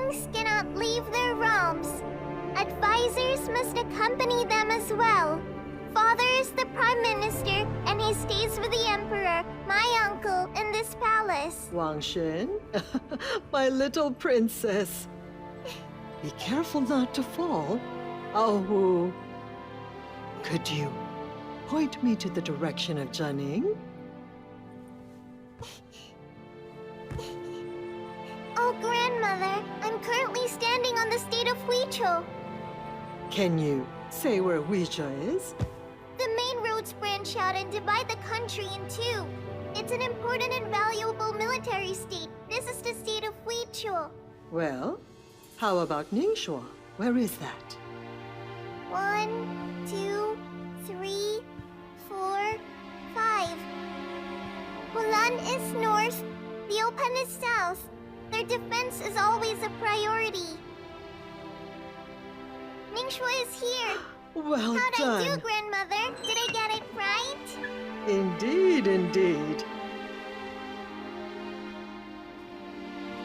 kings cannot leave their realms. Advisors must accompany them as well. Father is the Prime Minister, and he stays with the Emperor, my uncle, in this palace. Wang Xuan, my little princess. Be careful not to fall. Oh, could you point me to the direction of Zhang? Oh, Grandmother, I'm currently standing on the state of Huizhou. Can you say where Huizhou is? The main roads branch out and divide the country in two. It's an important and valuable military state. This is the state of Huizhou. Well, how about Ningxua? Where is that? 1, 2, 3, 4, 5. Helan is north, the Open is south. Their defense is always a priority. Ningxua is here. Well How'd done. I do, Grandmother? Did I get it right? Indeed, indeed.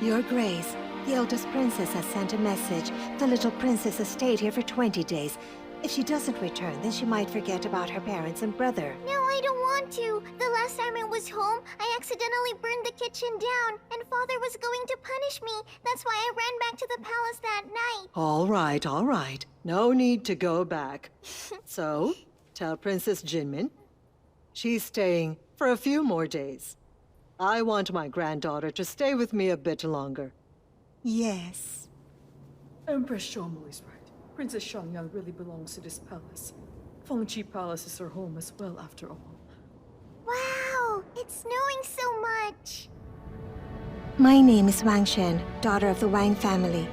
Your Grace, the eldest princess has sent a message. The little princess has stayed here for 20 days. If she doesn't return, then she might forget about her parents and brother. No, I don't want to. The last time I was home, I accidentally burned the kitchen down, and Father was going to punish me. That's why I ran back to the palace that night. All right, all right. No need to go back. So, tell Princess Jinmin she's staying for a few more days. I want my granddaughter to stay with me a bit longer. Yes. Empress Shomo is right. Princess Xiangyang really belongs to this palace. Fengqi Palace is her home as well, after all. Wow, it's snowing so much. My name is Wang Xuan, daughter of the Wang family.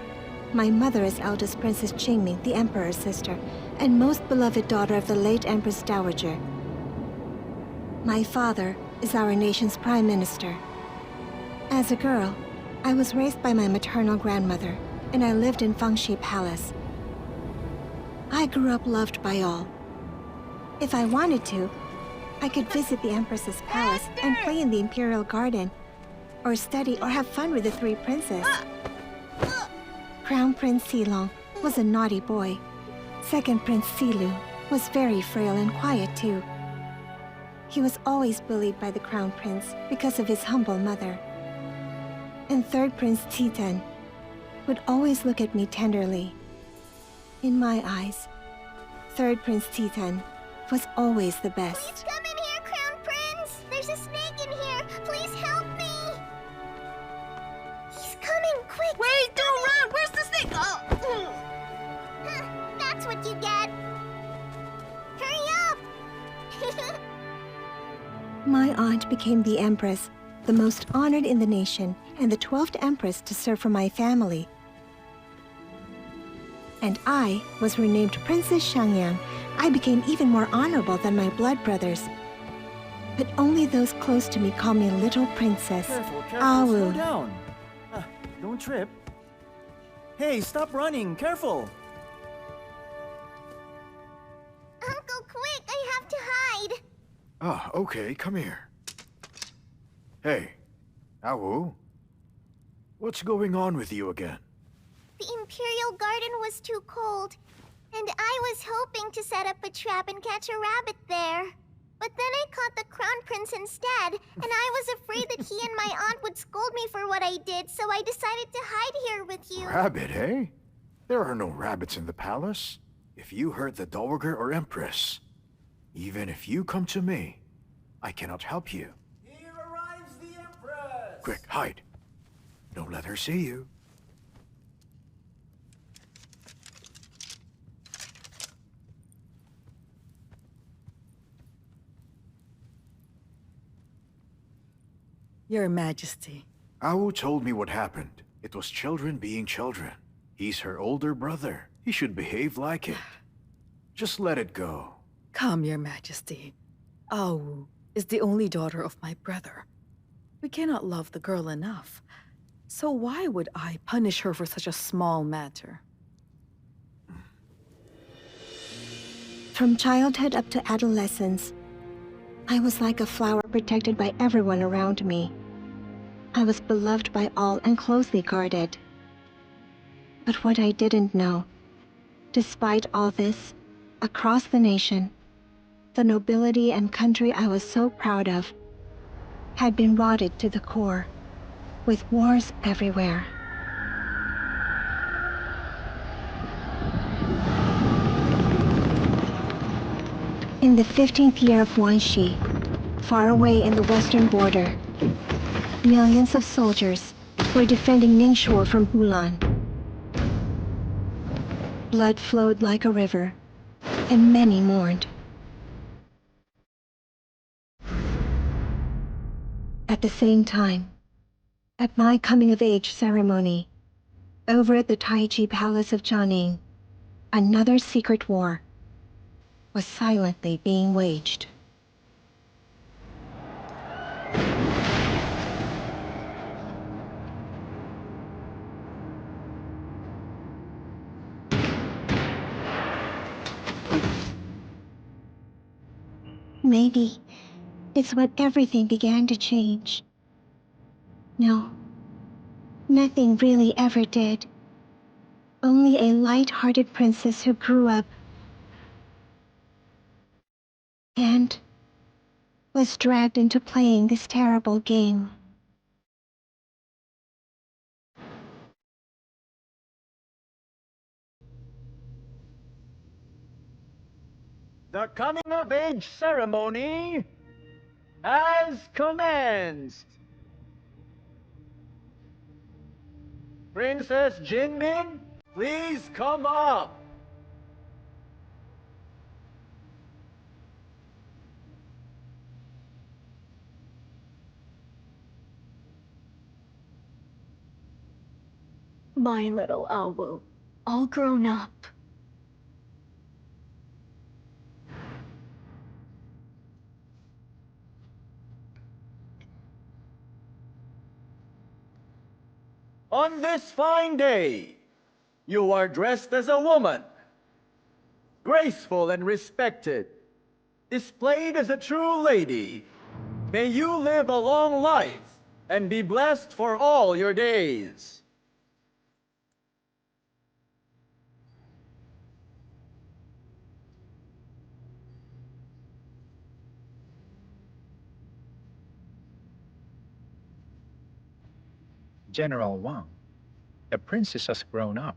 My mother is eldest Princess Qingming, the Emperor's sister, and most beloved daughter of the late Empress Dowager. My father is our nation's Prime Minister. As a girl, I was raised by my maternal grandmother, and I lived in Fengqi Palace. I grew up loved by all. If I wanted to, I could visit the Empress's palace and play in the Imperial Garden, or study or have fun with the three princes. Crown Prince Xilong was a naughty boy. Second Prince Xilu was very frail and quiet too. He was always bullied by the Crown Prince because of his humble mother. And third Prince Titan would always look at me tenderly. In my eyes, third Prince Titan was always the best. Please come in here, Crown Prince. There's a snake in here. Please help me. He's coming, quick. Wait, don't run! Where's the snake? Oh. That's what you get. Hurry up. My aunt became the Empress, the most honored in the nation, and the 12th Empress to serve for my family. And I was renamed Princess Xiangyang. I became even more honorable than my blood brothers. But only those close to me call me Little Princess. Careful, careful, Awu. slow down. Don't trip. Hey, stop running, careful. Uncle, quick, I have to hide. Ah, okay, come here. Hey, Awu. What's going on with you again? The Imperial Garden was too cold, and I was hoping to set up a trap and catch a rabbit there. But then I caught the Crown Prince instead, and I was afraid that he and my aunt would scold me for what I did, so I decided to hide here with you. Rabbit, eh? There are no rabbits in the palace. If you hurt the Dowager or Empress, even if you come to me, I cannot help you. Here arrives the Empress! Quick, hide. Don't let her see you. Your Majesty. Awu told me what happened. It was children being children. He's her older brother. He should behave like it. Just let it go. Come, Your Majesty. Awu is the only daughter of my brother. We cannot love the girl enough. So why would I punish her for such a small matter? From childhood up to adolescence, I was like a flower protected by everyone around me. I was beloved by all and closely guarded. But what I didn't know, despite all this, across the nation, the nobility and country I was so proud of had been rotted to the core, with wars everywhere. In the 15th year of Wang Xie, far away in the western border, millions of soldiers were defending Ningxuo from Helan. Blood flowed like a river, and many mourned. At the same time, at my coming-of-age ceremony, over at the Taiji Palace of Jianing, another secret war was silently being waged. Maybe it's when everything began to change. No, nothing really ever did. Only a light-hearted princess who grew up and was dragged into playing this terrible game. The coming-of-age ceremony has commenced. Princess Jinmin, please come up. My little Awu, all grown up. On this fine day, you are dressed as a woman, graceful and respected, displayed as a true lady. May you live a long life and be blessed for all your days. General Wang, the princess has grown up.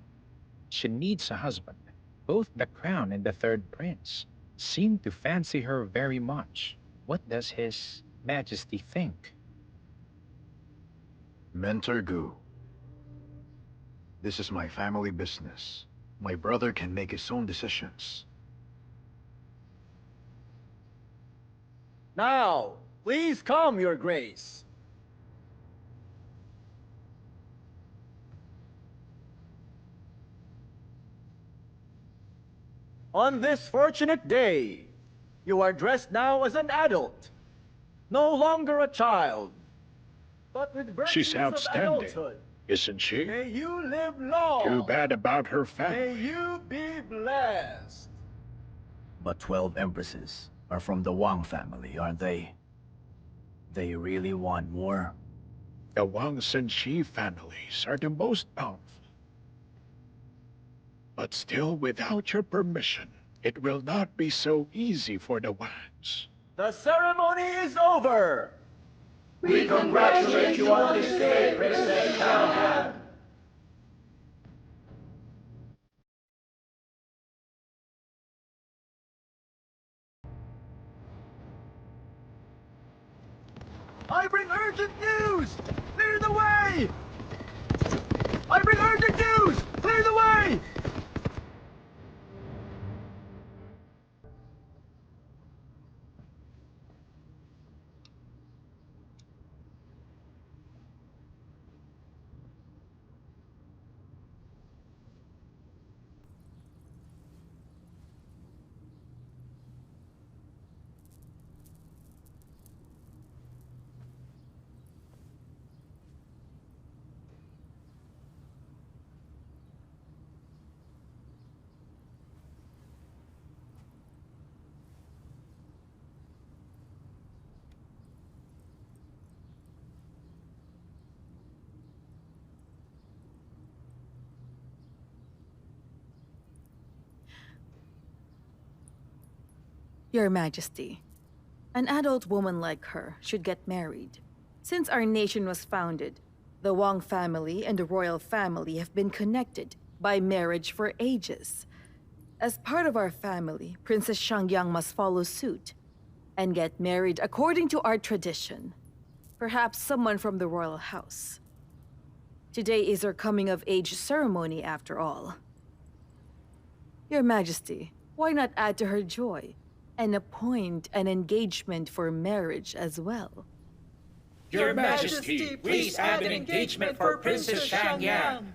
She needs a husband. Both the crown and the third prince seem to fancy her very much. What does His Majesty think? Mentor Gu. This is my family business. My brother can make his own decisions. Now, please come, Your Grace. On this fortunate day, you are dressed now as an adult, no longer a child, but with virtues She's of outstanding, adulthood. isn't she? May you live long. Too bad about her May family. you be blessed. But 12 empresses are from the Wang family, aren't they? They really want more? The Wang and Xie families are the most powerful. But still, without your permission, it will not be so easy for the Wangs. The ceremony is over. We congratulate you on this day, Princess Xiao. I bring urgent news! Clear the way! I bring urgent news! Clear the way! Your Majesty, an adult woman like her should get married. Since our nation was founded, the Wang family and the royal family have been connected by marriage for ages. As part of our family, Princess Xiangyang must follow suit and get married according to our tradition. Perhaps someone from the royal house. Today is her coming-of-age ceremony, after all. Your Majesty, why not add to her joy and appoint an engagement for marriage as well? Your Majesty, please add an engagement for Princess Xiangyang.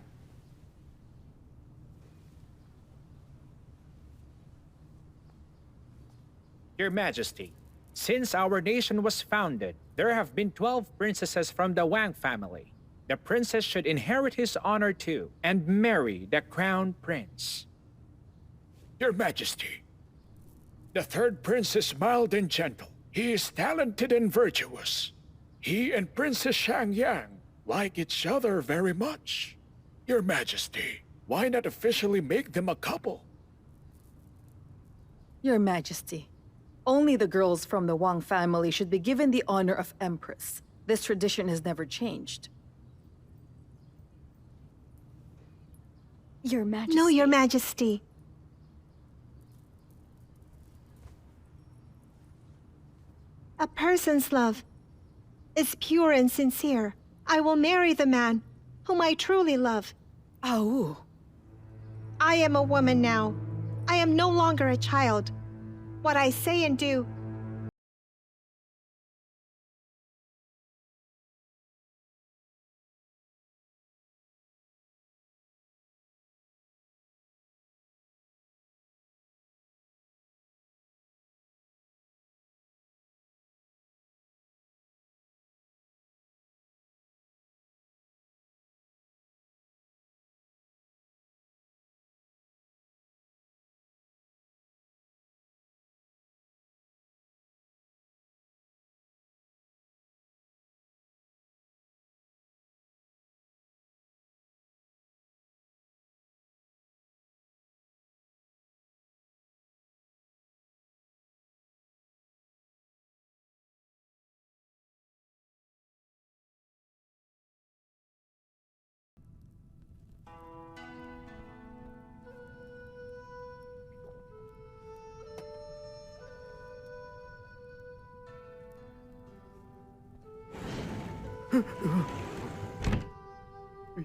Your Majesty, since our nation was founded, there have been 12 princesses from the Wang family. The princess should inherit his honor too, and marry the crown prince. Your Majesty, the third prince is mild and gentle. He is talented and virtuous. He and Princess Xiangyang like each other very much. Your Majesty, why not officially make them a couple? Your Majesty, only the girls from the Wang family should be given the honor of Empress. This tradition has never changed. Your Majesty. No, Your Majesty. A person's love is pure and sincere. I will marry the man whom I truly love. Oh. I am a woman now. I am no longer a child. What I say and do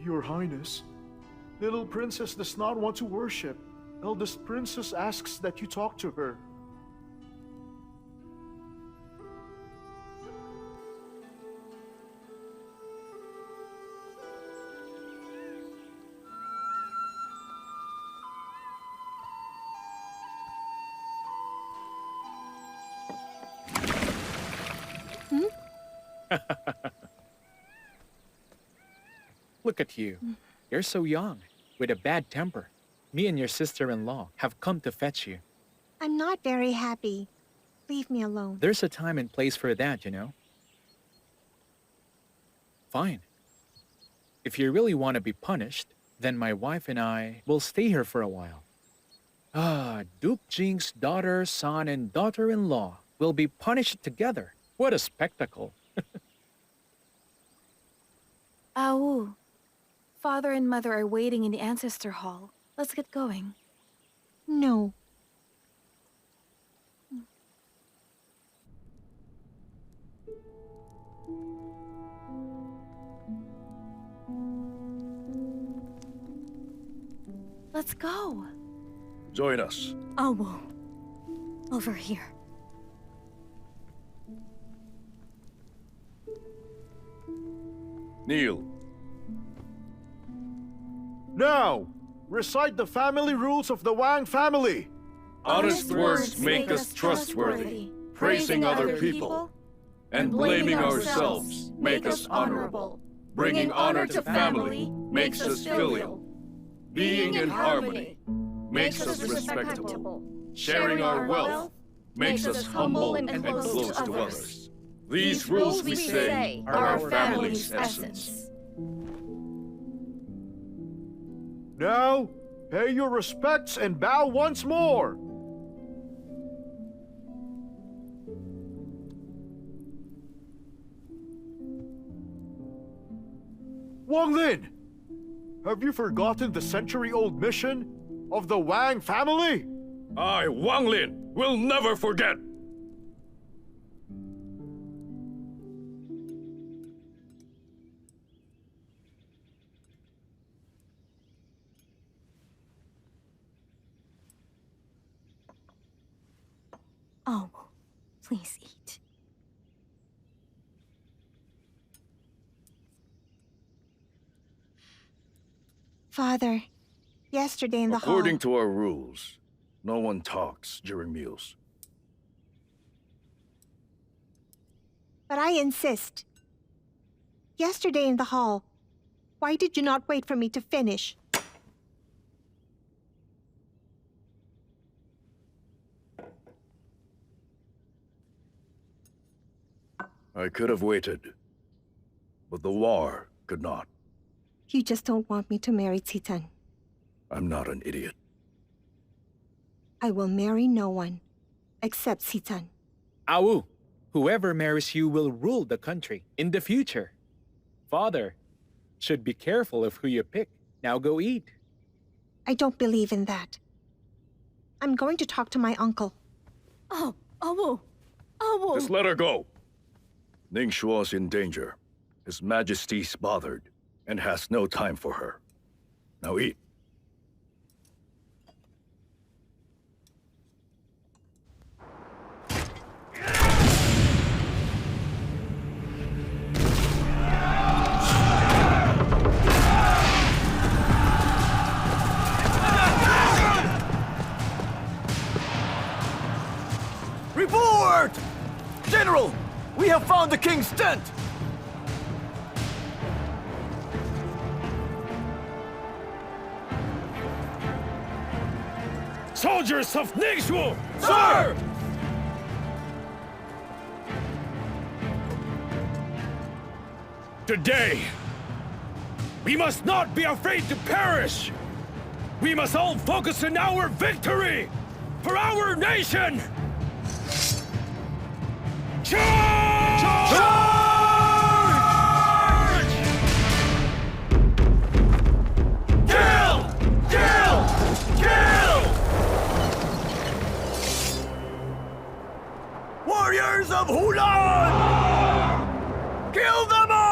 Your Highness, little princess does not want to worship. Eldest princess asks that you talk to her. Look at you. You're so young, with a bad temper. Me and your sister-in-law have come to fetch you. I'm not very happy. Leave me alone. There's a time and place for that, you know. Fine. If you really want to be punished, then my wife and I will stay here for a while. Duke Jing's daughter, son, and daughter-in-law will be punished together. What a spectacle. Awu. Father and Mother are waiting in the Ancestor Hall. Let's get going. No. Let's go. Join us. Awu. Over here. Kneel. Now, recite the family rules of the Wang family. Honest words make us trustworthy. Praising other people and blaming ourselves make us honorable. Bringing honor to family makes us filial. Being in harmony makes us respectable. Sharing our wealth makes us humble and close to others. These rules, we say, are our family's essence. Now, pay your respects and bow once more. Wang Lin! Have you forgotten the century-old mission of the Wang family? I, Wang Lin, will never forget! Oh, please eat. Father, yesterday in the hall... According to our rules, no one talks during meals. But I insist. Yesterday in the hall, why did you not wait for me to finish? I could have waited, but the war could not. You just don't want me to marry Titan. I'm not an idiot. I will marry no one, except Titan. Awu, whoever marries you will rule the country in the future. Father, should be careful of who you pick. Now go eat. I don't believe in that. I'm going to talk to my uncle. Oh, Awu! Awu! Just let her go. Ningxuo's in danger. His Majesty's bothered and has no time for her. Now eat. Report! General! We have found the king's tent! Soldiers of Ningxu! Sir! Today, we must not be afraid to perish! We must all focus on our victory! For our nation! Charge! Charge! Kill! Kill! Kill! Warriors of Helan! Kill them all!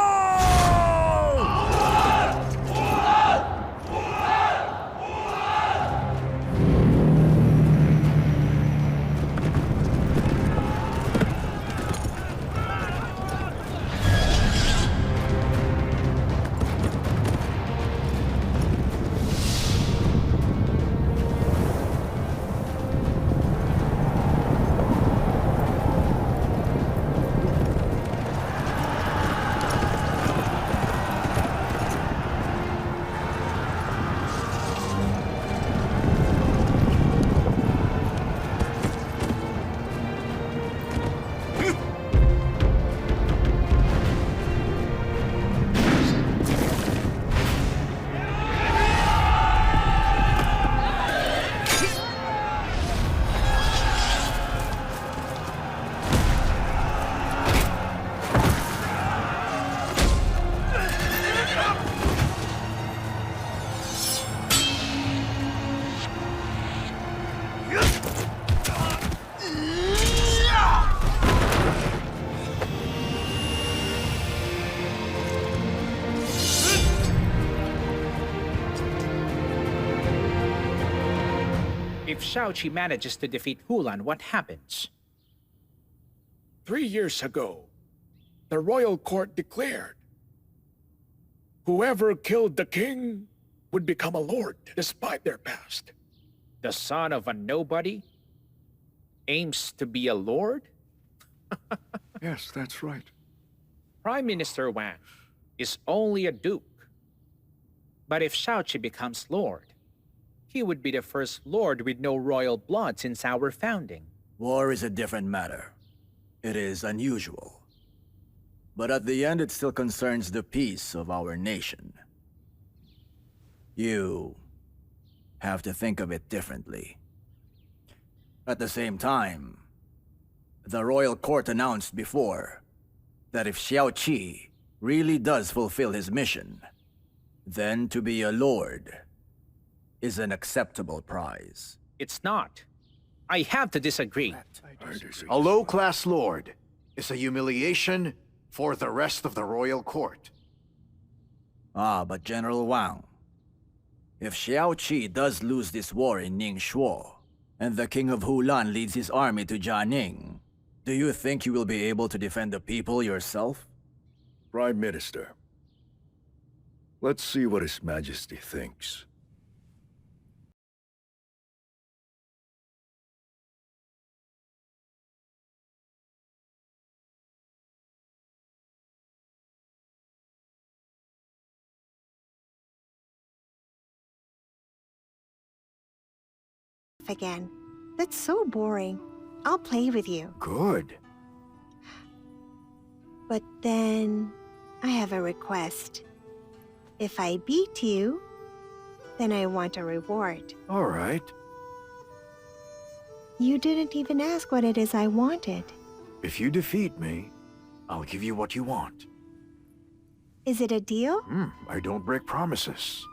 If Xiao Qi manages to defeat Helan, what happens? 3 years ago, the royal court declared whoever killed the king would become a lord despite their past. The son of a nobody aims to be a lord? Yes, that's right. Prime Minister Wang is only a duke. But if Xiao Qi becomes lord, he would be the first lord with no royal blood since our founding. War is a different matter. It is unusual. But at the end, it still concerns the peace of our nation. You have to think of it differently. At the same time, the royal court announced before that if Xiao Qi really does fulfill his mission, Then to be a lord is an acceptable prize. It's not. I have to disagree. A low-class lord is a humiliation for the rest of the royal court. Ah, but General Wang, if Xiao Qi does lose this war in Ningxuo, and the king of Helan leads his army to Jianing, do you think you will be able to defend the people yourself? Prime Minister, let's see what His Majesty thinks. Again. That's so boring. I'll play with you. Good. But then, I have a request. If I beat you, then I want a reward. All right. You didn't even ask what it is I wanted. If you defeat me, I'll give you what you want. Is it a deal? I don't break promises.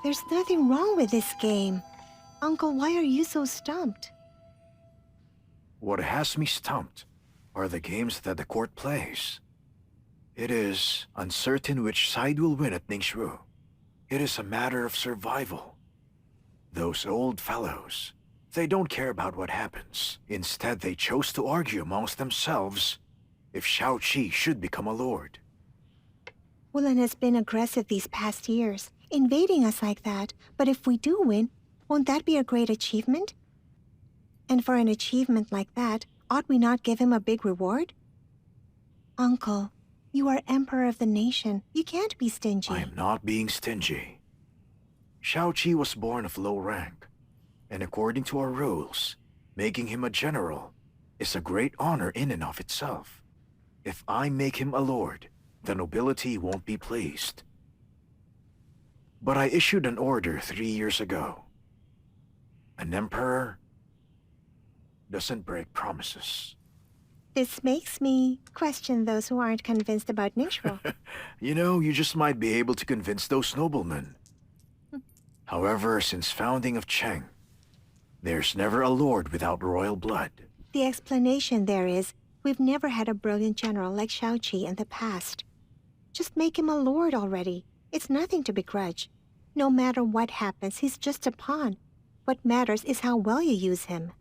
There's nothing wrong with this game. Uncle, why are you so stumped? What has me stumped are the games that the court plays. It is uncertain which side will win at Ningxu. It is a matter of survival. Those old fellows, they don't care about what happens. Instead, they chose to argue amongst themselves if Xiao Qi should become a lord. Helan has been aggressive these past years, invading us like that. But if we do win, won't that be a great achievement? And for an achievement like that, ought we not give him a big reward? Uncle, you are Emperor of the nation. You can't be stingy. I am not being stingy. Xiao Qi was born of low rank, and according to our rules, making him a general is a great honor in and of itself. If I make him a lord, the nobility won't be pleased. But I issued an order 3 years ago. An emperor doesn't break promises. This makes me question those who aren't convinced about Ningxuo. You know, you just might be able to convince those noblemen. However, since founding of Cheng, there's never a lord without royal blood. The explanation there is, we've never had a brilliant general like Xiao Qi in the past. Just make him a lord already. It's nothing to begrudge. No matter what happens, he's just a pawn. What matters is how well you use him.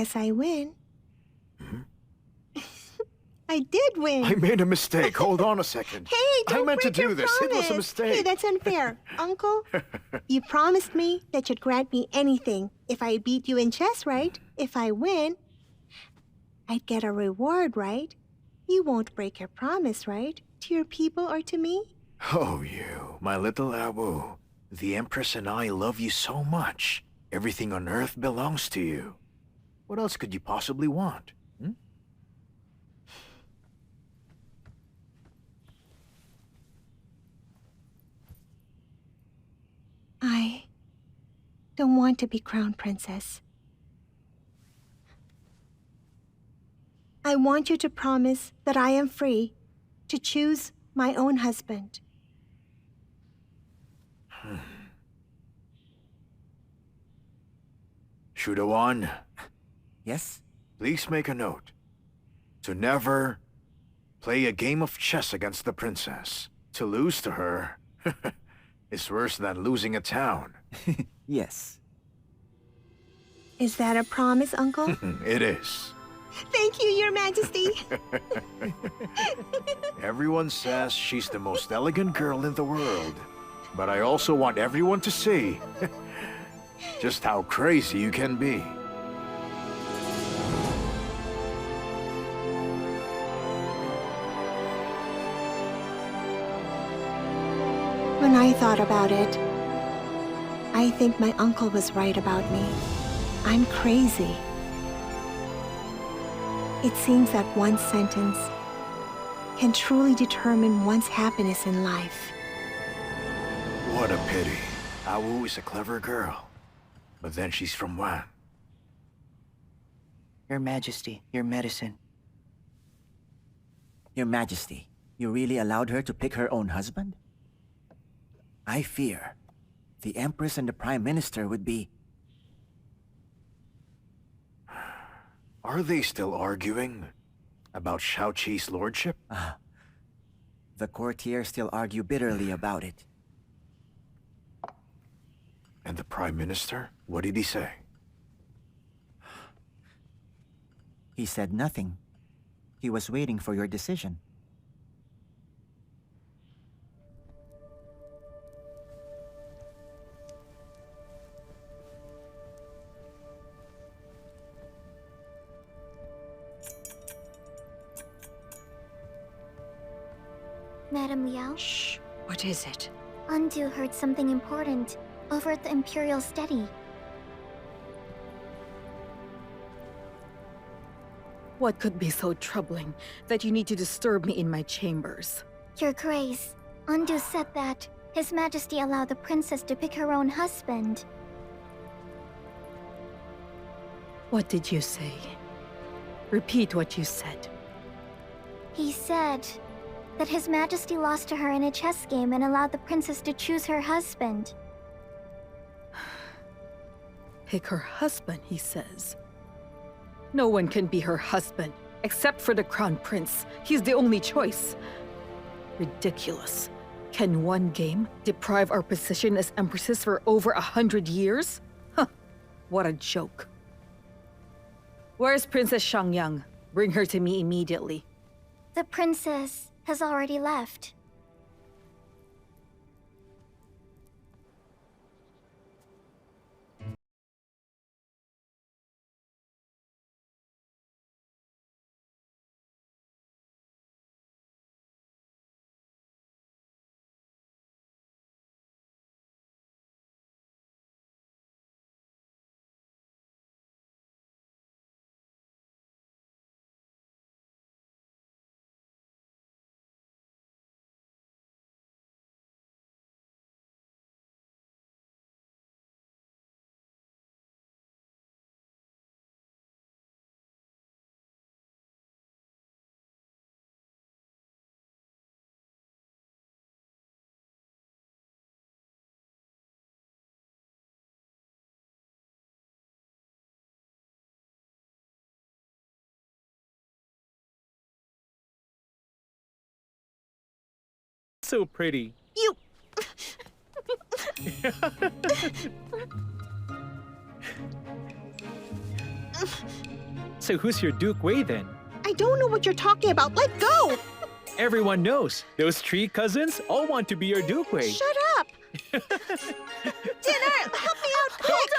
guess I win. I did win. I made a mistake. Hold on a second. Hey, don't I meant to break your do this. It was a promise. mistake. Hey, that's unfair. Uncle, you promised me that you'd grant me anything if I beat you in chess, right? If I win, I'd get a reward, right? You won't break your promise, right? To your people or to me? Oh, you, my little Awu. The Empress and I love you so much. Everything on Earth belongs to you. What else could you possibly want? I don't want to be crown princess. I want you to promise that I am free to choose my own husband. Shudawan, Yes? please make a note. To never play a game of chess against the princess. To lose to her is worse than losing a town. Yes. Is that a promise, Uncle? It is. Thank you, Your Majesty. Everyone says she's the most elegant girl in the world. But I also want everyone to see just how crazy you can be. When I thought about it, I think my uncle was right about me. I'm crazy. It seems that one sentence can truly determine one's happiness in life. What a pity. Awu is a clever girl. But then she's from Wang. Your Majesty, your medicine. Your Majesty, you really allowed her to pick her own husband? I fear the Empress and the Prime Minister would be... Are they still arguing about Xiao Qi's lordship? The courtiers still argue bitterly about it. And the Prime Minister? What did he say? He said nothing. He was waiting for your decision. Madam Liao? Shh. What is it? Undu heard something important over at the Imperial Study. What could be so troubling that you need to disturb me in my chambers? Your Grace, Undu said that His Majesty allowed the princess to pick her own husband. What did you say? Repeat what you said. He said that His Majesty lost to her in a chess game and allowed the princess to choose her husband. Pick her husband, he says. No one can be her husband, except for the Crown Prince. He's the only choice. Ridiculous. Can one game deprive our position as empresses for over 100 years? Huh, what a joke. Where's Princess Xiangyang? Bring her to me immediately. The princess has already left. So pretty. You... So who's your Duke Wei then? I don't know what you're talking about. Let go! Everyone knows. Those three cousins all want to be your Duke Wei. Shut up! Dinner! Help me out, quick!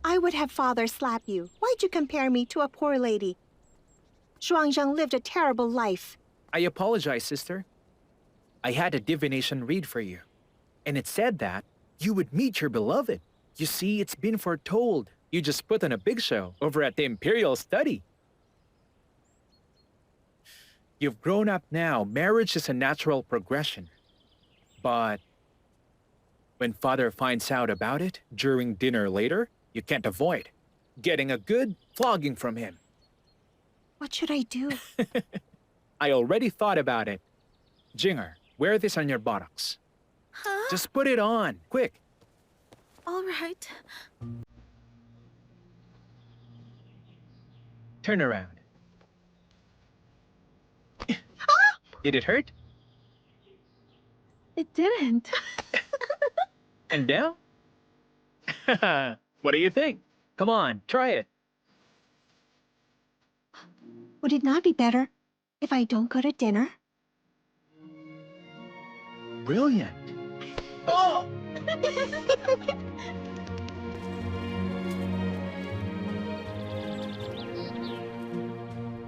I would have father slap you. Why'd you compare me to a poor lady? Zhang lived a terrible life. I apologize, sister. I had a divination read for you, and it said that you would meet your beloved. You see, it's been foretold. You just put on a big show over at the Imperial Study. You've grown up now. Marriage is a natural progression. But when father finds out about it during dinner later, you can't avoid getting a good flogging from him. What should I do? I already thought about it. Jinger, wear this on your buttocks. Huh? Just put it on, quick. All right. Turn around. Did it hurt? It didn't. And now? What do you think? Come on, try it. Would it not be better if I don't go to dinner? Brilliant. Oh!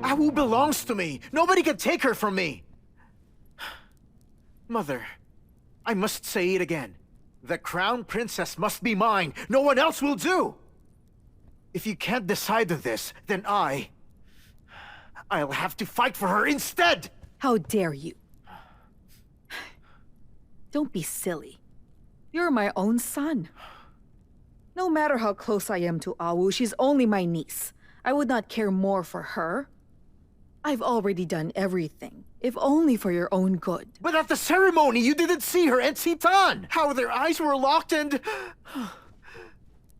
Awu belongs to me. Nobody can take her from me. Mother, I must say it again. The crown princess must be mine. No one else will do. If you can't decide on this, then I'll have to fight for her instead. How dare you? Don't be silly. You're my own son. No matter how close I am to Awu, she's only my niece. I would not care more for her. I've already done everything, if only for your own good. But at the ceremony, you didn't see her and Citan. How their eyes were locked and...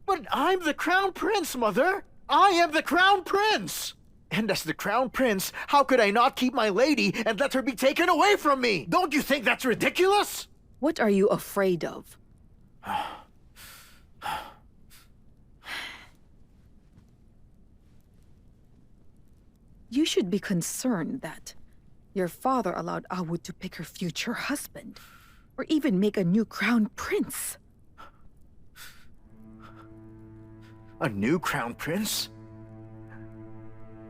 But I'm the crown prince, Mother. I am the crown prince. And as the crown prince, how could I not keep my lady and let her be taken away from me? Don't you think that's ridiculous? What are you afraid of? You should be concerned that your father allowed Awu to pick her future husband, or even make a new crown prince. A new crown prince?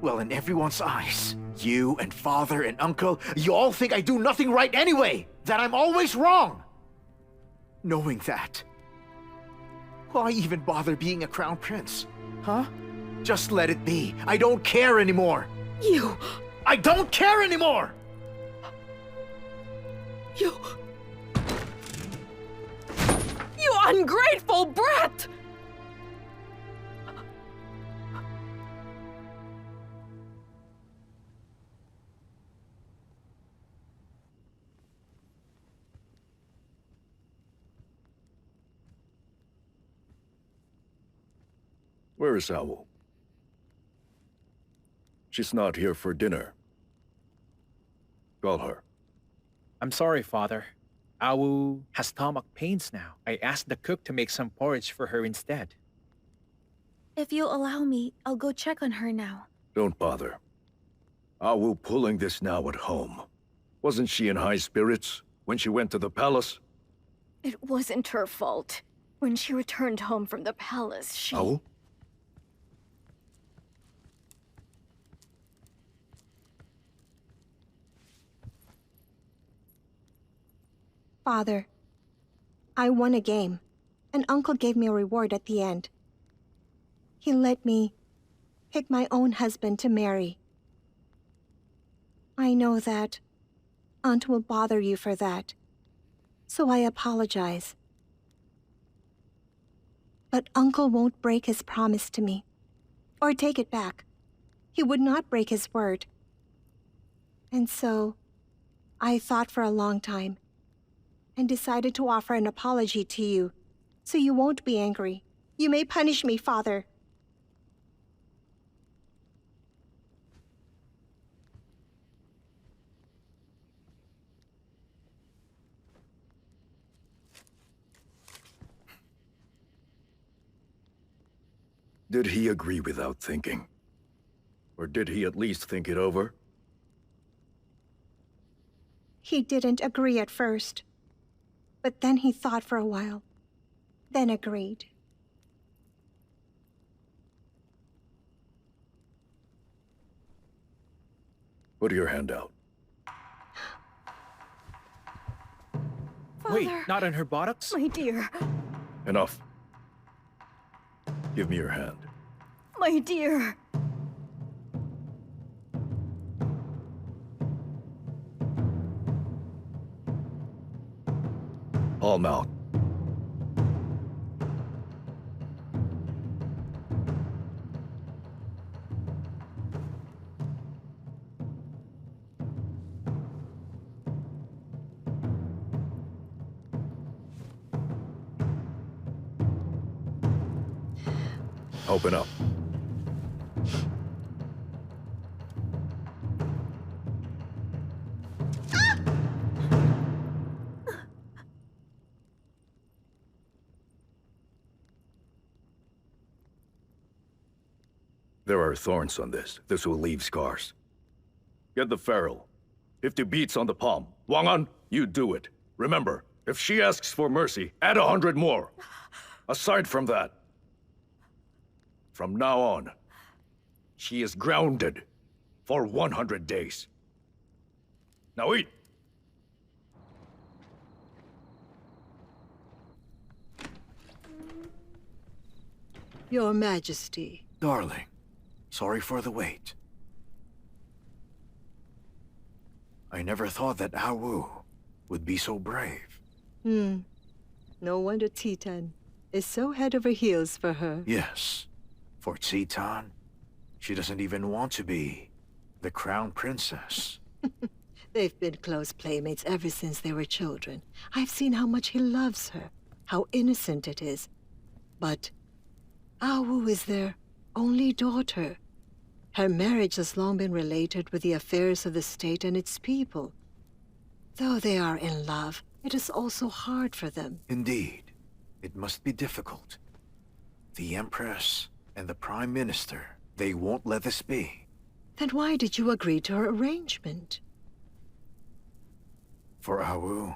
Well, in everyone's eyes, you and father and uncle, you all think I do nothing right anyway, that I'm always wrong. Knowing that, why even bother being a crown prince? Huh? Just let it be. I don't care anymore. I don't care anymore! You ungrateful brat! Where is Awu? She's not here for dinner. Call her. I'm sorry, Father. Awu has stomach pains now. I asked the cook to make some porridge for her instead. If you'll allow me, I'll go check on her now. Don't bother. Awu pulling this now at home. Wasn't she in high spirits when she went to the palace? It wasn't her fault. When she returned home from the palace, she... Awu? Father, I won a game, and Uncle gave me a reward at the end. He let me pick my own husband to marry. I know that Aunt will bother you for that, so I apologize. But Uncle won't break his promise to me, or take it back. He would not break his word. And so, I thought for a long time, and decided to offer an apology to you so you won't be angry. You may punish me, Father. Did he agree without thinking? Or did he at least think it over? He didn't agree at first. But then he thought for a while. Then agreed. Put your hand out. Father. Wait, not on her buttocks? My dear. Enough. Give me your hand. My dear. Palm out. Open up. There are thorns on this. This will leave scars. Get the ferrule. 50 beats on the palm. Wang An, you do it. Remember, if she asks for mercy, add 100 more. Aside from that, from now on, she is grounded for 100 days. Now eat! Your Majesty. Darling, sorry for the wait. I never thought that Awu would be so brave. No wonder Titan is so head over heels for her. Yes. For Titan, she doesn't even want to be the crown princess. They've been close playmates ever since they were children. I've seen how much he loves her, how innocent it is. But Awu is their only daughter. Her marriage has long been related with the affairs of the state and its people. Though they are in love, it is also hard for them. Indeed. It must be difficult. The Empress and the Prime Minister, they won't let this be. Then why did you agree to her arrangement? For Awu,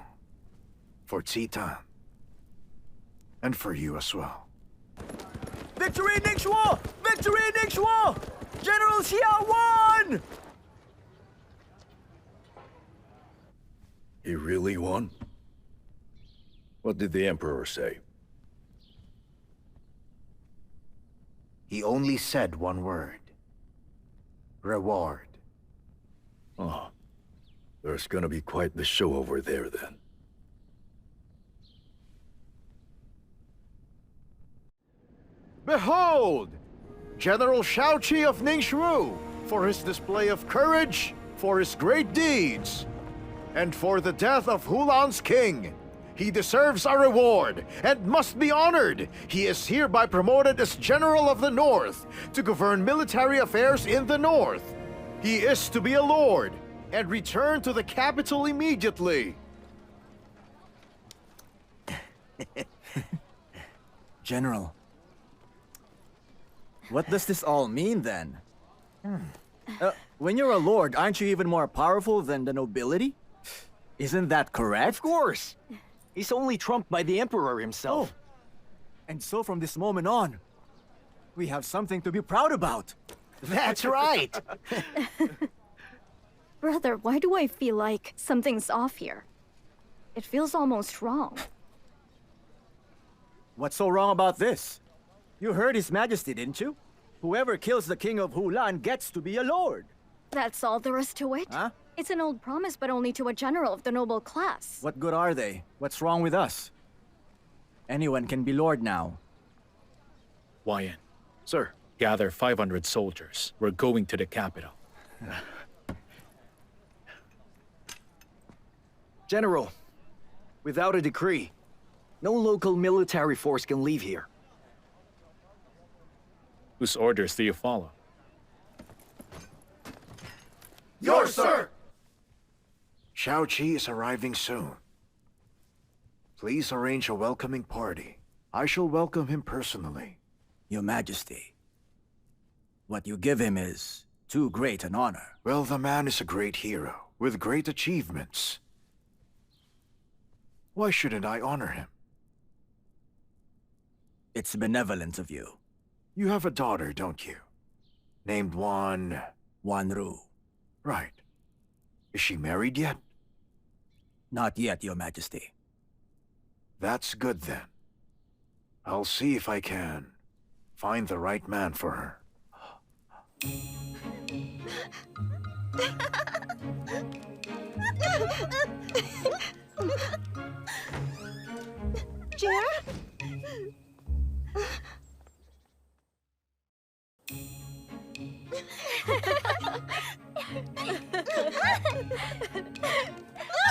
for Titan, and for you as well. Victory Ningxuo! Victory Ningxuo! General Xiao won! He really won? What did the Emperor say? He only said one word. Reward. Oh. There's gonna be quite the show over there, then. Behold! General Xiao Qi of Ningxu, for his display of courage, for his great deeds, and for the death of Helan's king. He deserves a reward and must be honored. He is hereby promoted as General of the North to govern military affairs in the North. He is to be a lord and return to the capital immediately. General, what does this all mean then? When you're a lord, aren't you even more powerful than the nobility? Isn't that correct? Of course. He's only trumped by the Emperor himself. Oh. And so from this moment on, we have something to be proud about. That's right. Brother, why do I feel like something's off here? It feels almost wrong. What's so wrong about this? You heard His Majesty, didn't you? Whoever kills the King of Helan gets to be a lord. That's all there is to it? Huh? It's an old promise, but only to a general of the noble class. What good are they? What's wrong with us? Anyone can be lord now. Wyan, Sir. gather 500 soldiers. We're going to the capital. General, without a decree, No local military force can leave here. Whose orders do you follow? Yours, sir! Xiao Qi is arriving soon. Please arrange a welcoming party. I shall welcome him personally. Your Majesty, what you give him is too great an honor. Well, the man is a great hero, with great achievements. Why shouldn't I honor him? It's benevolent of you. You have a daughter, don't you? Named Wan Ru. Right. Is she married yet? Not yet, Your Majesty. That's good then. I'll see if I can find the right man for her. Jer?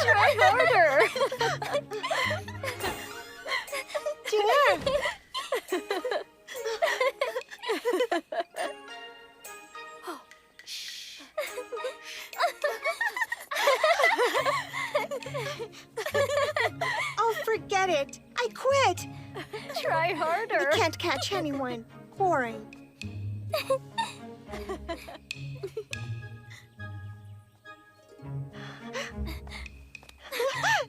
Try harder! Jer! Oh, forget it. I quit. Try harder. I can't catch anyone. Boring.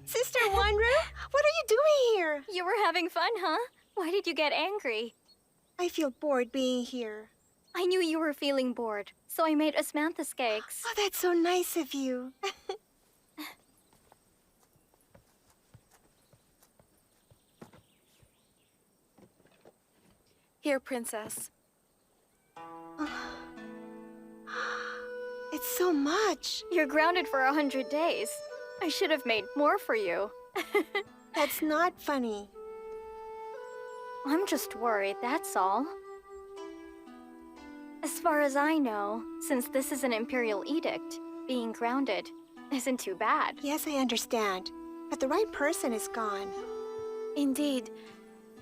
Sister Wanru, what are you doing here? You were having fun, huh? Why did you get angry? I feel bored being here. I knew you were feeling bored, so I made osmanthus cakes. Oh, that's so nice of you. Here, Princess. It's so much. You're grounded for 100 days. I should have made more for you. That's not funny. I'm just worried, that's all. As far as I know, since this is an imperial edict, being grounded isn't too bad. Yes, I understand. But the right person is gone. Indeed.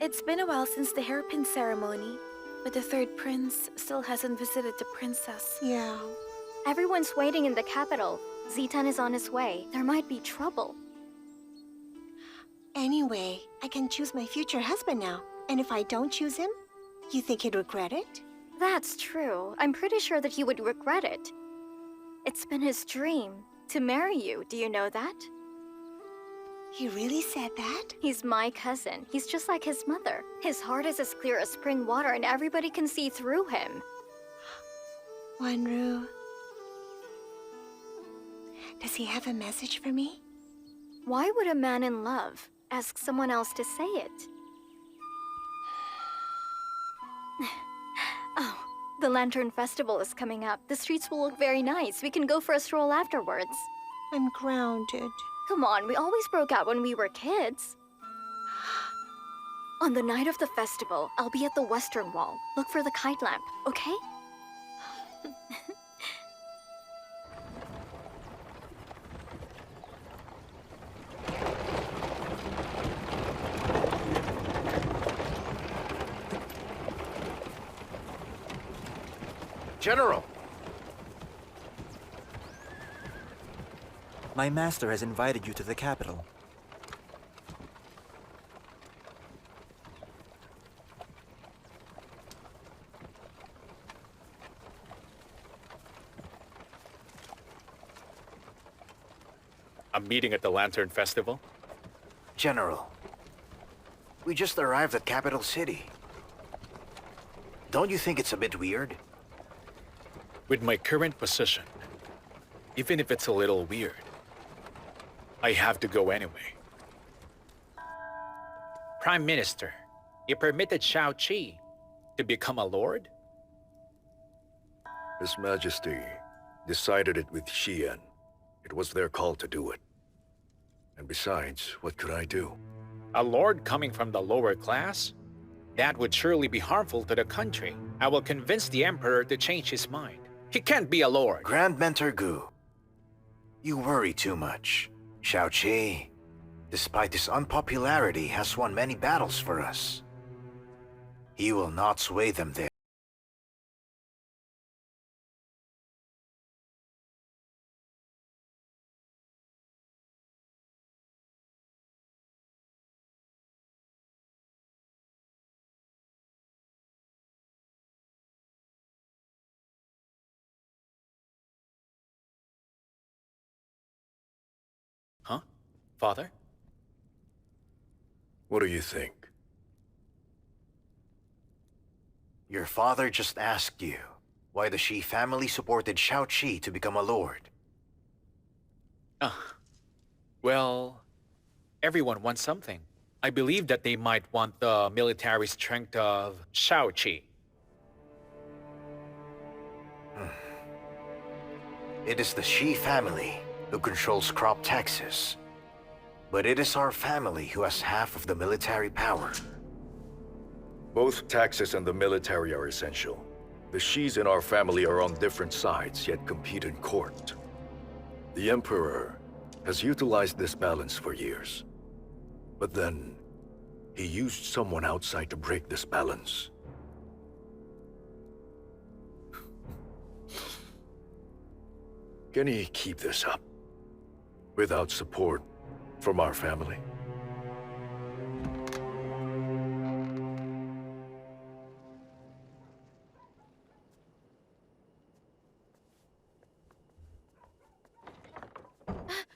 It's been a while since the hairpin ceremony, but the third prince still hasn't visited the princess. Yeah. Everyone's waiting in the capital. Zitan is on his way. There might be trouble. Anyway, I can choose my future husband now. And if I don't choose him, you think he'd regret it? That's true. I'm pretty sure that he would regret it. It's been his dream to marry you. Do you know that? He really said that? He's my cousin. He's just like his mother. His heart is as clear as spring water and everybody can see through him. Wanru. Does he have a message for me? Why would a man in love ask someone else to say it? Oh, the Lantern Festival is coming up. The streets will look very nice. We can go for a stroll afterwards. I'm grounded. Come on, we always broke out when we were kids. On the night of the festival, I'll be at the western wall. Look for the kite lamp, okay? General! My master has invited you to the capital. A meeting at the Lantern Festival? General, we just arrived at Capital City. Don't you think it's a bit weird? With my current position, even if it's a little weird, I have to go anyway. Prime Minister, you permitted Xiao Qi to become a lord? His Majesty decided it with Xian. It was their call to do it. And besides, what could I do? A lord coming from the lower class? That would surely be harmful to the country. I will convince the Emperor to change his mind. He can't be a lord. Grand Mentor Gu, you worry too much. Xiao Qi, despite his unpopularity, has won many battles for us. He will not sway them there. Huh? Father? What do you think? Your father just asked you why the Xi family supported Xiao Qi to become a lord. Well, everyone wants something. I believe that they might want the military strength of Xiao Qi. It is the Xi family who controls crop taxes. But it is our family who has half of the military power. Both taxes and the military are essential. The Xis in our family are on different sides, yet compete in court. The Emperor has utilized this balance for years. But then, he used someone outside to break this balance. Can he keep this up without support from our family?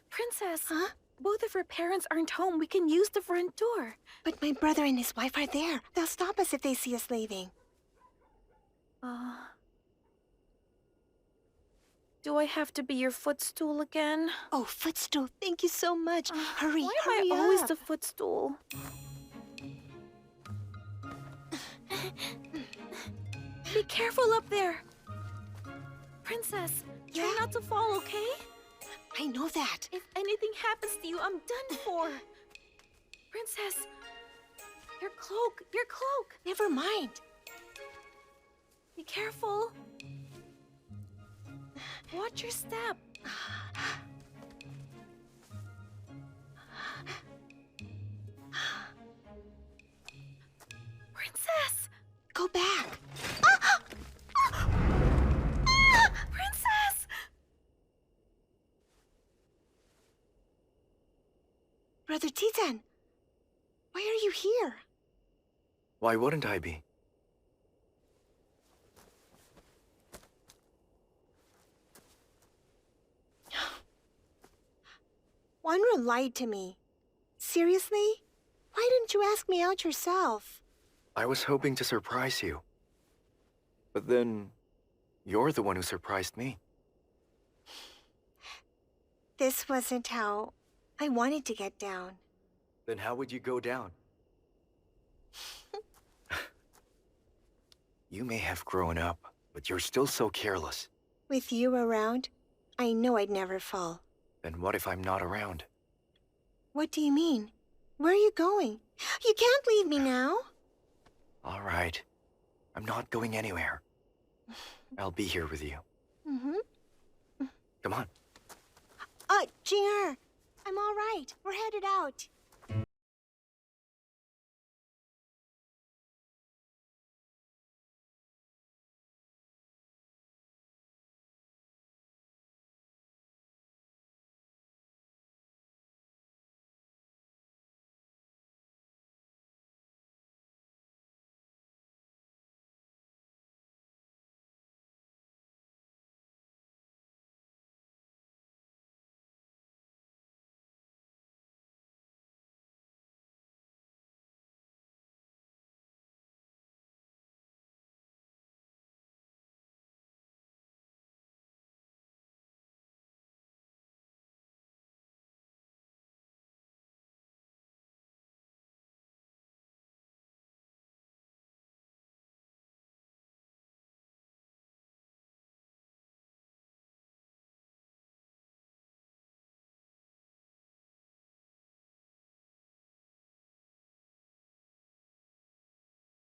Princess! Huh? Both of her parents aren't home. We can use the front door. But my brother and his wife are there. They'll stop us if they see us leaving. Do I have to be your footstool again? Oh, footstool, thank you so much. Hurry, Why hurry am I always up. the footstool? Be careful up there. Princess, try not to fall, okay? I know that. If anything happens to you, I'm done for. Princess, your cloak, your cloak. Never mind. Be careful. Watch your step. Princess! Go back. Princess! Brother Titan, why are you here? Why wouldn't I be? Wanru lied to me. Seriously? Why didn't you ask me out yourself? I was hoping to surprise you. But then, you're the one who surprised me. This wasn't how I wanted to get down. Then how would you go down? You may have grown up, but you're still so careless. With you around, I know I'd never fall. Then what if I'm not around? What do you mean? Where are you going? You can't leave me now. All right. I'm not going anywhere. I'll be here with you. Mm-hmm. Come on. Jinger, I'm all right. We're headed out.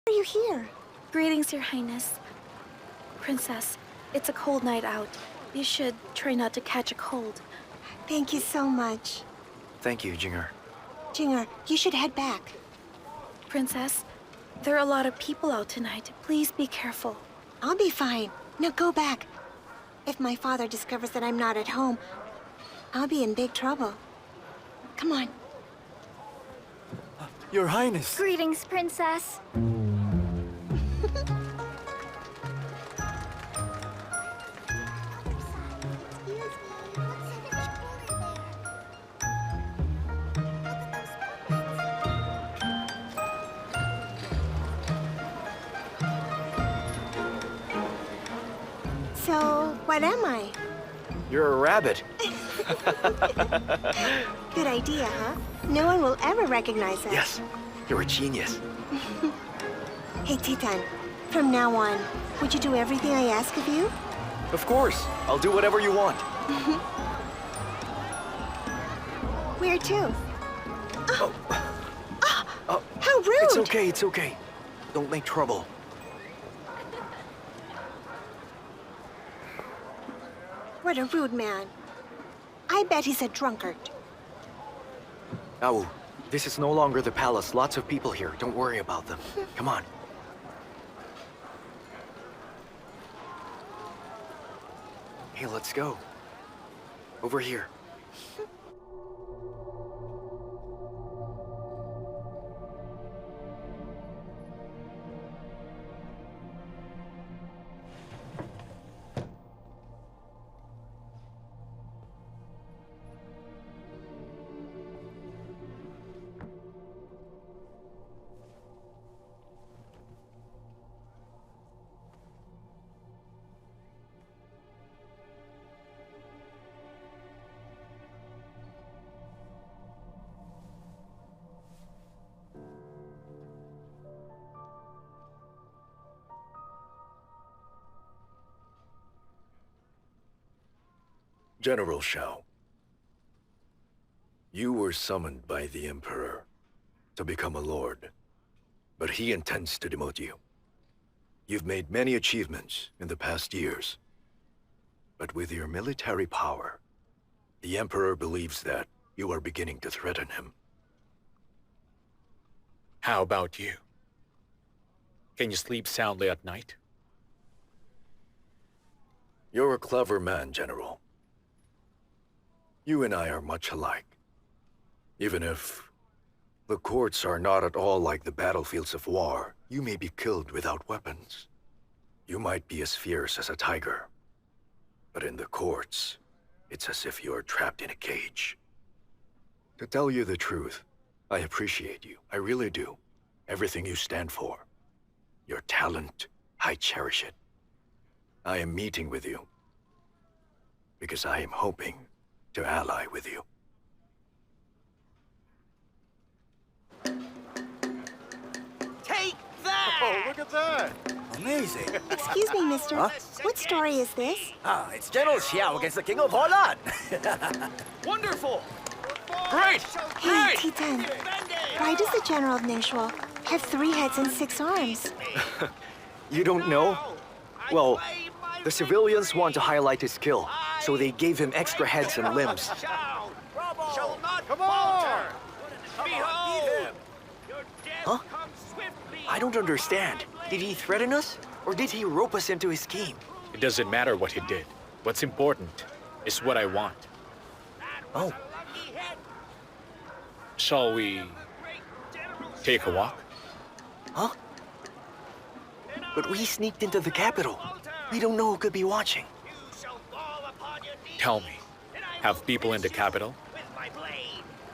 Why are you here? Greetings, Your Highness. Princess, it's a cold night out. You should try not to catch a cold. Thank you so much. Thank you, Jinger. Jinger, you should head back. Princess, there are a lot of people out tonight. Please be careful. I'll be fine. Now go back. If my father discovers that I'm not at home, I'll be in big trouble. Come on. Your Highness. Greetings, Princess. So, what am I? You're a rabbit. Good idea, huh? No one will ever recognize us. Yes, you're a genius. Hey, Titan. From now on, would you do everything I ask of you? Of course. I'll do whatever you want. Where to? Oh. How rude! It's okay, it's okay. Don't make trouble. What a rude man. I bet he's a drunkard. Au, this is no longer the palace. Lots of people here. Don't worry about them. Come on. Hey, let's go. Over here. General Xiao, you were summoned by the Emperor to become a lord, but he intends to demote you. You've made many achievements in the past years, but with your military power, the Emperor believes that you are beginning to threaten him. How about you? Can you sleep soundly at night? You're a clever man, General. You and I are much alike. Even if the courts are not at all like the battlefields of war, you may be killed without weapons. You might be as fierce as a tiger, but in the courts, it's as if you're trapped in a cage. To tell you the truth, I appreciate you. I really do. Everything you stand for. Your talent, I cherish it. I am meeting with you because I am hoping to ally with you. Take that! Oh, look at that! Amazing. Excuse me, mister. Huh? What story is this? Ah, it's General Xiao against the King of Helan. Wonderful! Great! Hey, Great! Titan. Why does the General of Ningxuo have 3 heads and 6 arms? You don't know? Well, the civilians want to highlight his skill, so they gave him extra heads and limbs. Come on! Huh? I don't understand. Did he threaten us? Or did he rope us into his scheme? It doesn't matter what he did. What's important is what I want. Oh. Shall we take a walk? Huh? But we sneaked into the capital. We don't know who could be watching. Tell me, have people in the capital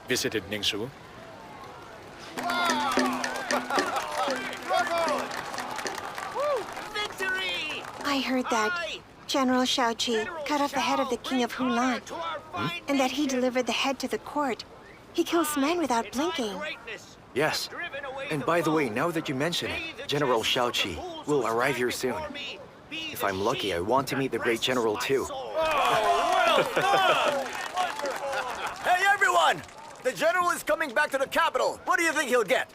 visited Ningxu? I heard that General Xiao Qi cut off the head of the king of Helan, and that he delivered the head to the court. He kills men without blinking. Yes. And by the way, now that you mention it, General Xiao Qi will arrive here soon. If I'm lucky, I want to meet the great general too. Hey, everyone! The general is coming back to the capital. What do you think he'll get?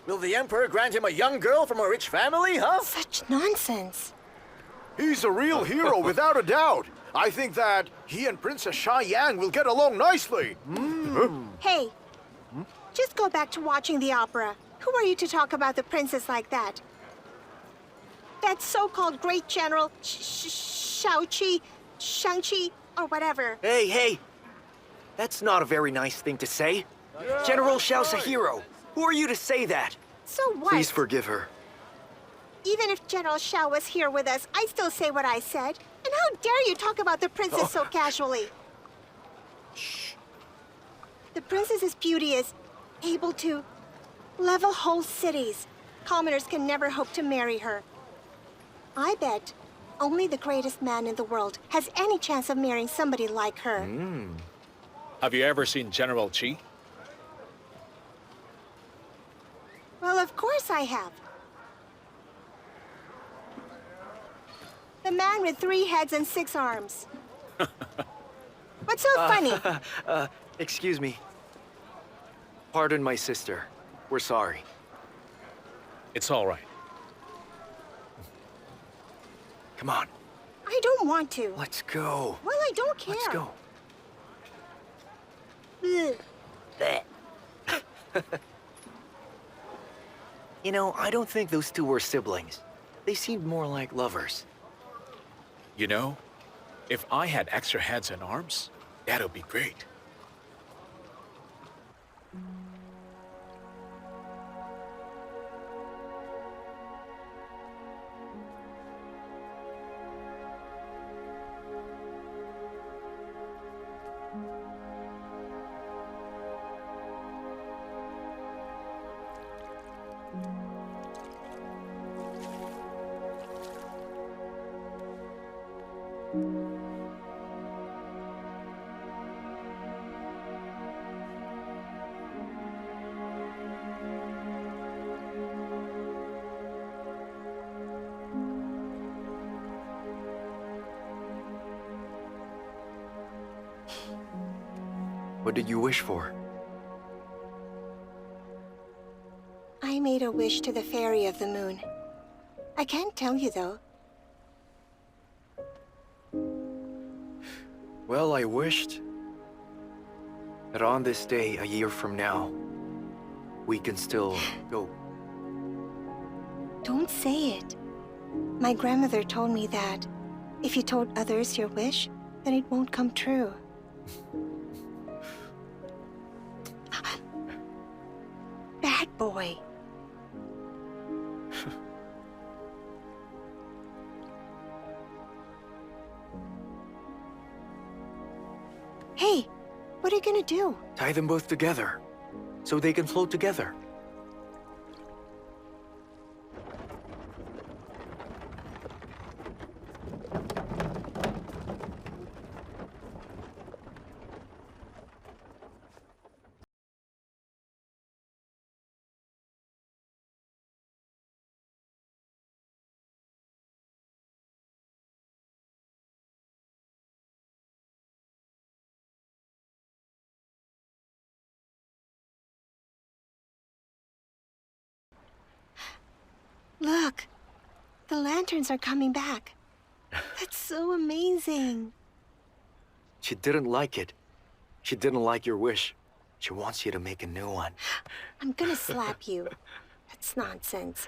Will the Emperor grant him a young girl from a rich family, huh? Such nonsense. He's a real hero, without a doubt. I think that he and Princess Xiaoyang will get along nicely. Hey, Just go back to watching the opera. Who are you to talk about the princess like that? That so-called great general, Xiao Qi, Shang Qi, or whatever. Hey, hey! That's not a very nice thing to say. General Xiao's a hero. Who are you to say that? So what? Please forgive her. Even if General Xiao was here with us, I still say what I said. And how dare you talk about the princess so casually? Shh. The princess's beauty is able to level whole cities. Commoners can never hope to marry her. I bet only the greatest man in the world has any chance of marrying somebody like her. Have you ever seen General Qi? Well, of course I have. The man with 3 heads and 6 arms. What's so funny? Excuse me. Pardon my sister. We're sorry. It's all right. Come on. I don't want to. Let's go. Well, I don't care. Let's go. You know, I don't think those two were siblings. They seemed more like lovers. You know, if I had extra heads and arms, that'd be great. What did you wish for? I made a wish to the Fairy of the Moon. I can't tell you, though. Well, I wished that on this day, a year from now, we can still go. Don't say it. My grandmother told me that if you told others your wish, then it won't come true. Bad boy. Hey, what are you gonna do? Tie them both together, so they can float together. Look, the lanterns are coming back. That's so amazing. She didn't like it. She didn't like your wish. She wants you to make a new one. I'm gonna slap you. That's nonsense.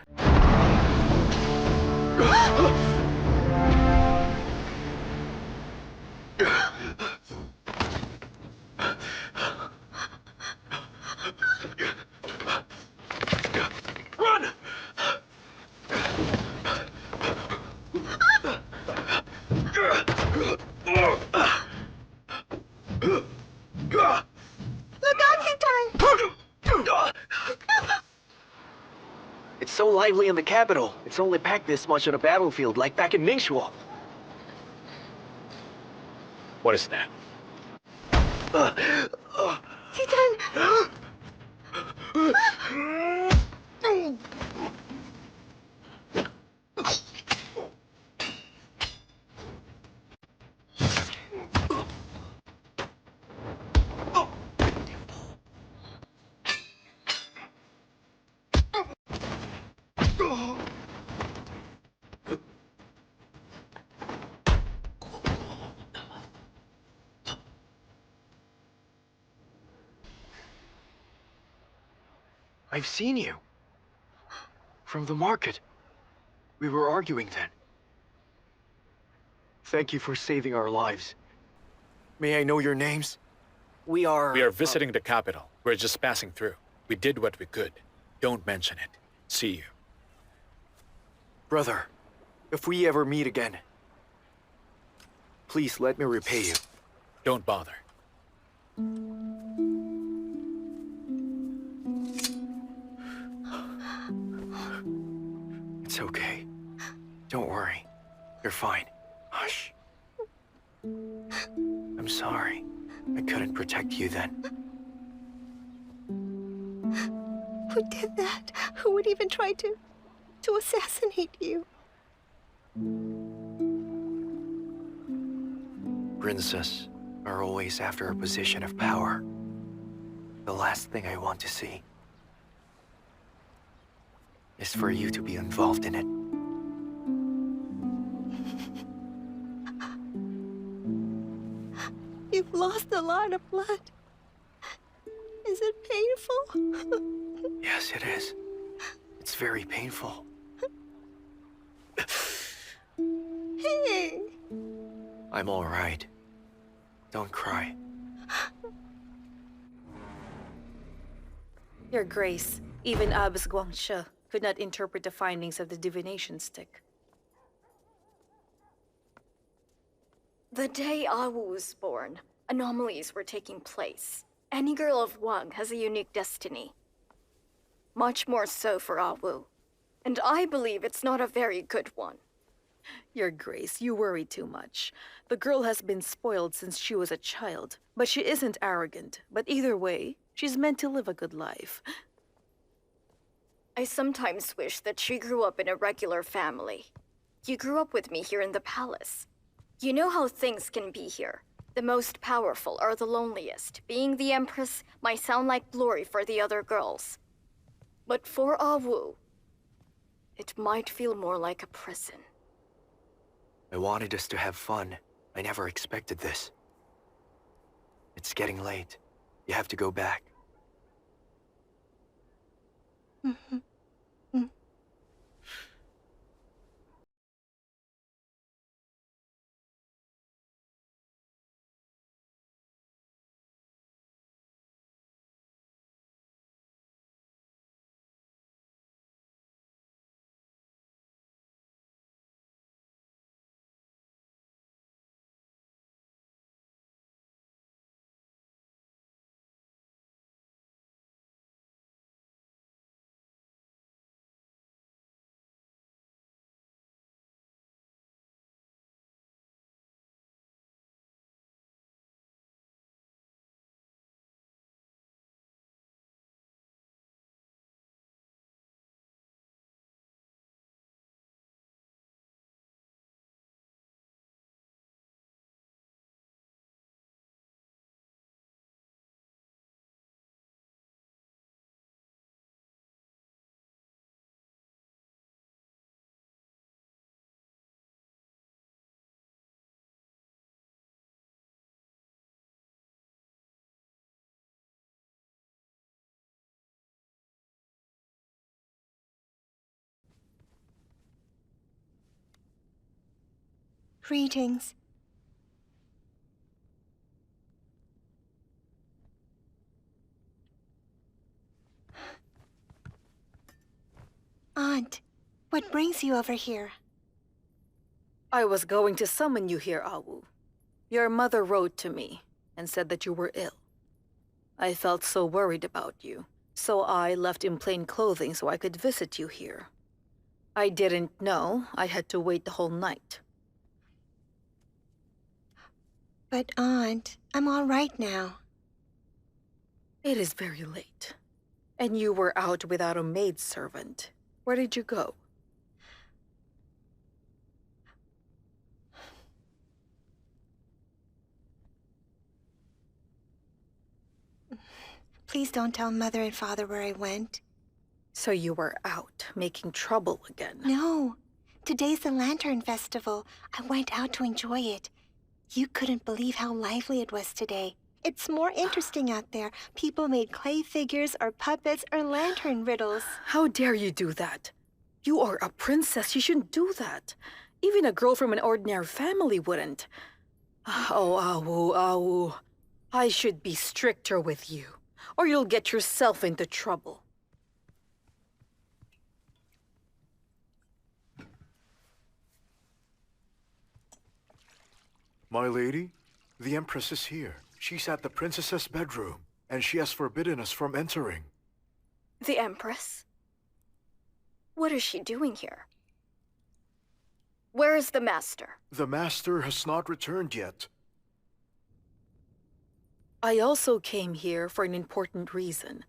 Run! Look out, Helan! It's so lively in the capital. It's only packed this much on a battlefield, like back in Ningxuo. What is that? Helan! I've seen you. From the market. We were arguing then. Thank you for saving our lives. May I know your names? We are visiting the capital. We're just passing through. We did what we could. Don't mention it. See you. Brother, if we ever meet again, please let me repay you. Don't bother. It's okay. Don't worry. You're fine. Hush. I'm sorry. I couldn't protect you then. Who did that? Who would even try to assassinate you? Princes are always after a position of power. The last thing I want to see is for you to be involved in it. You've lost a lot of blood. Is it painful? Yes, it is. It's very painful. Hey! I'm all right. Don't cry. Your Grace, even Abbess Wang Xie could not interpret the findings of the divination stick. The day Awu was born, anomalies were taking place. Any girl of Wang has a unique destiny. Much more so for Awu. And I believe it's not a very good one. Your Grace, you worry too much. The girl has been spoiled since she was a child, but she isn't arrogant. But either way, she's meant to live a good life. I sometimes wish that she grew up in a regular family. You grew up with me here in the palace. You know how things can be here. The most powerful are the loneliest. Being the Empress might sound like glory for the other girls. But for Awu, it might feel more like a prison. I wanted us to have fun. I never expected this. It's getting late. You have to go back. Mm-hmm. Greetings. Aunt, what brings you over here? I was going to summon you here, Awu. Your mother wrote to me and said that you were ill. I felt so worried about you, so I left in plain clothing so I could visit you here. I didn't know I had to wait the whole night. But Aunt, I'm all right now. It is very late. And you were out without a maidservant. Where did you go? Please don't tell Mother and Father where I went. So you were out, making trouble again. No. Today's the Lantern Festival. I went out to enjoy it. You couldn't believe how lively it was today. It's more interesting out there. People made clay figures or puppets or lantern riddles. How dare you do that? You are a princess. You shouldn't do that. Even a girl from an ordinary family wouldn't. Oh, Awu. I should be stricter with you, or you'll get yourself into trouble. My lady, the Empress is here. She's at the princess's bedroom, and she has forbidden us from entering. The Empress? What is she doing here? Where is the master? The master has not returned yet. I also came here for an important reason.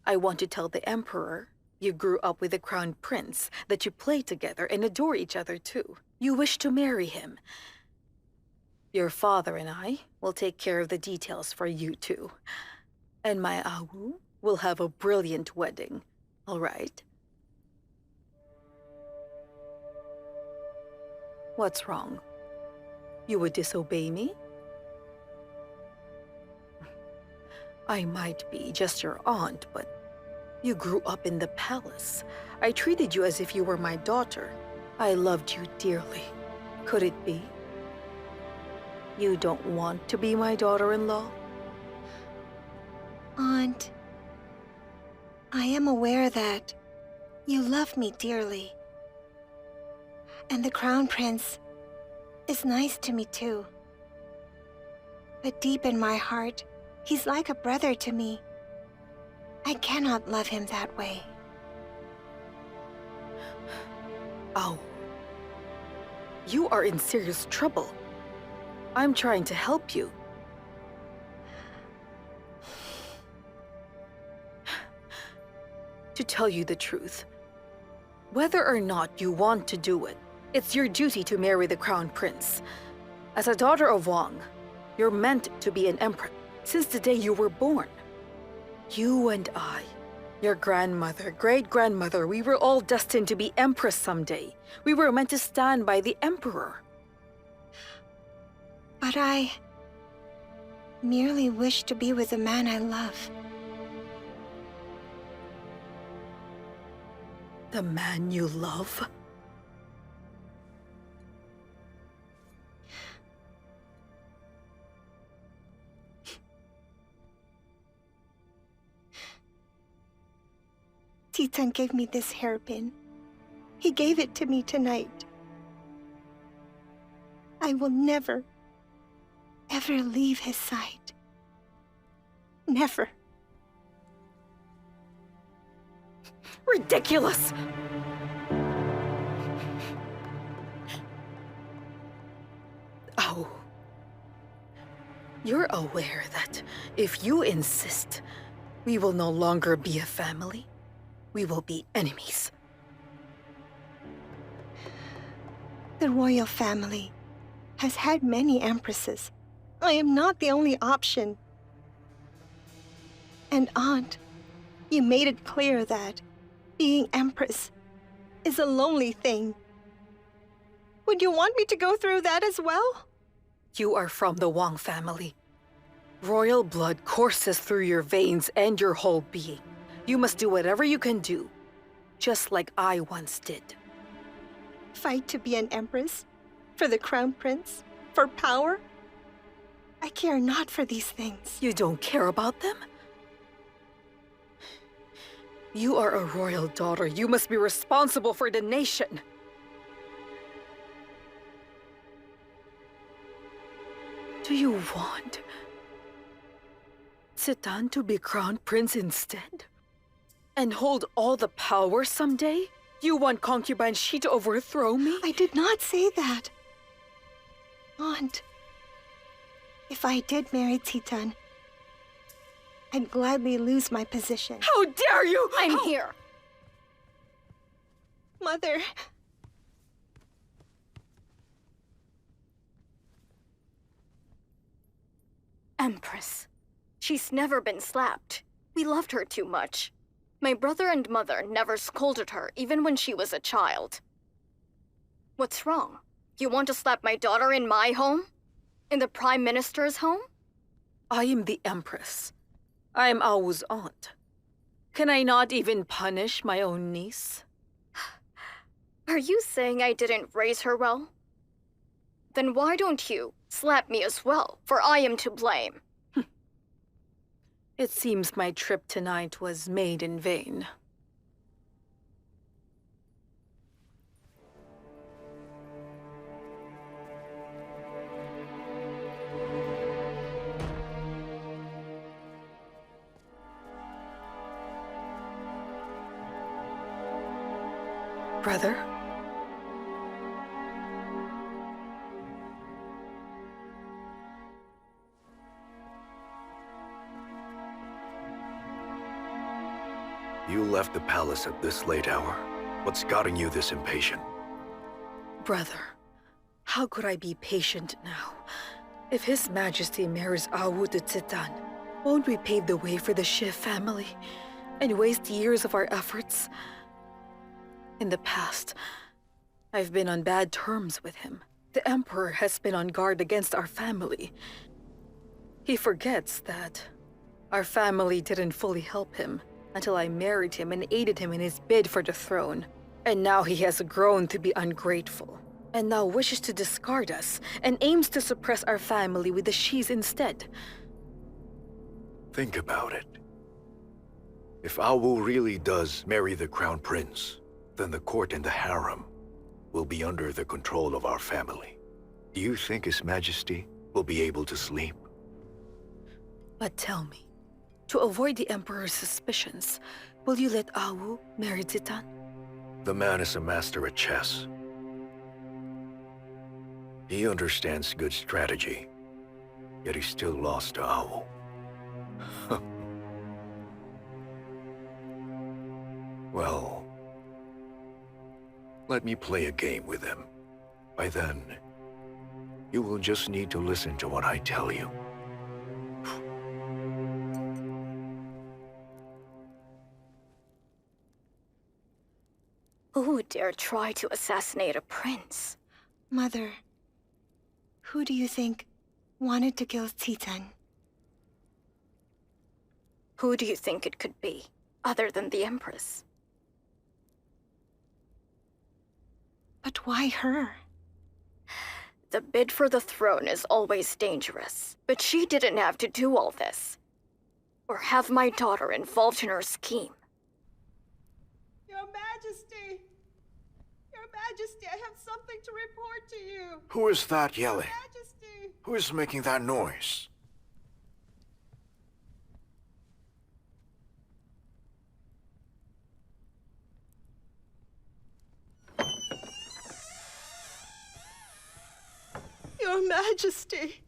I want to tell the Emperor you grew up with the Crown Prince, that you play together and adore each other too. You wish to marry him. Your father and I will take care of the details for you two. And my Awu will have a brilliant wedding, all right? What's wrong? You would disobey me? I might be just your aunt, but you grew up in the palace. I treated you as if you were my daughter. I loved you dearly. Could it be? You don't want to be my daughter-in-law? Aunt, I am aware that you love me dearly. And the Crown Prince is nice to me too. But deep in my heart, he's like a brother to me. I cannot love him that way. Oh. You are in serious trouble. I'm trying to help you. To tell you the truth, whether or not you want to do it, it's your duty to marry the Crown Prince. As a daughter of Wang, you're meant to be an empress since the day you were born. You and I, your grandmother, great-grandmother, we were all destined to be empress someday. We were meant to stand by the emperor. But I merely wish to be with the man I love. The man you love? Titan gave me this hairpin. He gave it to me tonight. I will never, ever leave his side. Never. Ridiculous! Oh. You're aware that if you insist, we will no longer be a family. We will be enemies. The royal family has had many empresses. I am not the only option. And Aunt, you made it clear that being empress is a lonely thing. Would you want me to go through that as well? You are from the Wang family. Royal blood courses through your veins and your whole being. You must do whatever you can do, just like I once did. Fight to be an empress? For the crown prince? For power? I care not for these things. You don't care about them? You are a royal daughter. You must be responsible for the nation. Do you want Citan to be crown prince instead? And hold all the power someday? You want concubine Xie to overthrow me? I did not say that. Aunt, if I did marry Titan, I'd gladly lose my position. How dare you! I'm here. Mother. Empress. She's never been slapped. We loved her too much. My brother and mother never scolded her, even when she was a child. What's wrong? You want to slap my daughter in my home? In the Prime Minister's home? I am the Empress. I am Awu's aunt. Can I not even punish my own niece? Are you saying I didn't raise her well? Then why don't you slap me as well, for I am to blame? It seems my trip tonight was made in vain. Brother? You left the palace at this late hour. What's gotten you this impatient? Brother, how could I be patient now? If His Majesty marries Awu to Tsitan, won't we pave the way for the Xie family and waste years of our efforts? In the past, I've been on bad terms with him. The Emperor has been on guard against our family. He forgets that our family didn't fully help him until I married him and aided him in his bid for the throne. And now he has grown to be ungrateful, and now wishes to discard us and aims to suppress our family with the Xis instead. Think about it. If Awu really does marry the crown prince, then the court and the harem will be under the control of our family. Do you think His Majesty will be able to sleep? But tell me, to avoid the Emperor's suspicions, will you let Awu marry Tsitan? The man is a master at chess. He understands good strategy, yet he's still lost to Awu. Well, let me play a game with him. By then, you will just need to listen to what I tell you. Who would dare try to assassinate a prince? Mother, who do you think wanted to kill Tsitan? Who do you think it could be, other than the Empress? But why her? The bid for the throne is always dangerous, but she didn't have to do all this, or have my daughter involved in her scheme. Your Majesty! Your Majesty, I have something to report to you! Who is that yelling? Your Majesty! Who is making that noise? Your Majesty!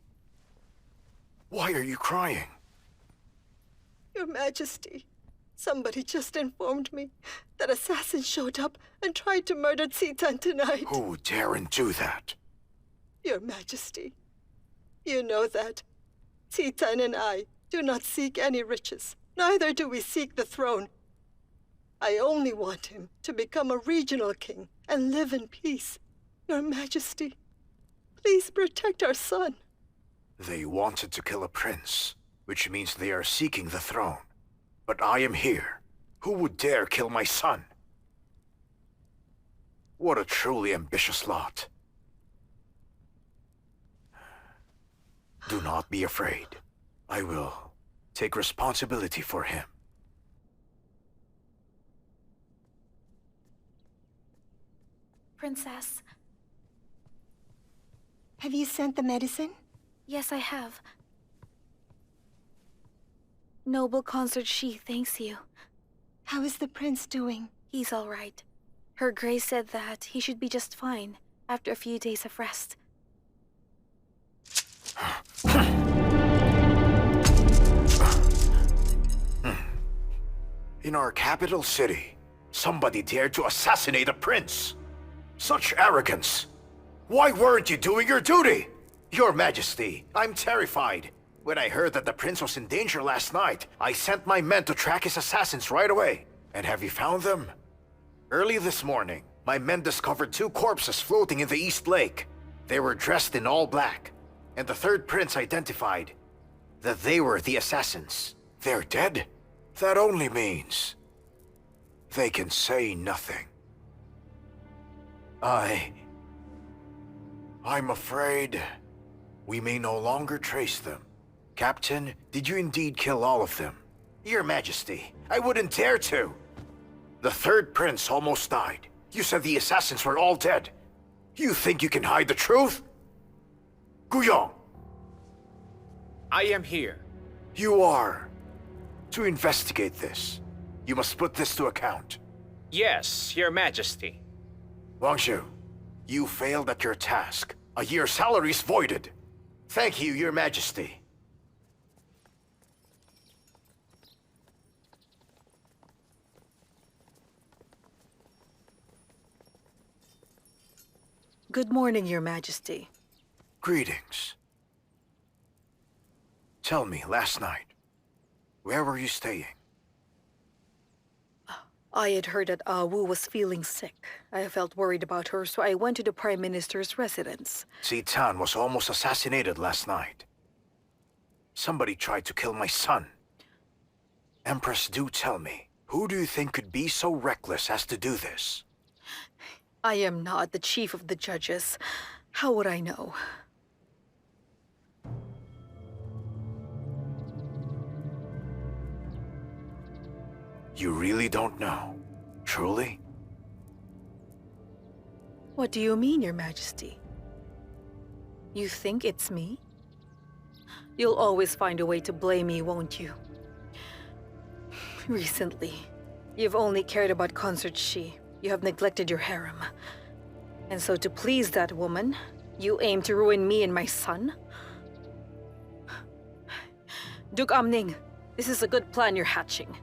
Why are you crying? Your Majesty, somebody just informed me that assassins showed up and tried to murder Tsitan tonight. Who would daren't do that? Your Majesty, you know that Tsitan and I do not seek any riches. Neither do we seek the throne. I only want him to become a regional king and live in peace. Your Majesty, please protect our son. They wanted to kill a prince, which means they are seeking the throne. But I am here. Who would dare kill my son? What a truly ambitious lot. Do not be afraid. I will take responsibility for him. Princess. Have you sent the medicine? Yes, I have. Noble Consort Xie thanks you. How is the prince doing? He's all right. Her Grace said that he should be just fine after a few days of rest. In our capital city, somebody dared to assassinate a prince. Such arrogance. Why weren't you doing your duty? Your Majesty, I'm terrified. When I heard that the prince was in danger last night, I sent my men to track his assassins right away. And have you found them? Early this morning, my men discovered 2 corpses floating in the East Lake. They were dressed in all black, and the third prince identified. that they were the assassins. They're dead? That only means they can say nothing. I'm afraid we may no longer trace them. Captain, did you indeed kill all of them? Your Majesty, I wouldn't dare to. The third prince almost died. You said the assassins were all dead. You think you can hide the truth? Guyong! I am here. You are. To investigate this. You must put this to account. Yes, Your Majesty. Wang Xuan, you failed at your task. A year's salary is voided. Thank you, Your Majesty. Good morning, Your Majesty. Greetings. Tell me, last night, where were you staying? I had heard that Wu was feeling sick. I felt worried about her, so I went to the Prime Minister's residence. Tan was almost assassinated last night. Somebody tried to kill my son. Empress, do tell me, who do you think could be so reckless as to do this? I am not the chief of the judges. How would I know? You really don't know? Truly? What do you mean, Your Majesty? You think it's me? You'll always find a way to blame me, won't you? Recently, you've only cared about Consort Xie. You have neglected your harem. And so to please that woman, you aim to ruin me and my son? Duke Amning, this is a good plan you're hatching.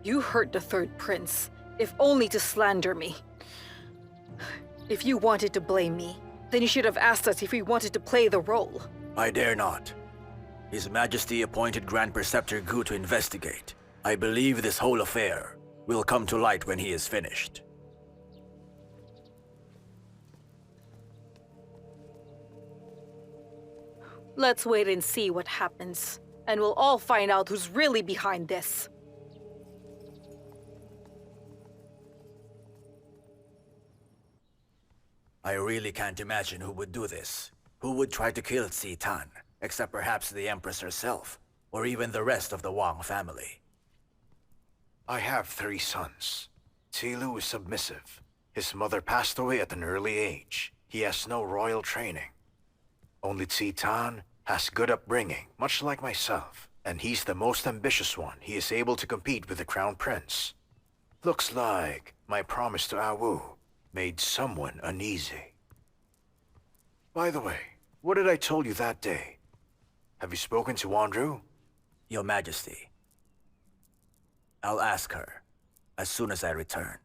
You hurt the third prince, if only to slander me. If you wanted to blame me, then you should have asked us if we wanted to play the role. I dare not. His Majesty appointed Grand Preceptor Gu to investigate. I believe this whole affair will come to light when he is finished. Let's wait and see what happens, and we'll all find out who's really behind this. I really can't imagine who would do this. Who would try to kill Tan, except perhaps the Empress herself, or even the rest of the Wang family. I have 3 sons. Lu is submissive. His mother passed away at an early age. He has no royal training. Only Tan has good upbringing, much like myself. And he's the most ambitious one. He is able to compete with the Crown Prince. Looks like my promise to Wu made someone uneasy. By the way, what did I told you that day? Have you spoken to Wandru? Your Majesty, I'll ask her as soon as I return.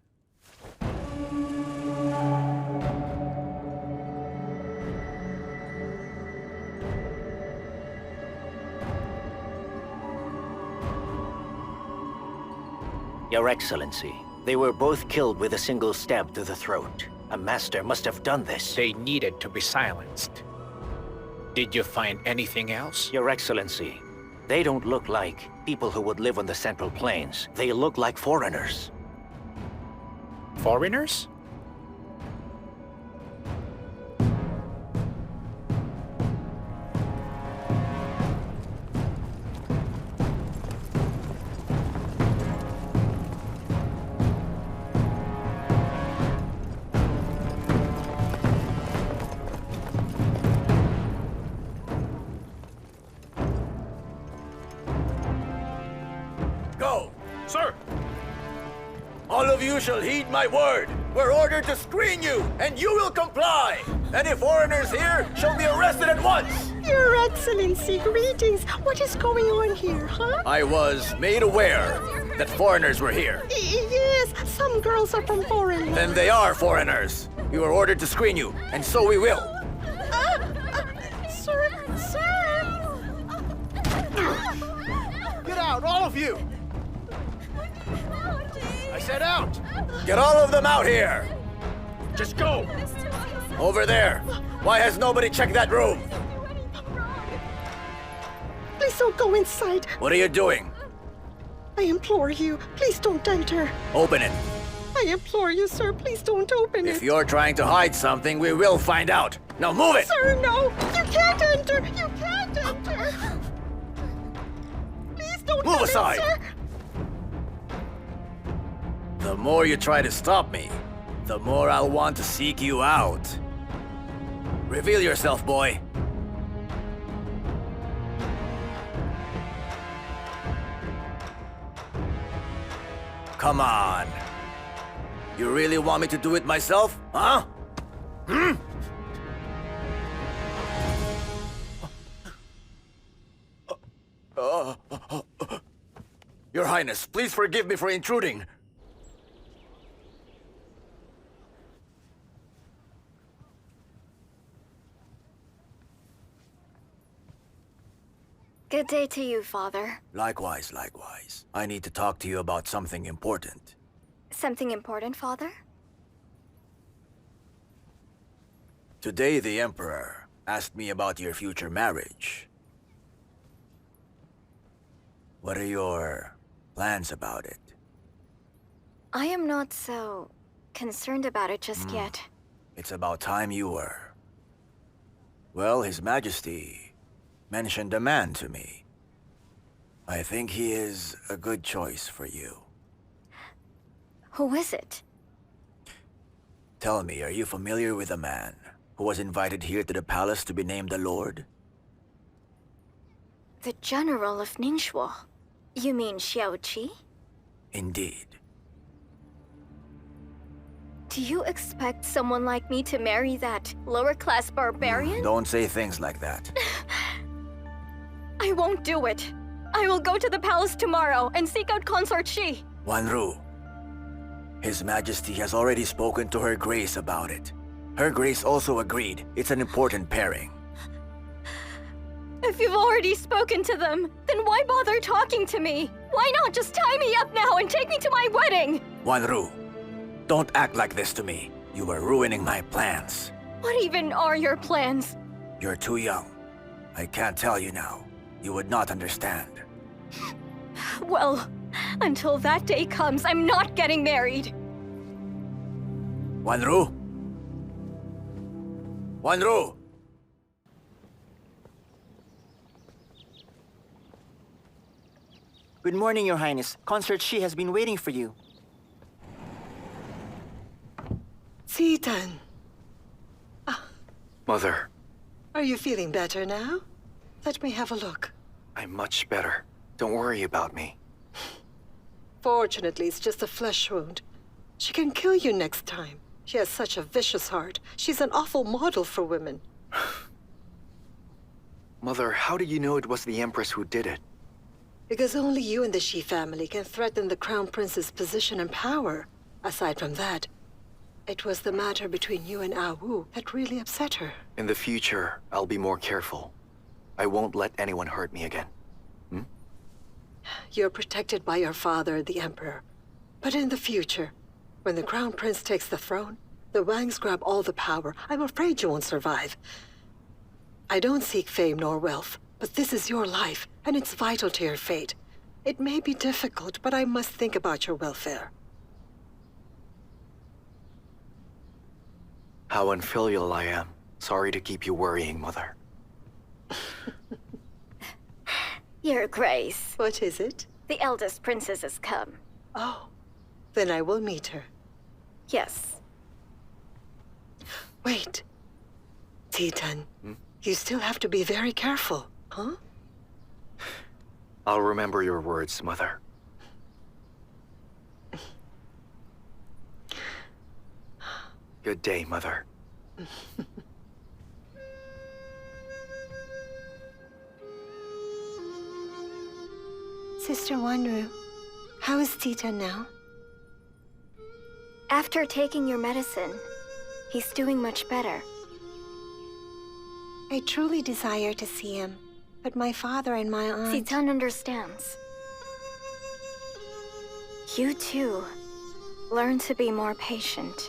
Your Excellency, they were both killed with a single stab to the throat. A master must have done this. They needed to be silenced. Did you find anything else? Your Excellency, they don't look like people who would live on the Central Plains. They look like foreigners. Foreigners? You shall heed my word. We're ordered to screen you, and you will comply. Any foreigners here shall be arrested at once. Your Excellency, greetings. What is going on here, huh? I was made aware that foreigners were here. Yes, some girls are from foreign lands. Then they are foreigners. We were ordered to screen you, and so we will. Sir. Get out, all of you! I said out! Get all of them out here! Just go! Over there! Why has nobody checked that room? Please Please don't go inside. What are you doing? I implore you, please don't enter. Open it. I implore you, sir, please don't open it. If you're trying to hide something, we will find out. Now move it! Sir, no! You can't enter! You can't enter! Please don't move come aside! In, sir. The more you try to stop me, the more I'll want to seek you out. Reveal yourself, boy. Come on. You really want me to do it myself, huh? Hmm? Your Highness, please forgive me for intruding. Good day to you, Father. Likewise, likewise. I need to talk to you about something important. Something important, Father? Today, the Emperor asked me about your future marriage. What are your plans about it? I am not so concerned about it just yet. It's about time you were. Well, His Majesty mentioned a man to me. I think he is a good choice for you. Who is it? Tell me, are you familiar with a man who was invited here to the palace to be named a lord? The General of Ningxuo. You mean Xiao Qi? Indeed. Do you expect someone like me to marry that lower-class barbarian? Don't say things like that. I won't do it. I will go to the palace tomorrow and seek out Consort Xi. Wanru. His Majesty has already spoken to Her Grace about it. Her Grace also agreed. It's an important pairing. If you've already spoken to them, then why bother talking to me? Why not just tie me up now and take me to my wedding? Wanru, don't act like this to me. You are ruining my plans. What even are your plans? You're too young. I can't tell you now. You would not understand. Well, until that day comes, I'm not getting married. Wanru? Wanru! Good morning, Your Highness. Consort Xi has been waiting for you. Zitan. Mother. Are you feeling better now? Let me have a look. I'm much better. Don't worry about me. Fortunately, it's just a flesh wound. She can kill you next time. She has such a vicious heart. She's an awful model for women. Mother, how do you know it was the Empress who did it? Because only you and the Xi family can threaten the Crown Prince's position and power. Aside from that, it was the matter between you and Ah Wu that really upset her. In the future, I'll be more careful. I won't let anyone hurt me again. You're protected by your father, the Emperor. But in the future, when the Crown Prince takes the throne, the Wangs grab all the power. I'm afraid you won't survive. I don't seek fame nor wealth, but this is your life, and it's vital to your fate. It may be difficult, but I must think about your welfare. How unfilial I am. Sorry to keep you worrying, Mother. Your Grace. What is it? The eldest princess has come. Oh, then I will meet her. Yes. Wait. Zitan, you still have to be very careful, huh? I'll remember your words, Mother. Good day, Mother. Sister Wanru, how is Tita now? After taking your medicine, he's doing much better. I truly desire to see him, but my father and my aunt... Zitan understands. You too. Learn to be more patient.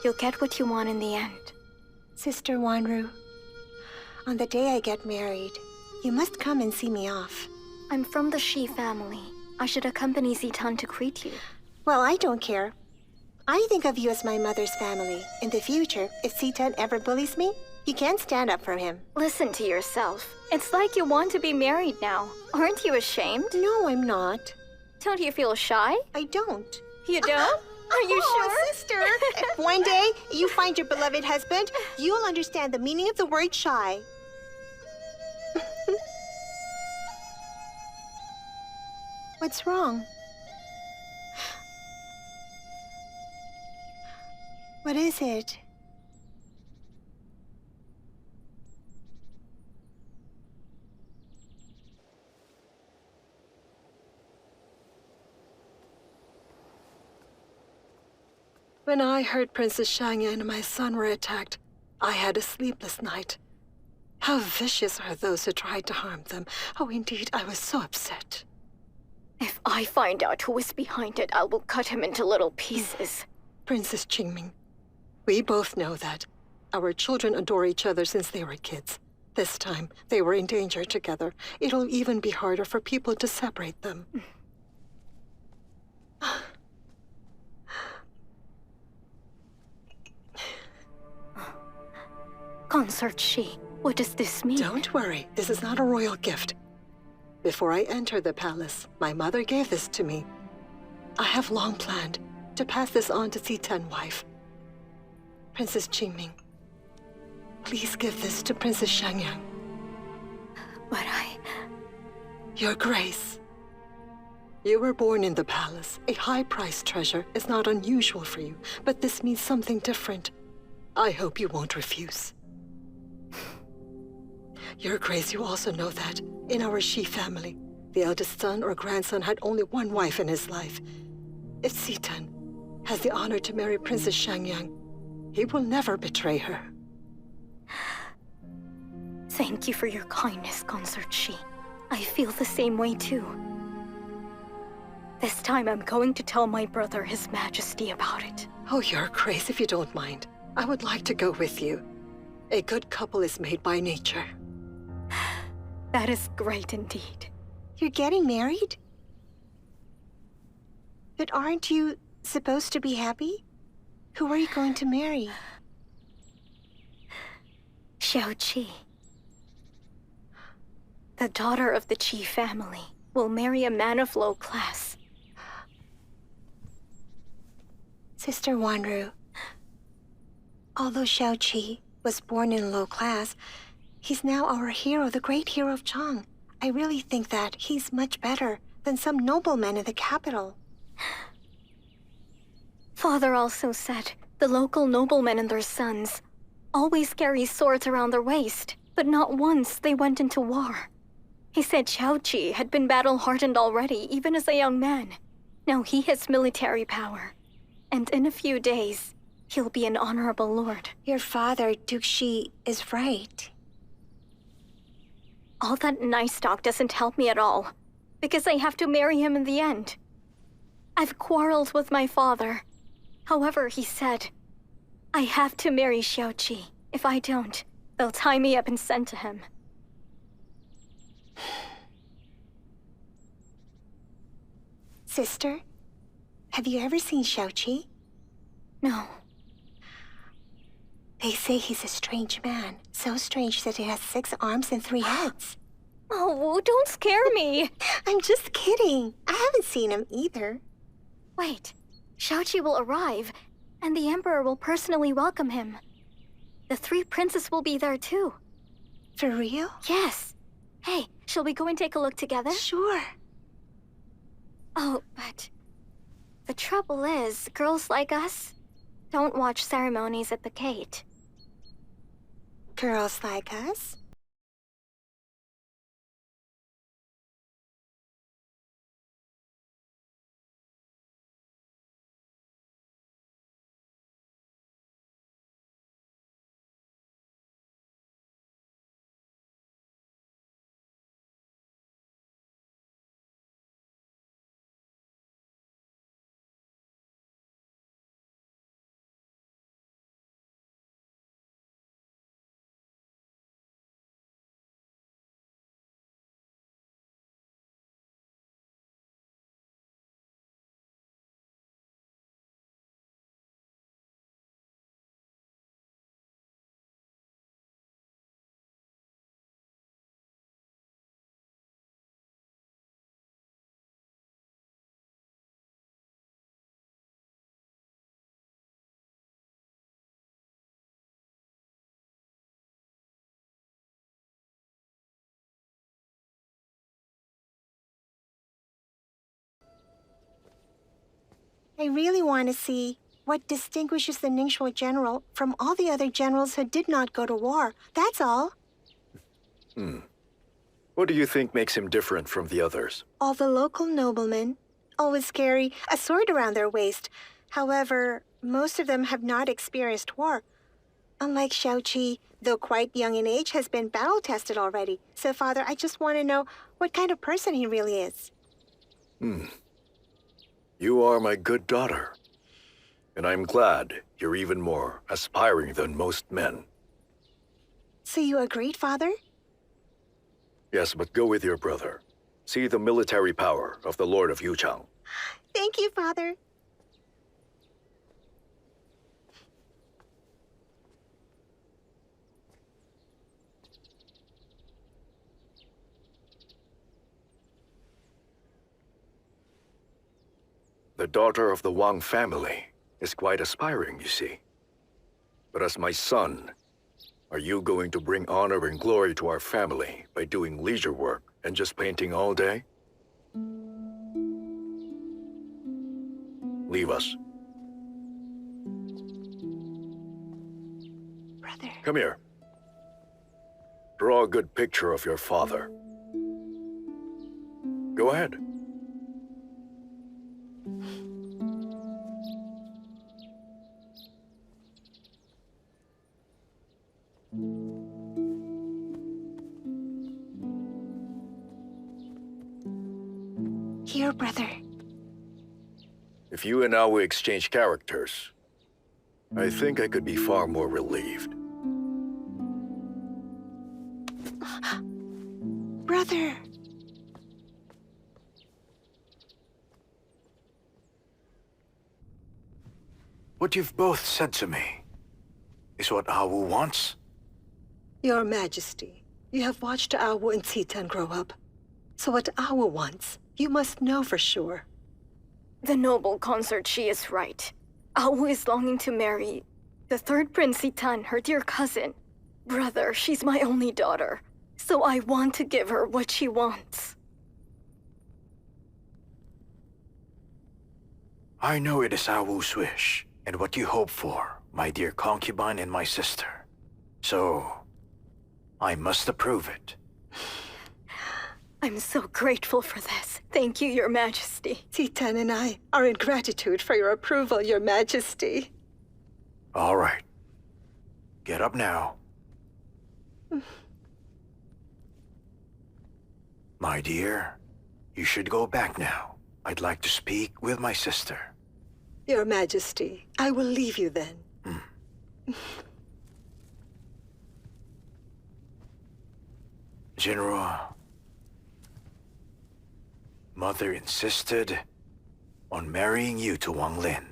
You'll get what you want in the end. Sister Wanru, on the day I get married, you must come and see me off. I'm from the Xie family. I should accompany Zitan to greet you. Well, I don't care. I think of you as my mother's family. In the future, if Zitan ever bullies me, you can't stand up for him. Listen to yourself. It's like you want to be married now. Aren't you ashamed? No, I'm not. Don't you feel shy? I don't. You don't? Are you sure? Sister! If one day you find your beloved husband, you'll understand the meaning of the word shy. What's wrong? What is it? When I heard Princess Xiangyan and my son were attacked, I had a sleepless night. How vicious are those who tried to harm them. Oh, indeed, I was so upset. If I find out who is behind it, I will cut him into little pieces. Princess Qingming, we both know that. Our children adore each other since they were kids. This time, they were in danger together. It'll even be harder for people to separate them. Consort Xie, what does this mean? Don't worry, this is not a royal gift. Before I entered the palace, my mother gave this to me. I have long planned to pass this on to Zitan wife. Princess Qingming, please give this to Princess Xiangyan. But Your Grace. You were born in the palace. A high-priced treasure is not unusual for you, but this means something different. I hope you won't refuse. Your Grace, you also know that, in our Xie family, the eldest son or grandson had only one wife in his life. If Zitan has the honor to marry Princess Xiangyan, he will never betray her. Thank you for your kindness, Consort Xie. I feel the same way too. This time I'm going to tell my brother, His Majesty, about it. Oh, Your Grace, if you don't mind, I would like to go with you. A good couple is made by nature. That is great indeed. You're getting married? But aren't you supposed to be happy? Who are you going to marry? Xiao Qi. The daughter of the Qi family will marry a man of low class. Sister Wanru, although Xiao Qi was born in low class, he's now our hero, the great hero of Zhang. I really think that he's much better than some noblemen in the capital. Father also said the local noblemen and their sons always carry swords around their waist, but not once they went into war. He said Xiao Qi had been battle-hardened already, even as a young man. Now he has military power, and in a few days, he'll be an honorable lord. Your father, Duke Xi, is right. All that nice talk doesn't help me at all, because I have to marry him in the end. I've quarreled with my father. However, he said, I have to marry Xiao Qi. If I don't, they'll tie me up and send to him. Sister, have you ever seen Xiao Qi? No. They say he's a strange man. So strange that he has 6 arms and 3 heads. Oh, don't scare me. I'm just kidding. I haven't seen him either. Wait. Xiao Qi will arrive, and the Emperor will personally welcome him. The 3 princes will be there too. For real? Yes. Hey, shall we go and take a look together? Sure. Oh, but the trouble is, girls like us don't watch ceremonies at the gate. Girls like us? I really want to see what distinguishes the Ningxuo general from all the other generals who did not go to war. That's all. What do you think makes him different from the others? All the local noblemen always carry a sword around their waist. However, most of them have not experienced war. Unlike Xiao Qi, though quite young in age, has been battle-tested already. So, Father, I just want to know what kind of person he really is. You are my good daughter. And I'm glad you're even more aspiring than most men. So you agreed, Father? Yes, but go with your brother. See the military power of the Lord of Yuchang. Thank you, Father. The daughter of the Wang family is quite aspiring, you see. But as my son, are you going to bring honor and glory to our family by doing leisure work and just painting all day? Leave us. Brother. Come here. Draw a good picture of your father. Go ahead. Here, brother. If you and I will exchange characters, I think I could be far more relieved. Brother. What you've both said to me is what Awu wants? Your Majesty, you have watched Awu and Xitan grow up. So what Awu wants, you must know for sure. The noble consort Xie is right. Awu is longing to marry the third Prince Xitan, her dear cousin. Brother, she's my only daughter, so I want to give her what she wants. I know it is Awu's wish, and what you hope for, my dear concubine and my sister. So, I must approve it. I'm so grateful for this. Thank you, Your Majesty. Xitan and I are in gratitude for your approval, Your Majesty. All right. Get up now. My dear, you should go back now. I'd like to speak with my sister. Your Majesty, I will leave you then. General, Mother insisted on marrying you to Wang Lin.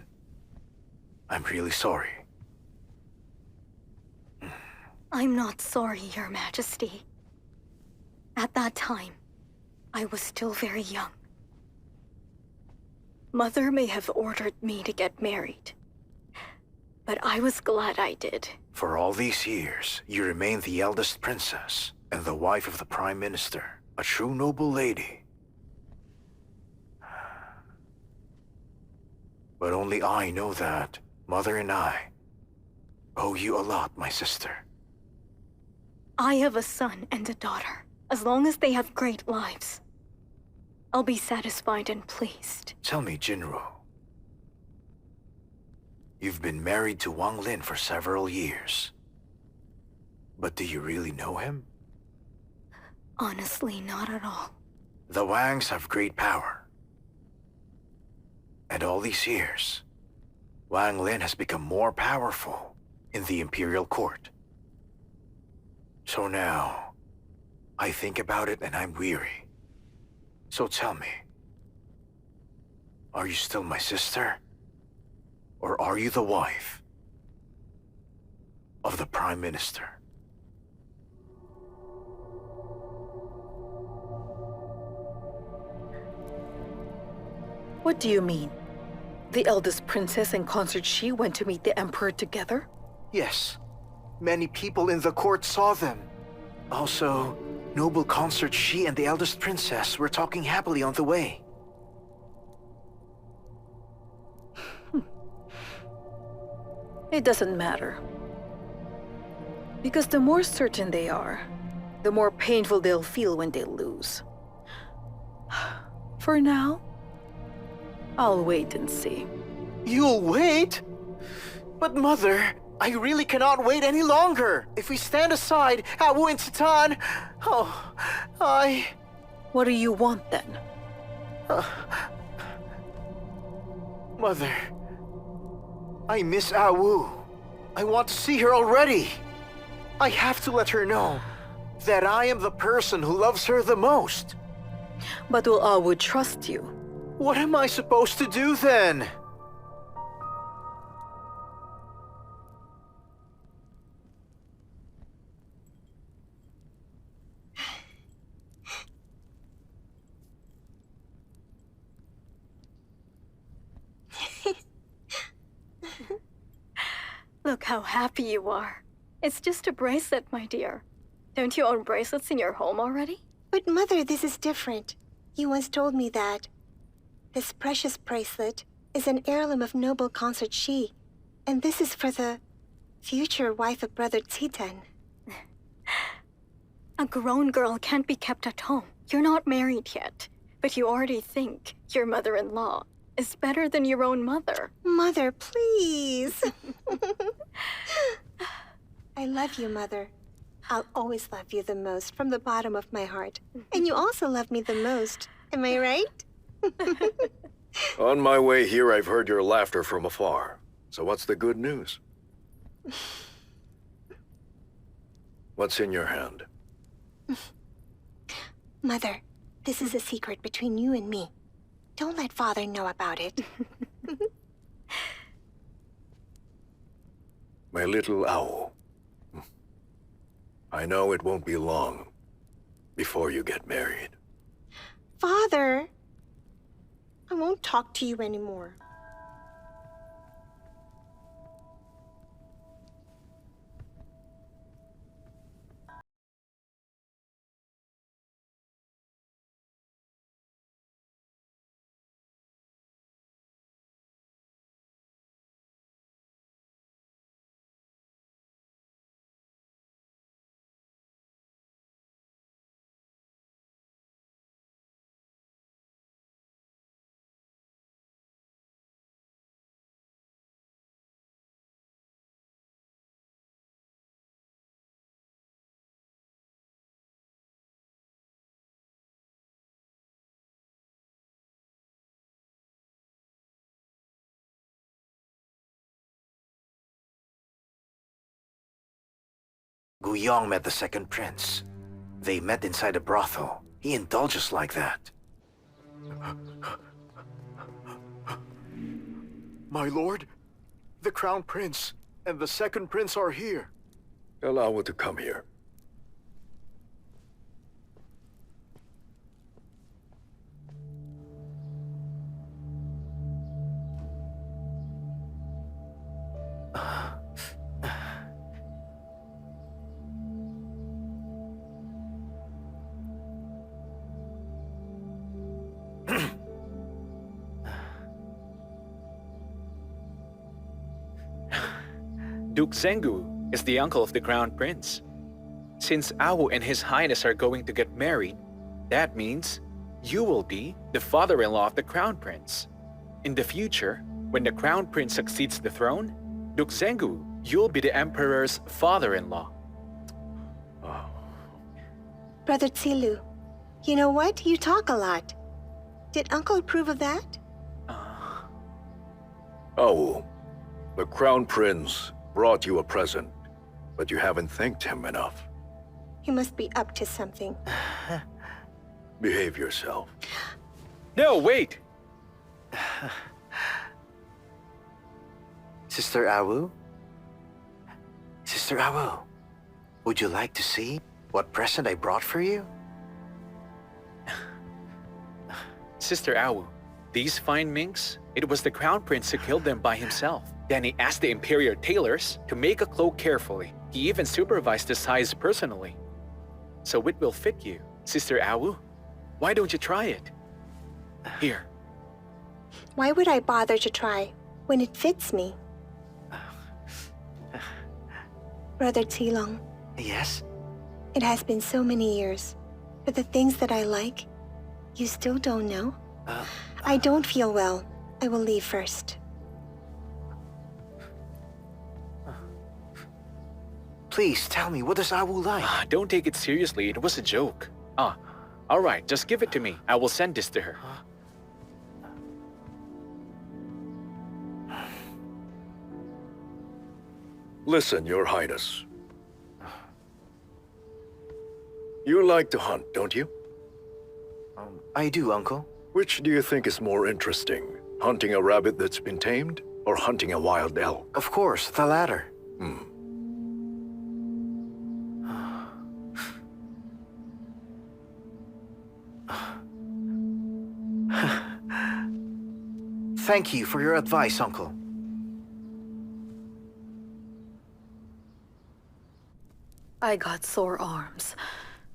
I'm really sorry. I'm not sorry, Your Majesty. At that time, I was still very young. Mother may have ordered me to get married, but I was glad I did. For all these years, you remained the eldest princess and the wife of the Prime Minister, a true noble lady. But only I know that Mother and I owe you a lot, my sister. I have a son and a daughter. As long as they have great lives, I'll be satisfied and pleased. Tell me, Jinro. You've been married to Wang Lin for several years. But do you really know him? Honestly, not at all. The Wangs have great power. And all these years, Wang Lin has become more powerful in the Imperial Court. So now, I think about it and I'm weary. So tell me, are you still my sister? Or are you the wife of the Prime Minister? What do you mean? The eldest princess and consort Xie went to meet the Emperor together? Yes. Many people in the court saw them. Also, noble consort Xie and the eldest princess were talking happily on the way. It doesn't matter. Because the more certain they are, the more painful they'll feel when they lose. For now, I'll wait and see. You'll wait? But Mother, I really cannot wait any longer. If we stand aside, Wu and Titan... Oh, What do you want then? Mother, I miss Wu. I want to see her already. I have to let her know that I am the person who loves her the most. But will Wu trust you? What am I supposed to do then? Look how happy you are. It's just a bracelet, my dear. Don't you own bracelets in your home already? But Mother, this is different. You once told me that this precious bracelet is an heirloom of noble consort Xie, and this is for the future wife of Brother Titan. A grown girl can't be kept at home. You're not married yet, but you already think your mother-in-law is better than your own mother. Mother, please. I love you, Mother. I'll always love you the most from the bottom of my heart. And you also love me the most. Am I right? On my way here, I've heard your laughter from afar. So what's the good news? What's in your hand? Mother, this is a secret between you and me. Don't let Father know about it. My little owl. I know it won't be long before you get married. Father! I won't talk to you anymore. Guyong met the second prince. They met inside a brothel. He indulges like that. My lord, the crown prince and the second prince are here. Allow her to come here. Duke Zhengu is the uncle of the crown prince. Since Wu and His Highness are going to get married, that means you will be the father-in-law of the crown prince. In the future, when the crown prince succeeds the throne, Duke Zhengu, you'll be the emperor's father-in-law. Brother Tsilu, you know what? You talk a lot. Did Uncle approve of that? Oh, the crown prince brought you a present, but you haven't thanked him enough. He must be up to something. Behave yourself. No, wait! Sister Wu? Sister Wu, would you like to see what present I brought for you? Sister Wu, these fine minks, it was the crown prince who killed them by himself. Then he asked the imperial tailors to make a cloak carefully. He even supervised the size personally. So it will fit you, Sister Wu. Why don't you try it? Here. Why would I bother to try when it fits me? Brother Qilong, Yes? it has been so many years, but the things that I like, you still don't know? I don't feel well. I will leave first. Please tell me, what does Awu like? Don't take it seriously. It was a joke. All right. Just give it to me. I will send this to her. Listen, Your Highness. You like to hunt, don't you? I do, Uncle. Which do you think is more interesting? Hunting a rabbit that's been tamed, or hunting a wild elk? Of course, the latter. Thank you for your advice, Uncle. I got sore arms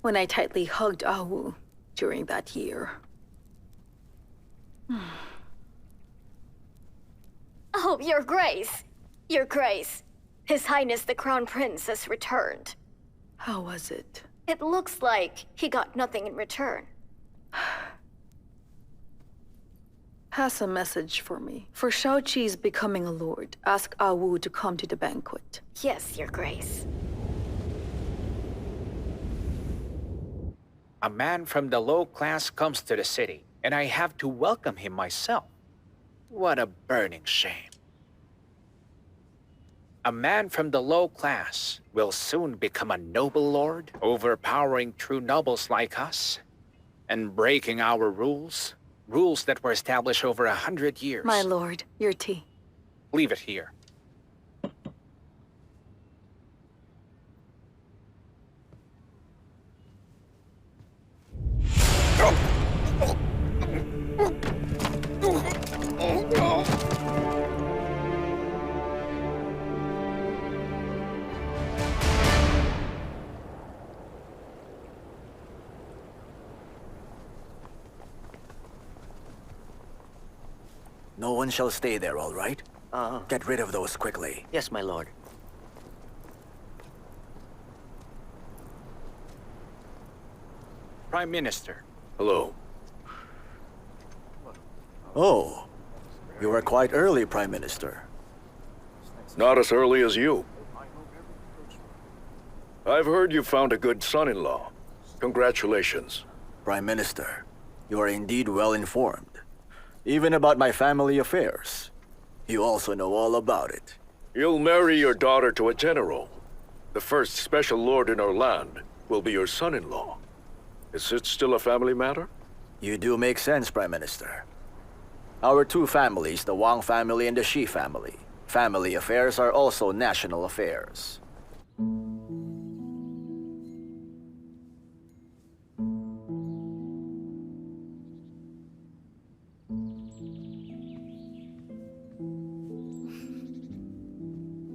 when I tightly hugged Awu during that year. Oh, Your Grace! Your Grace! His Highness the Crown Prince has returned. How was it? It looks like he got nothing in return. Has a message for me. For Xiao Qi's becoming a lord, ask Awu to come to the banquet. Yes, Your Grace. A man from the low class comes to the city, and I have to welcome him myself. What a burning shame. A man from the low class will soon become a noble lord, overpowering true nobles like us, and breaking our rules. Rules that were established over 100 years. My lord, your tea. Leave it here. No one shall stay there, all right? Get rid of those quickly. Yes, my lord. Prime Minister. Hello. Oh, you were quite early, Prime Minister. Not as early as you. I've heard you found a good son-in-law. Congratulations. Prime Minister, you are indeed well informed. Even about my family affairs. You also know all about it. You'll marry your daughter to a general. The first special lord in our land will be your son-in-law. Is it still a family matter? You do make sense, Prime Minister. Our two families, the Wang family and the Xie family. Family affairs are also national affairs.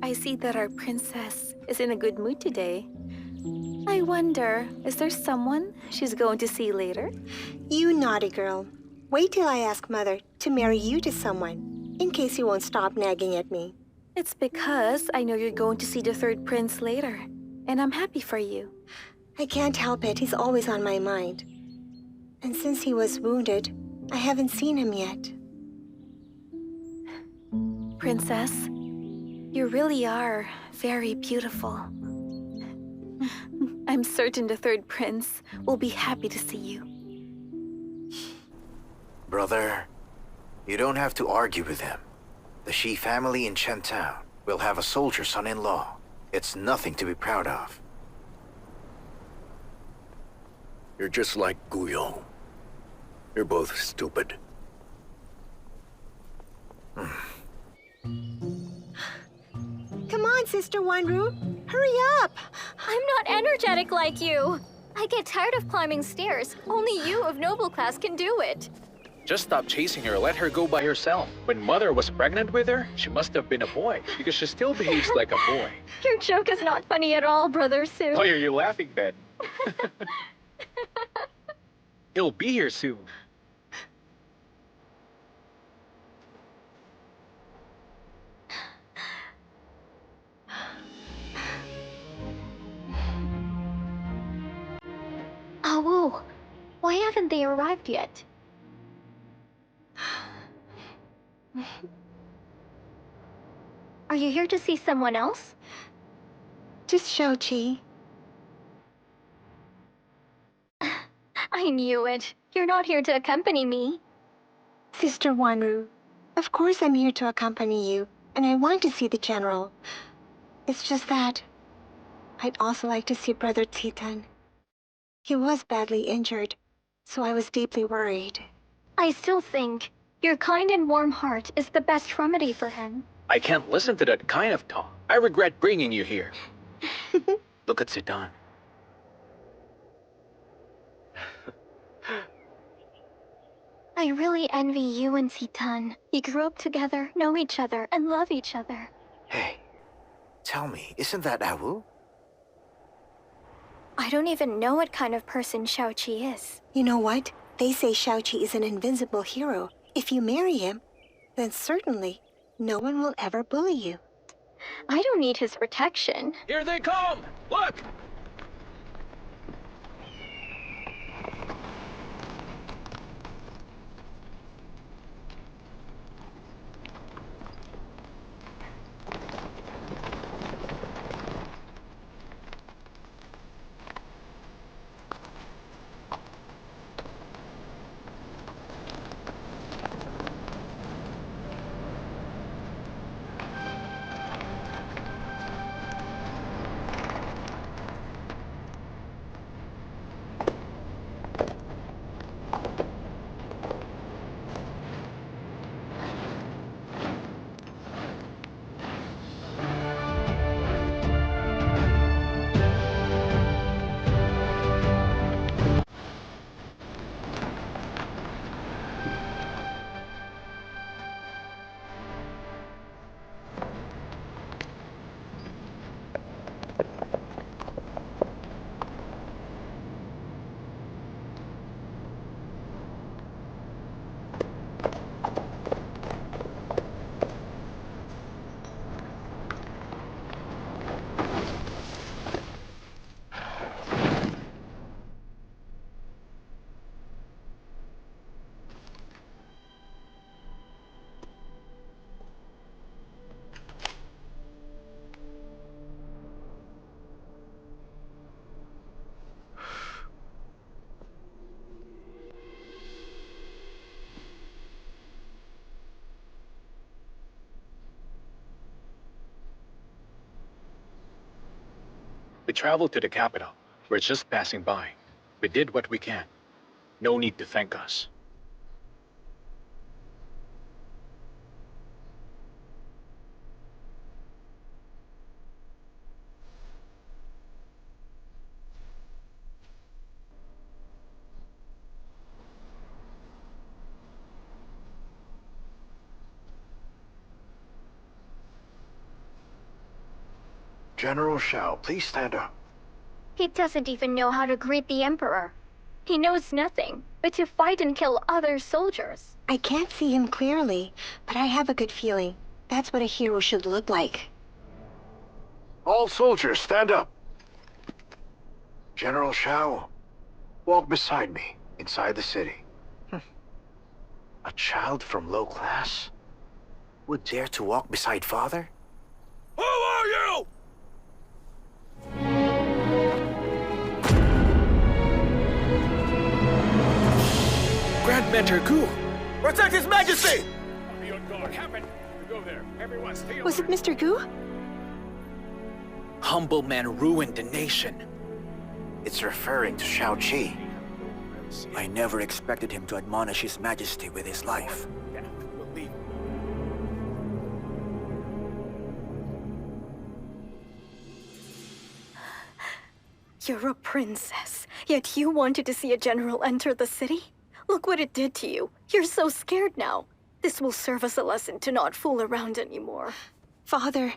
I see that our princess is in a good mood today. I wonder, is there someone she's going to see later? You naughty girl. Wait till I ask Mother to marry you to someone, in case you won't stop nagging at me. It's because I know you're going to see the third prince later, and I'm happy for you. I can't help it, he's always on my mind. And since he was wounded, I haven't seen him yet. Princess, you really are very beautiful. I'm certain the third prince will be happy to see you. Brother, you don't have to argue with him. The Xie family in Chen Town will have a soldier son-in-law. It's nothing to be proud of. You're just like Guyong. You're both stupid. Come on, Sister Wanru. Hurry up! I'm not energetic like you. I get tired of climbing stairs. Only you of noble class can do it. Just stop chasing her. Let her go by herself. When Mother was pregnant with her, she must have been a boy, because she still behaves like a boy. Your joke is not funny at all, Brother Sue. Why are you laughing then? He'll be here soon. Xiao, why haven't they arrived yet? Are you here to see someone else? Just Xiao Qi. I knew it. You're not here to accompany me. Sister Wanru, of course I'm here to accompany you, and I want to see the general. It's just that I'd also like to see Brother Titan. He was badly injured, so I was deeply worried. I still think your kind and warm heart is the best remedy for him. I can't listen to that kind of talk. I regret bringing you here. Look at Zidane. I really envy you and Titan. You grew up together, know each other, and love each other. Hey, tell me, isn't that Awu? I don't even know what kind of person Xiao Qi is. You know what? They say Xiao Qi is an invincible hero. If you marry him, then certainly no one will ever bully you. I don't need his protection. Here they come! Look! We traveled to the capital. We're just passing by. We did what we can. No need to thank us. General Xiao, please stand up. He doesn't even know how to greet the Emperor. He knows nothing but to fight and kill other soldiers. I can't see him clearly, but I have a good feeling. That's what a hero should look like. All soldiers, stand up. General Xiao, walk beside me inside the city. A child from low class would dare to walk beside father? Who are you? Grand Mentor Gu! Protect His Majesty! Be on guard. Happen. You go there. Everyone stay Was it Mr. Gu? Humble man ruined the nation. It's referring to Xiao Qi. I never expected him to admonish His Majesty with his life. Yeah, we'll leave. You're a princess, yet you wanted to see a general enter the city? Look what it did to you. You're so scared now. This will serve as a lesson to not fool around anymore. Father,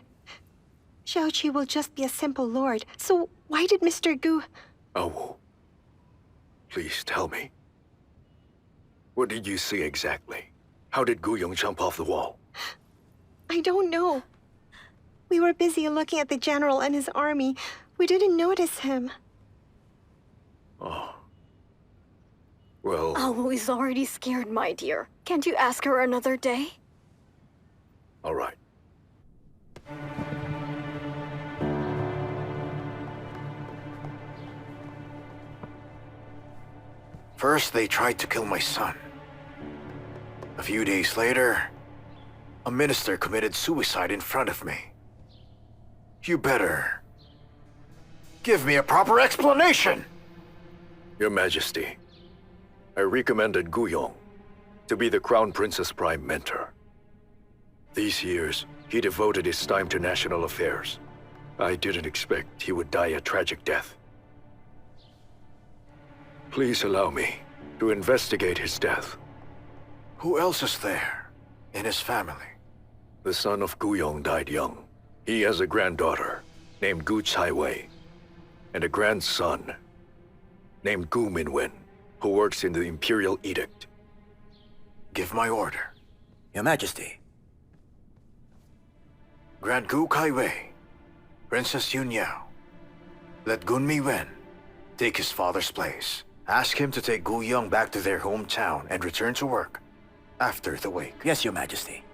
Xiao Qi will just be a simple lord, so why did Mr. Gu... Awu, please tell me. What did you see exactly? How did Gu Yong jump off the wall? I don't know. We were busy looking at the general and his army. We didn't notice him. Oh, Well... Awu is already scared, my dear. Can't you ask her another day? All right. First, they tried to kill my son. A few days later, a minister committed suicide in front of me. You better... give me a proper explanation! Your Majesty, I recommended Guyong to be the Crown Prince's prime mentor. These years, he devoted his time to national affairs. I didn't expect he would die a tragic death. Please allow me to investigate his death. Who else is there in his family? The son of Guyong died young. He has a granddaughter named Gu Chaiwei, and a grandson named Gu Minwen, who works in the Imperial Edict. Give my order. Your Majesty. Grant Gu Kaiwei, Princess Yun Yao. Let Gun Minwen take his father's place. Ask him to take Gu Yong back to their hometown and return to work after the wake. Yes, Your Majesty.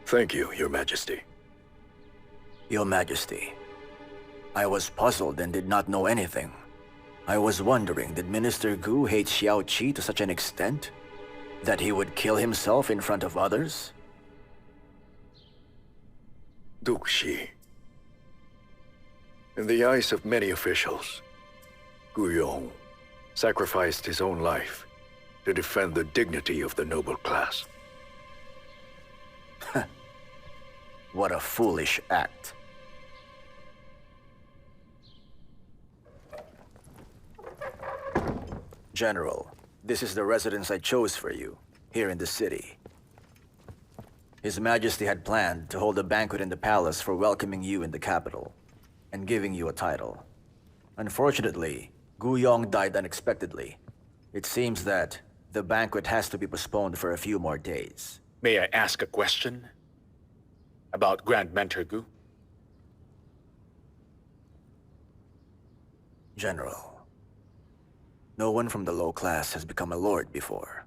Thank you, Your Majesty. Your Majesty, I was puzzled and did not know anything. I was wondering, did Minister Gu hate Xiao Qi to such an extent that he would kill himself in front of others? Duke Xi. In the eyes of many officials, Guyong sacrificed his own life to defend the dignity of the noble class. What a foolish act. General, this is the residence I chose for you, here in the city. His Majesty had planned to hold a banquet in the palace for welcoming you in the capital and giving you a title. Unfortunately, Guyong died unexpectedly. It seems that the banquet has to be postponed for a few more days. May I ask a question? About Grand Mentor Gu? General, no one from the low class has become a lord before.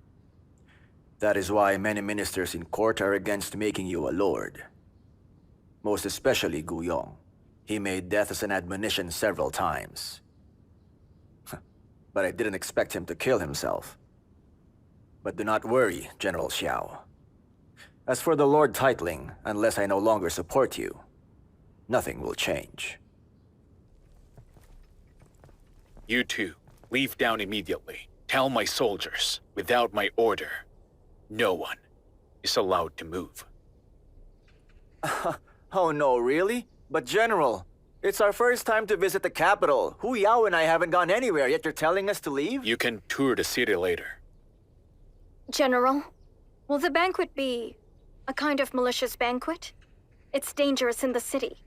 That is why many ministers in court are against making you a lord. Most especially Guyong. He made death as an admonition several times. But I didn't expect him to kill himself. But do not worry, General Xiao. As for the lord titling, unless I no longer support you, nothing will change. You two, leave town immediately. Tell my soldiers, without my order, no one is allowed to move. Oh no, really? But General, it's our first time to visit the capital. Hu Yao and I haven't gone anywhere, yet you're telling us to leave? You can tour the city later. General, will the banquet be a kind of malicious banquet? It's dangerous in the city.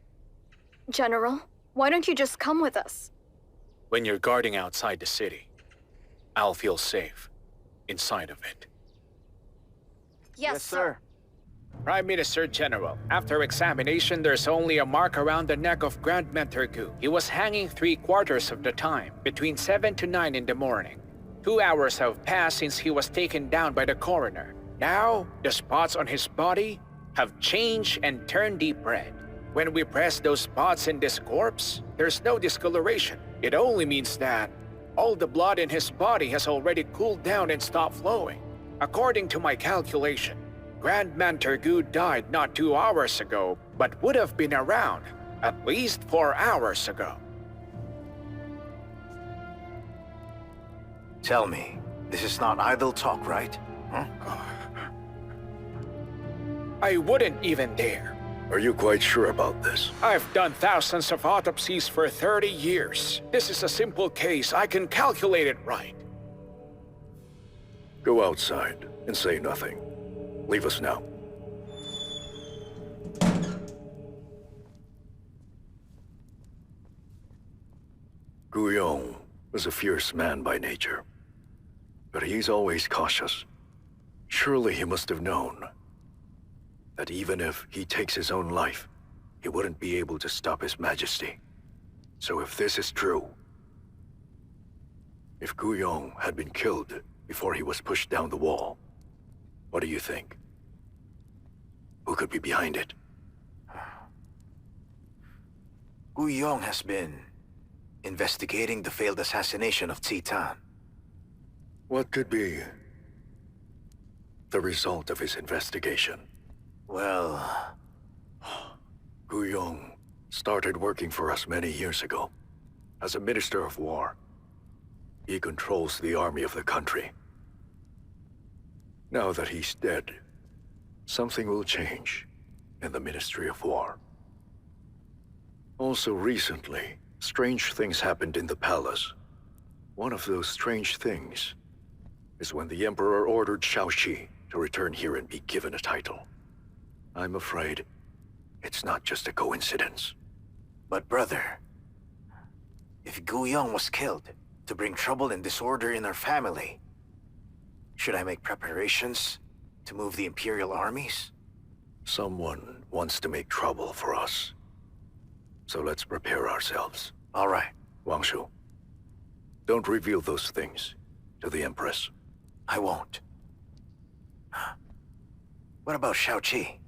General, why don't you just come with us? When you're guarding outside the city, I'll feel safe inside of it. Yes, sir. Prime Minister General, after examination, there's only a mark around the neck of Grand Mentor Gu. He was hanging 3/4 of the time, between 7 to 9 in the morning. 2 hours have passed since he was taken down by the coroner. Now, the spots on his body have changed and turned deep red. When we press those spots in this corpse, there's no discoloration. It only means that all the blood in his body has already cooled down and stopped flowing. According to my calculation, Grand Mentor Gu died not 2 hours ago, but would have been around at least 4 hours ago. Tell me, this is not idle talk, right? Huh? I wouldn't even dare. Are you quite sure about this? I've done thousands of autopsies for 30 years. This is a simple case. I can calculate it right. Go outside and say nothing. Leave us now. Guyong was a fierce man by nature, but he's always cautious. Surely he must have known that even if he takes his own life, he wouldn't be able to stop His Majesty. So if this is true, If Gu Yong had been killed before he was pushed down the wall, what do you think? Who could be behind it? Gu Yong has been investigating the failed assassination of Citan. What could be the result of his investigation? Well... Gu Yong started working for us many years ago as a Minister of War. He controls the army of the country. Now that he's dead, something will change in the Ministry of War. Also recently, strange things happened in the palace. One of those strange things is when the Emperor ordered Xiao Qi to return here and be given a title. I'm afraid it's not just a coincidence. But brother, if Gu Yong was killed to bring trouble and disorder in our family, should I make preparations to move the Imperial armies? Someone wants to make trouble for us. So let's prepare ourselves. All right. Wang Shu, don't reveal those things to the Empress. I won't. What about Xiao Qi?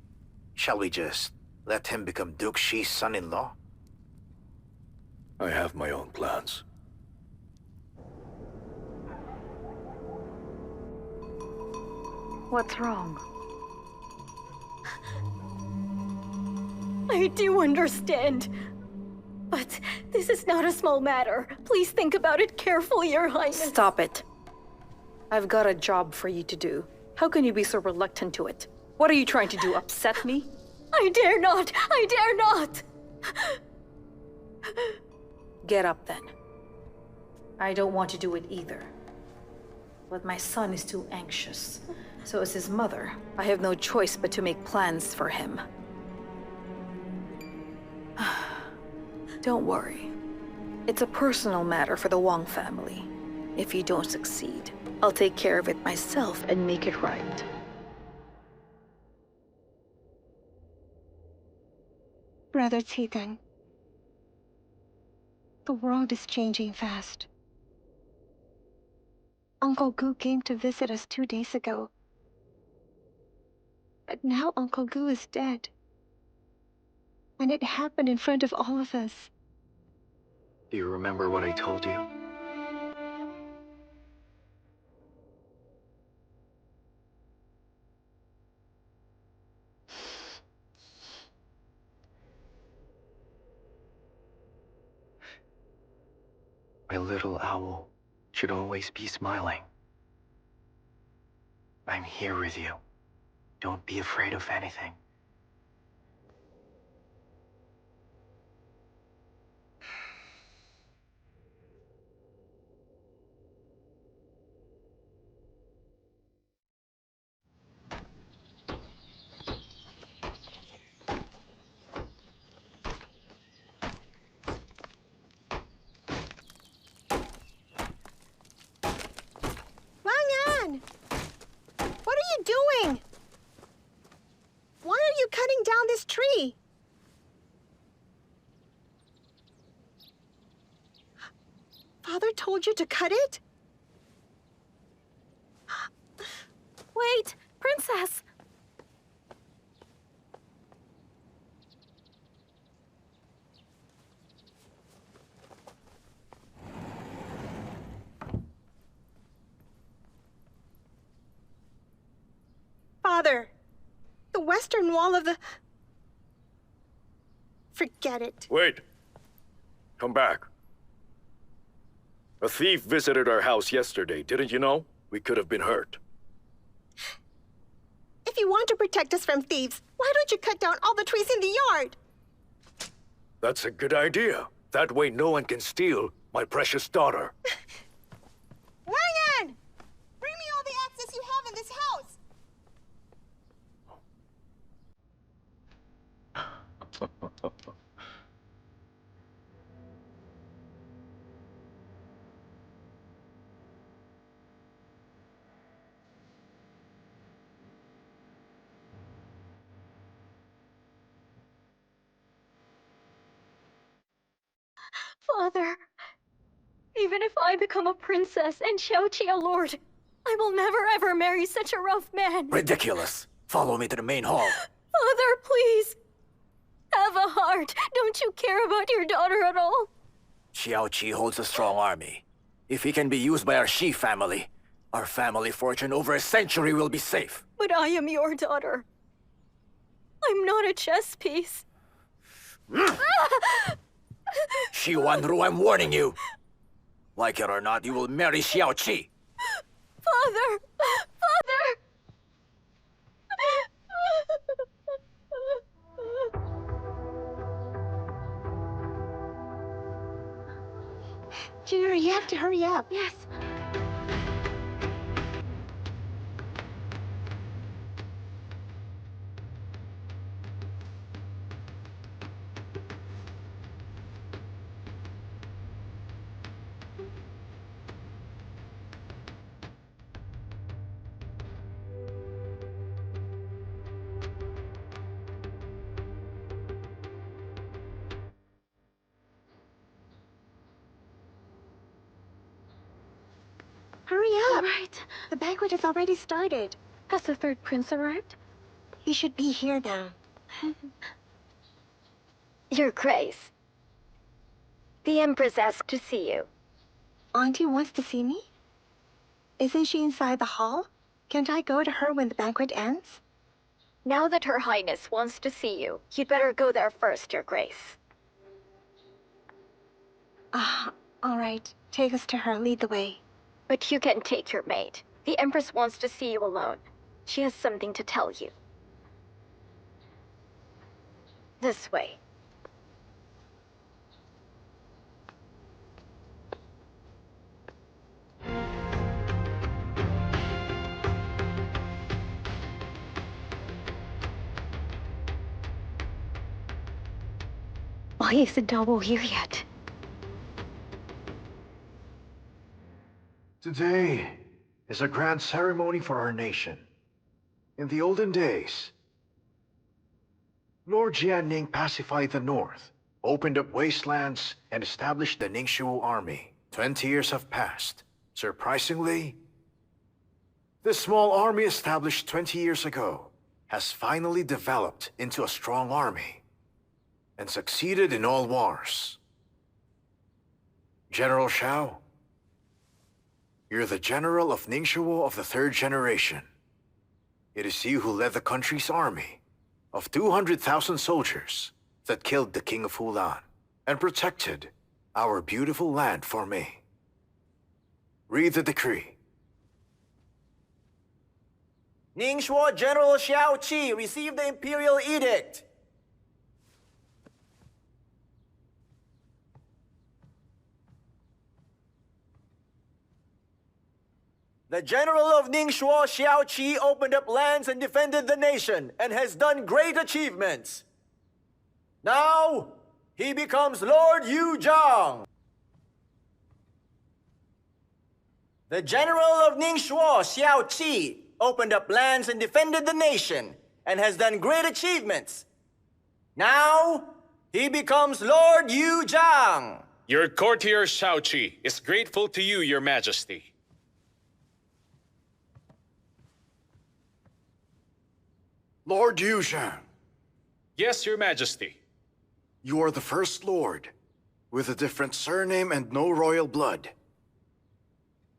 Shall we just let him become Duke Xi's son-in-law? I have my own plans. What's wrong? I do understand. But this is not a small matter. Please think about it carefully, Your Highness. Stop it. I've got a job for you to do. How can you be so reluctant to it? What are you trying to do, upset me? I dare not! I dare not! Get up then. I don't want to do it either. But my son is too anxious. So as his mother, I have no choice but to make plans for him. Don't worry. It's a personal matter for the Wang family. If you don't succeed, I'll take care of it myself and make it right. Brother Citan, the world is changing fast. Uncle Gu came to visit us 2 days ago. But now Uncle Gu is dead. And it happened in front of all of us. Do you remember what I told you? My little owl should always be smiling. I'm here with you. Don't be afraid of anything. Wang An! What are you doing? Why are you cutting down this tree? Father told you to cut it? Wait, Princess! Father, the western wall of the... Forget it. Wait! Come back. A thief visited our house yesterday, didn't you know? We could have been hurt. If you want to protect us from thieves, why don't you cut down all the trees in the yard? That's a good idea. That way no one can steal my precious daughter. Wang An! Bring me all the access you have in this house! Father, even Even if I become a princess and Xiao Qi a lord, I will never ever marry such a rough man. Ridiculous. Follow me to the main hall. Father, please. Have a heart. Don't you care about your daughter at all? Xiao Qi holds a strong army. If he can be used by our Xi family, our family fortune over a century will be safe. But I am your daughter. I'm not a chess piece. Xi Wanru, I'm warning you. Like it or not, you will marry Xiao Qi. Father! Father! Junior, you have to hurry up. Yes. Hurry up. All right. The banquet has already started. Has the third prince arrived? He should be here now. Your Grace. The Empress asked to see you. Auntie wants to see me? Isn't she inside the hall? Can't I go to her when the banquet ends? Now that Her Highness wants to see you, you'd better go there first, Your Grace. All right. Take us to her. Lead the way. But you can take your maid. The Empress wants to see you alone. She has something to tell you. This way. Why isn't Dawo here yet? Today is a grand ceremony for our nation. In the olden days, Lord Jianning pacified the north, opened up wastelands, and established the Ningxu army. 20 years have passed. Surprisingly, this small army established 20 years ago has finally developed into a strong army and succeeded in all wars. General Xiao, you're the general of Ningxu of the third generation. It is you who led the country's army of 200,000 soldiers that killed the king of Helan and protected our beautiful land for me. Read the decree. Ningxu General Xiao Qi received the imperial edict. The general of Ningxu, Xiao Qi, opened up lands and defended the nation, and has done great achievements. Now, he becomes Lord Yu Zhang. The general of Ningxu, Xiao Qi, opened up lands and defended the nation, and has done great achievements. Now, he becomes Lord Yu Zhang. Your courtier Xiao Qi is grateful to you, Your Majesty. Lord Yu Zhang. Yes, Your Majesty. You are the first lord, with a different surname and no royal blood.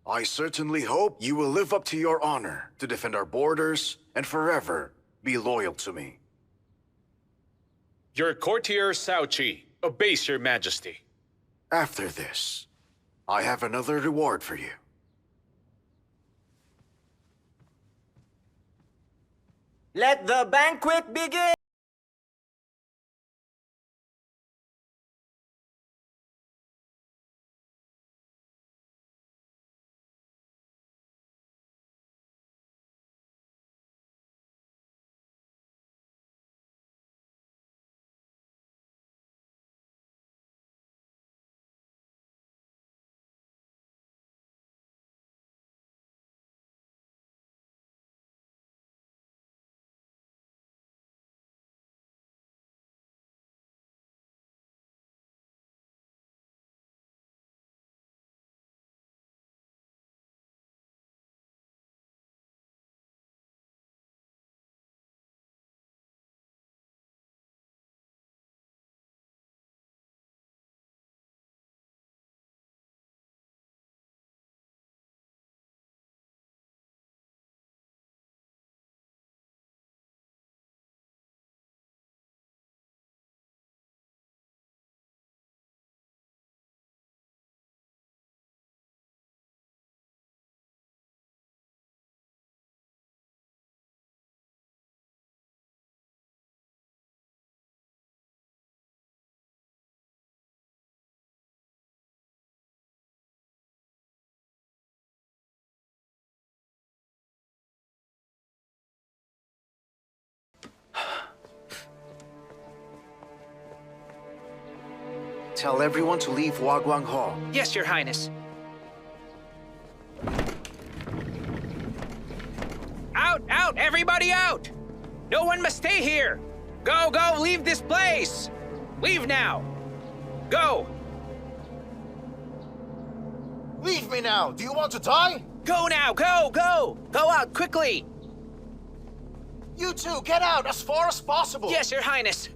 I certainly hope you will live up to your honor to defend our borders and forever be loyal to me. Your courtier Xiao Qi obeys Your Majesty. After this, I have another reward for you. Let the banquet begin! tell everyone to leave Wagwang Hall. Yes, Your Highness. Out! Out! Everybody out! No one must stay here! Go, go! Leave this place! Leave now! Go! Leave me now! Do you want to die? Go now! Go! Go! Go out quickly! You two, get out as far as possible! Yes, Your Highness!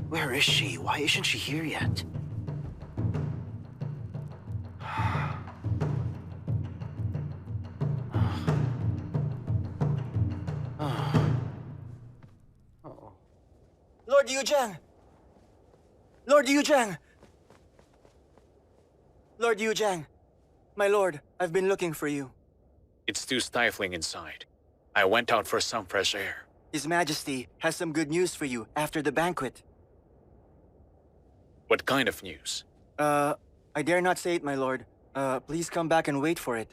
Where is she? Why isn't she here yet? Lord Yuzhang! Lord Yuzhang! Lord Yuzhang! My lord, I've been looking for you. It's too stifling inside. I went out for some fresh air. His Majesty has some good news for you after the banquet. What kind of news? I dare not say it, my lord. Please come back and wait for it.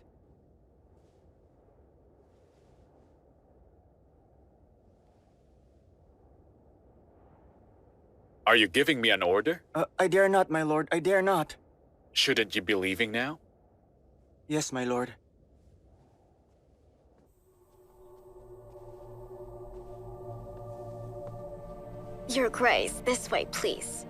Are you giving me an order? I dare not, my lord. I dare not. Shouldn't you be leaving now? Yes, my lord. Your Grace, this way, please.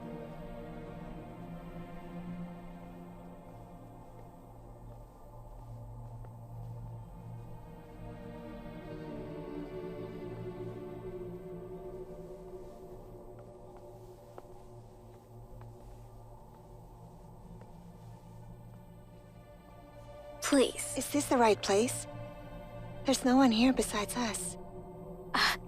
Please. Is this the right place? There's no one here besides us.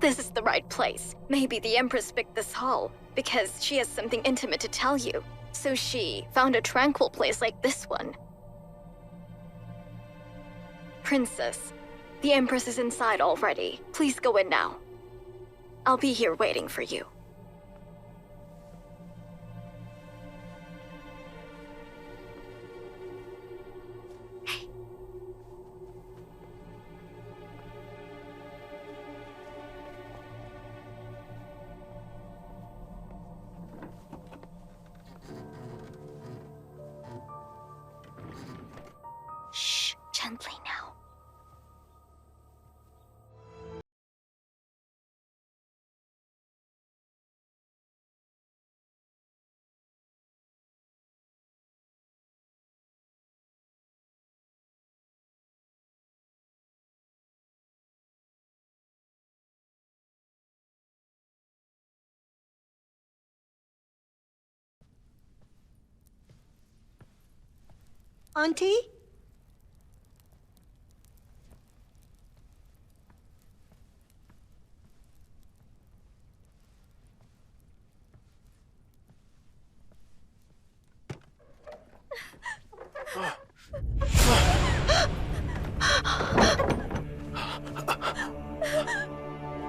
This is the right place. Maybe the Empress picked this hall because she has something intimate to tell you. So she found a tranquil place like this one. Princess, the Empress is inside already. Please go in now. I'll be here waiting for you. Shh, gently now. Auntie?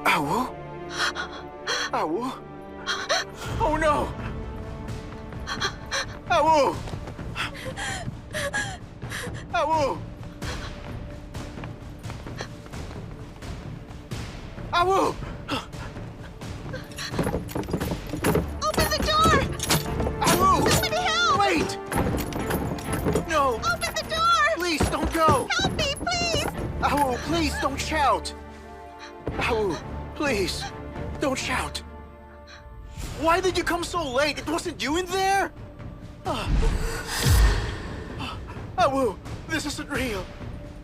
Awu? Awu? Oh no! Awu! Awu! Awu! Open the door! Awu! Somebody help! Wait! No! Open the door! Please, don't go! Help me, please! Awu, please don't shout! Awu, please, don't shout! Why did you come so late? It wasn't you in there? Awu, this isn't real.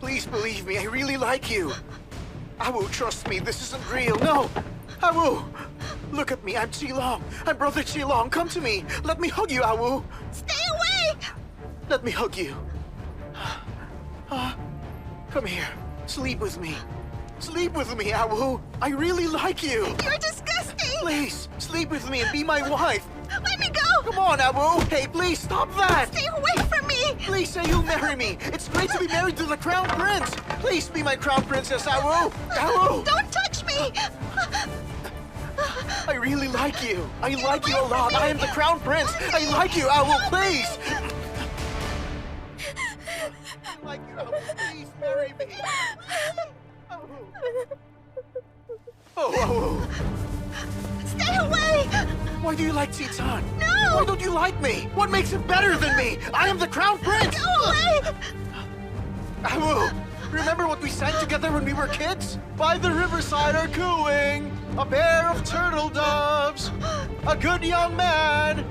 Please believe me, I really like you. Awu, trust me, this isn't real. No! Awu! Look at me, I'm Qilong. I'm brother Qilong. Come to me. Let me hug you, Awu. Stay away! Let me hug you. Come here. Sleep with me. Sleep with me, Awu. I really like you. You're disgusting! Please, sleep with me and be my wife. Let me go! Come on, Awu. Hey, please, stop that! Stay away from me! Please say you'll marry me. It's great to be married to the Crown Prince. Please be my Crown Princess, Awu. Awu! Don't touch me! I really like you. I like you a lot. I am the Crown Prince. I like you, Awu, please. I like you, Awu. Please marry me. Oh, Awu. Stay away! Why do you like Titan? No! Why don't you like me? What makes him better than me? I am the Crown Prince! Go away! Awu, remember what we sang together when we were kids? By the riverside are cooing a pair of turtle doves, a good young man.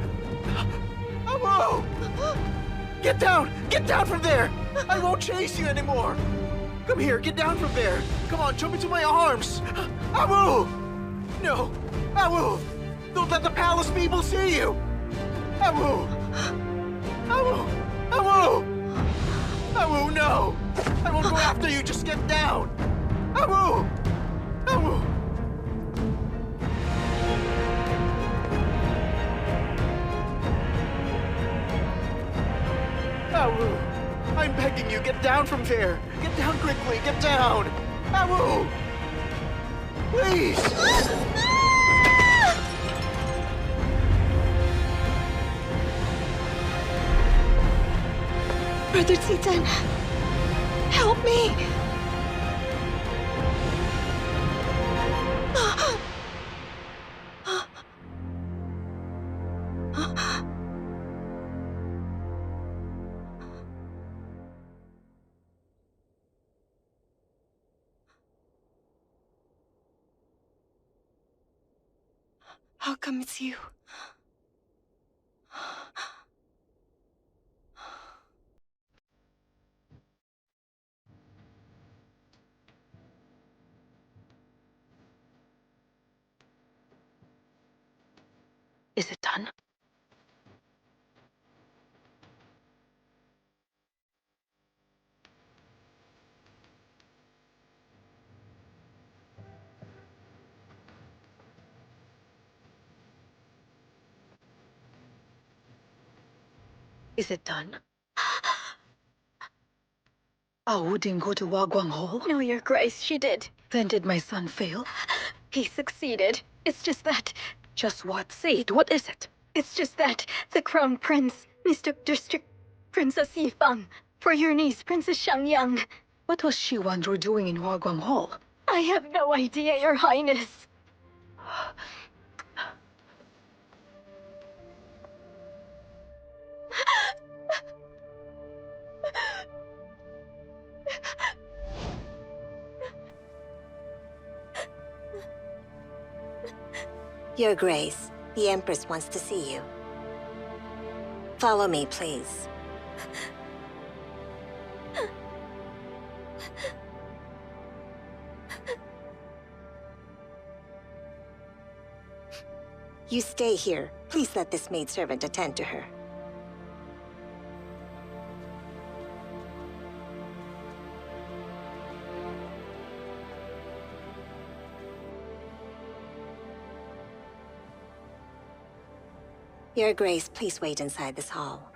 Awu! Get down from there! I won't chase you anymore. Come here, get down from there. Come on, jump into my arms. Awu! No, Awu! Don't let the palace people see you! Awu! Awu! Awu! Awu, no! I won't go after you, just get down! Awu! Awu! Awu! I'm begging you, get down from there! Get down quickly, get down! Awu! Please! Brother Titan, help me! How come it's you? Is it done? Is it done? Wu didn't go to Wagwang Hall? No, Your Grace, she did. Then did my son fail? He succeeded. It's just that... Just what? Say it. What is it? It's just that the Crown Prince mistook District Princess Yifang for your niece, Princess Xiangyang. What was she Wanderer doing in Wagwang Hall? I have no idea, Your Highness. Your Grace, the Empress wants to see you. Follow me, please. You stay here. Please let this maidservant attend to her. Your Grace, please wait inside this hall.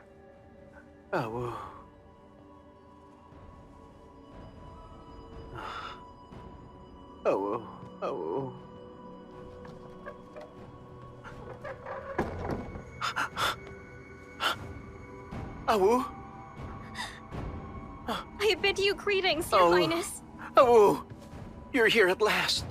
Awu. Awu. Awu. Awu? I bid you greetings, Your Highness. Awu! You're here at last.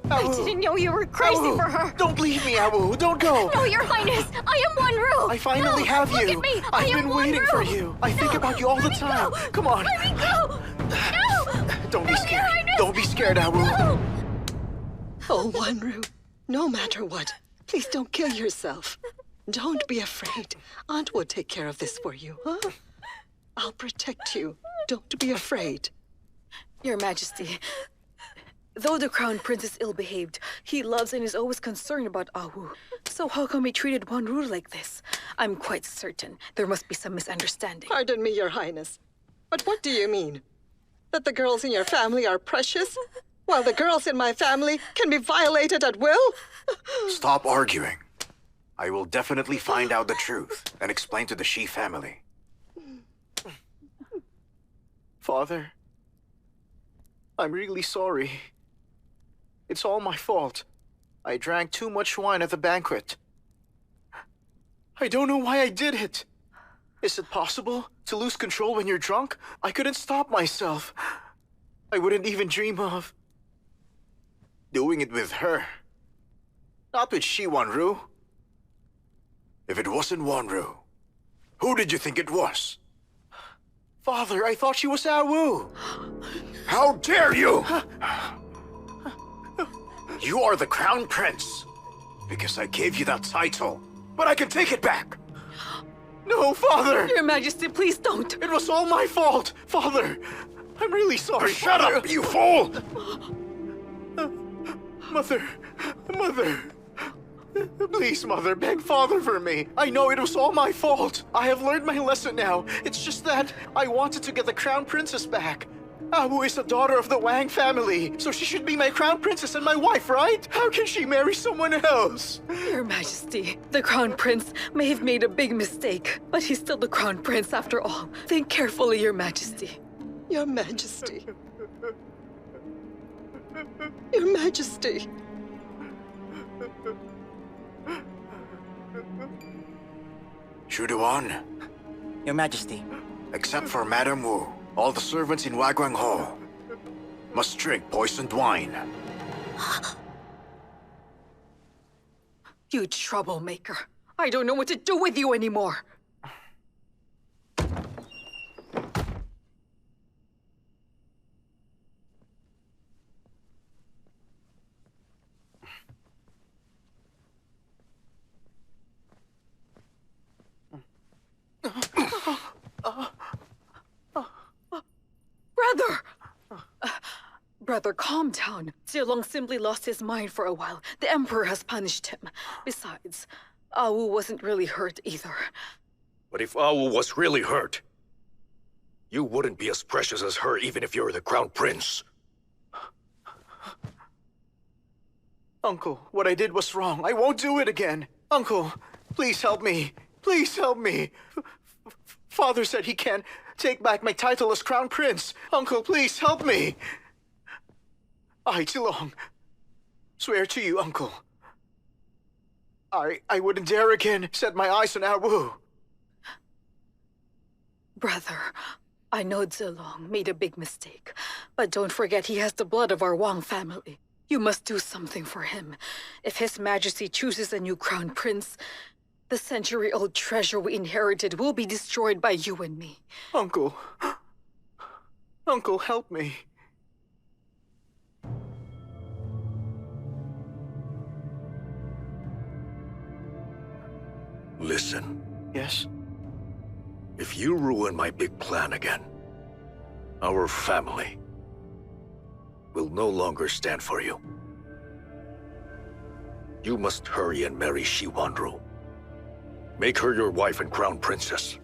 I didn't know you were crazy Awu, for her. Don't leave me, Awu. Don't go. No, Your Highness. I am Wanru. I finally have you. Look at me. I've been waiting for you. I think about you all the time. No. Come on. Let me go. No. Don't be scared. Don't be scared, Awu. No! Oh, Wanru, no matter what, please don't kill yourself. Don't be afraid. Aunt will take care of this for you, huh? I'll protect you. Don't be afraid. Your Majesty, though the Crown Prince is ill-behaved, he loves and is always concerned about Awu. So how come he treated Wanru like this? I'm quite certain there must be some misunderstanding. Pardon me, Your Highness. But what do you mean? That the girls in your family are precious, while the girls in my family can be violated at will? Stop arguing. I will definitely find out the truth and explain to the Xie family. Father, I'm really sorry. It's all my fault. I drank too much wine at the banquet. I don't know why I did it. Is it possible to lose control when you're drunk? I couldn't stop myself. I wouldn't even dream of doing it with her. Not with Xi Wanru. If it wasn't Wanru, who did you think it was? Father, I thought she was Awu. How dare you! You are the Crown Prince. Because I gave you that title. But I can take it back. No, Father! Your Majesty, please don't! It was all my fault! Father, I'm really sorry. Shut up, you fool! Mother, Mother. Please, Mother, beg Father for me. I know it was all my fault. I have learned my lesson now. It's just that I wanted to get the Crown Princess back. Awu is the daughter of the Wang family, so she should be my Crown Princess and my wife, right? How can she marry someone else? Your Majesty, the Crown Prince may have made a big mistake, but he's still the Crown Prince after all. Think carefully, Your Majesty. Your Majesty. Your Majesty. Shuduan, Your Majesty. except for Madame Wu, all the servants in Wagwang Hall must drink poisoned wine. You troublemaker. I don't know what to do with you anymore. Brother! Brother, calm down. Zilong simply lost his mind for a while. The Emperor has punished him. Besides, Awu wasn't really hurt either. But if Awu was really hurt, you wouldn't be as precious as her even if you're the Crown Prince. Uncle, what I did was wrong. I won't do it again. Uncle, please help me. Please help me. Father said he can't take back my title as Crown Prince. Uncle, please help me. I, Zilong, swear to you, Uncle. I wouldn't dare again set my eyes on Awu. Brother, I know Zilong made a big mistake, but don't forget he has the blood of our Wang family. You must do something for him. If His Majesty chooses a new Crown Prince, the century-old treasure we inherited will be destroyed by you and me. Uncle. Uncle, help me. Listen. Yes? If you ruin my big plan again, our family will no longer stand for you. You must hurry and marry Xi Wanru. Make her your wife and Crown Princess.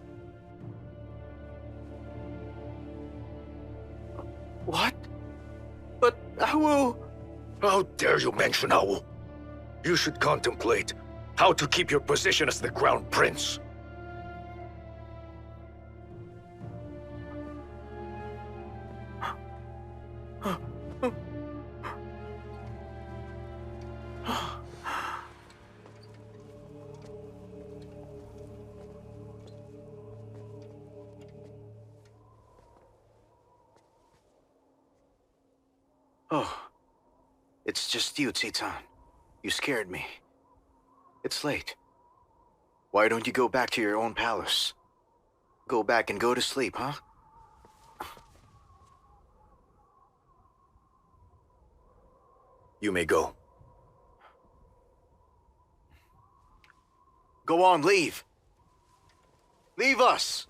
What? But Awu... How dare you mention Awu? You should contemplate how to keep your position as the Crown Prince. Oh, it's just you, Titan. You scared me. It's late. Why don't you go back to your own palace? Go back and go to sleep, huh? You may go. Go on, leave. Leave us.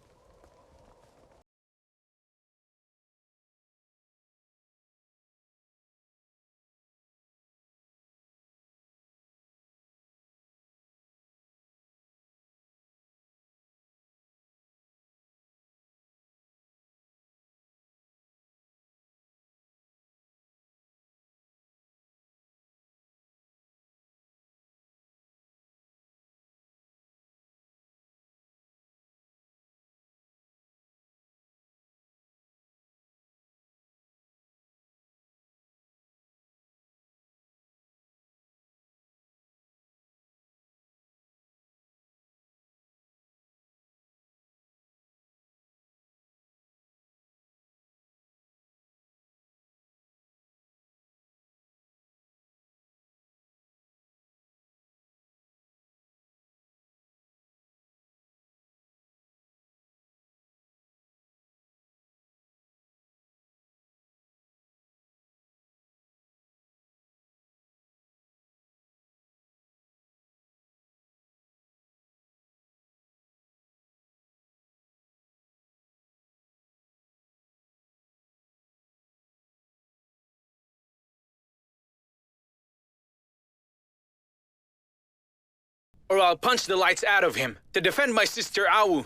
Or I'll punch the lights out of him to defend my sister Awu.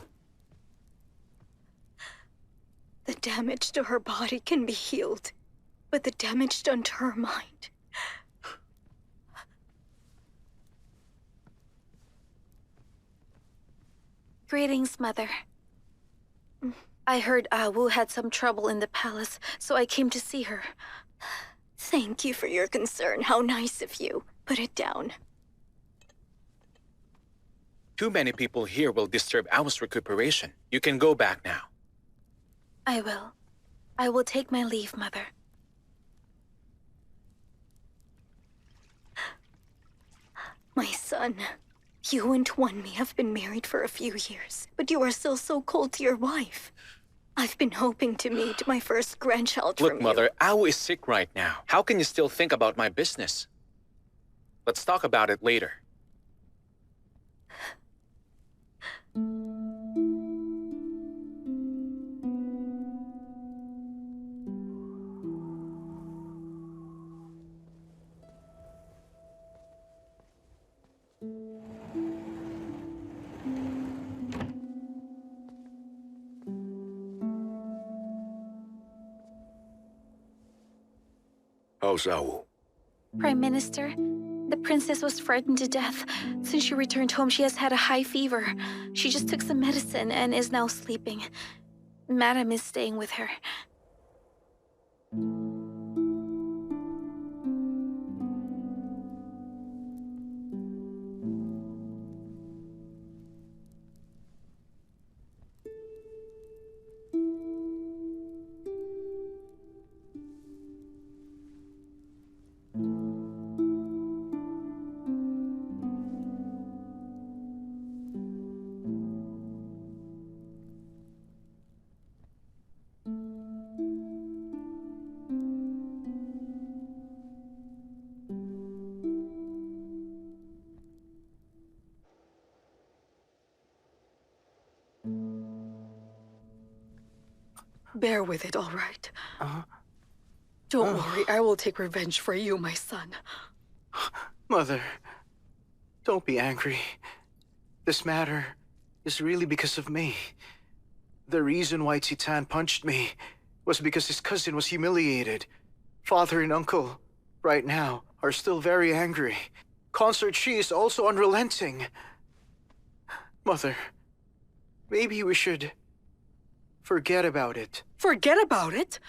The damage to her body can be healed, but the damage done to her mind... Greetings, Mother. I heard Awu had some trouble in the palace, so I came to see her. Thank you for your concern. How nice of you. Put it down. Too many people here will disturb Awu's recuperation. You can go back now. I will. I will take my leave, Mother. My son, you and Wanmi have been married for a few years, but you are still so cold to your wife. I've been hoping to meet my first grandchild from you. Look, Mother, Awu is sick right now. How can you still think about my business? Let's talk about it later. How's Zhou? Prime Minister, the princess was frightened to death. Since she returned home, she has had a high fever. She just took some medicine and is now sleeping. Madam is staying with her. Bear with it, all right? Don't worry, I will take revenge for you, my son. Mother, don't be angry. This matter is really because of me. The reason why Titan punched me was because his cousin was humiliated. Father and uncle, right now, are still very angry. Consort Xie is also unrelenting. Mother, maybe we should forget about it. Forget about it?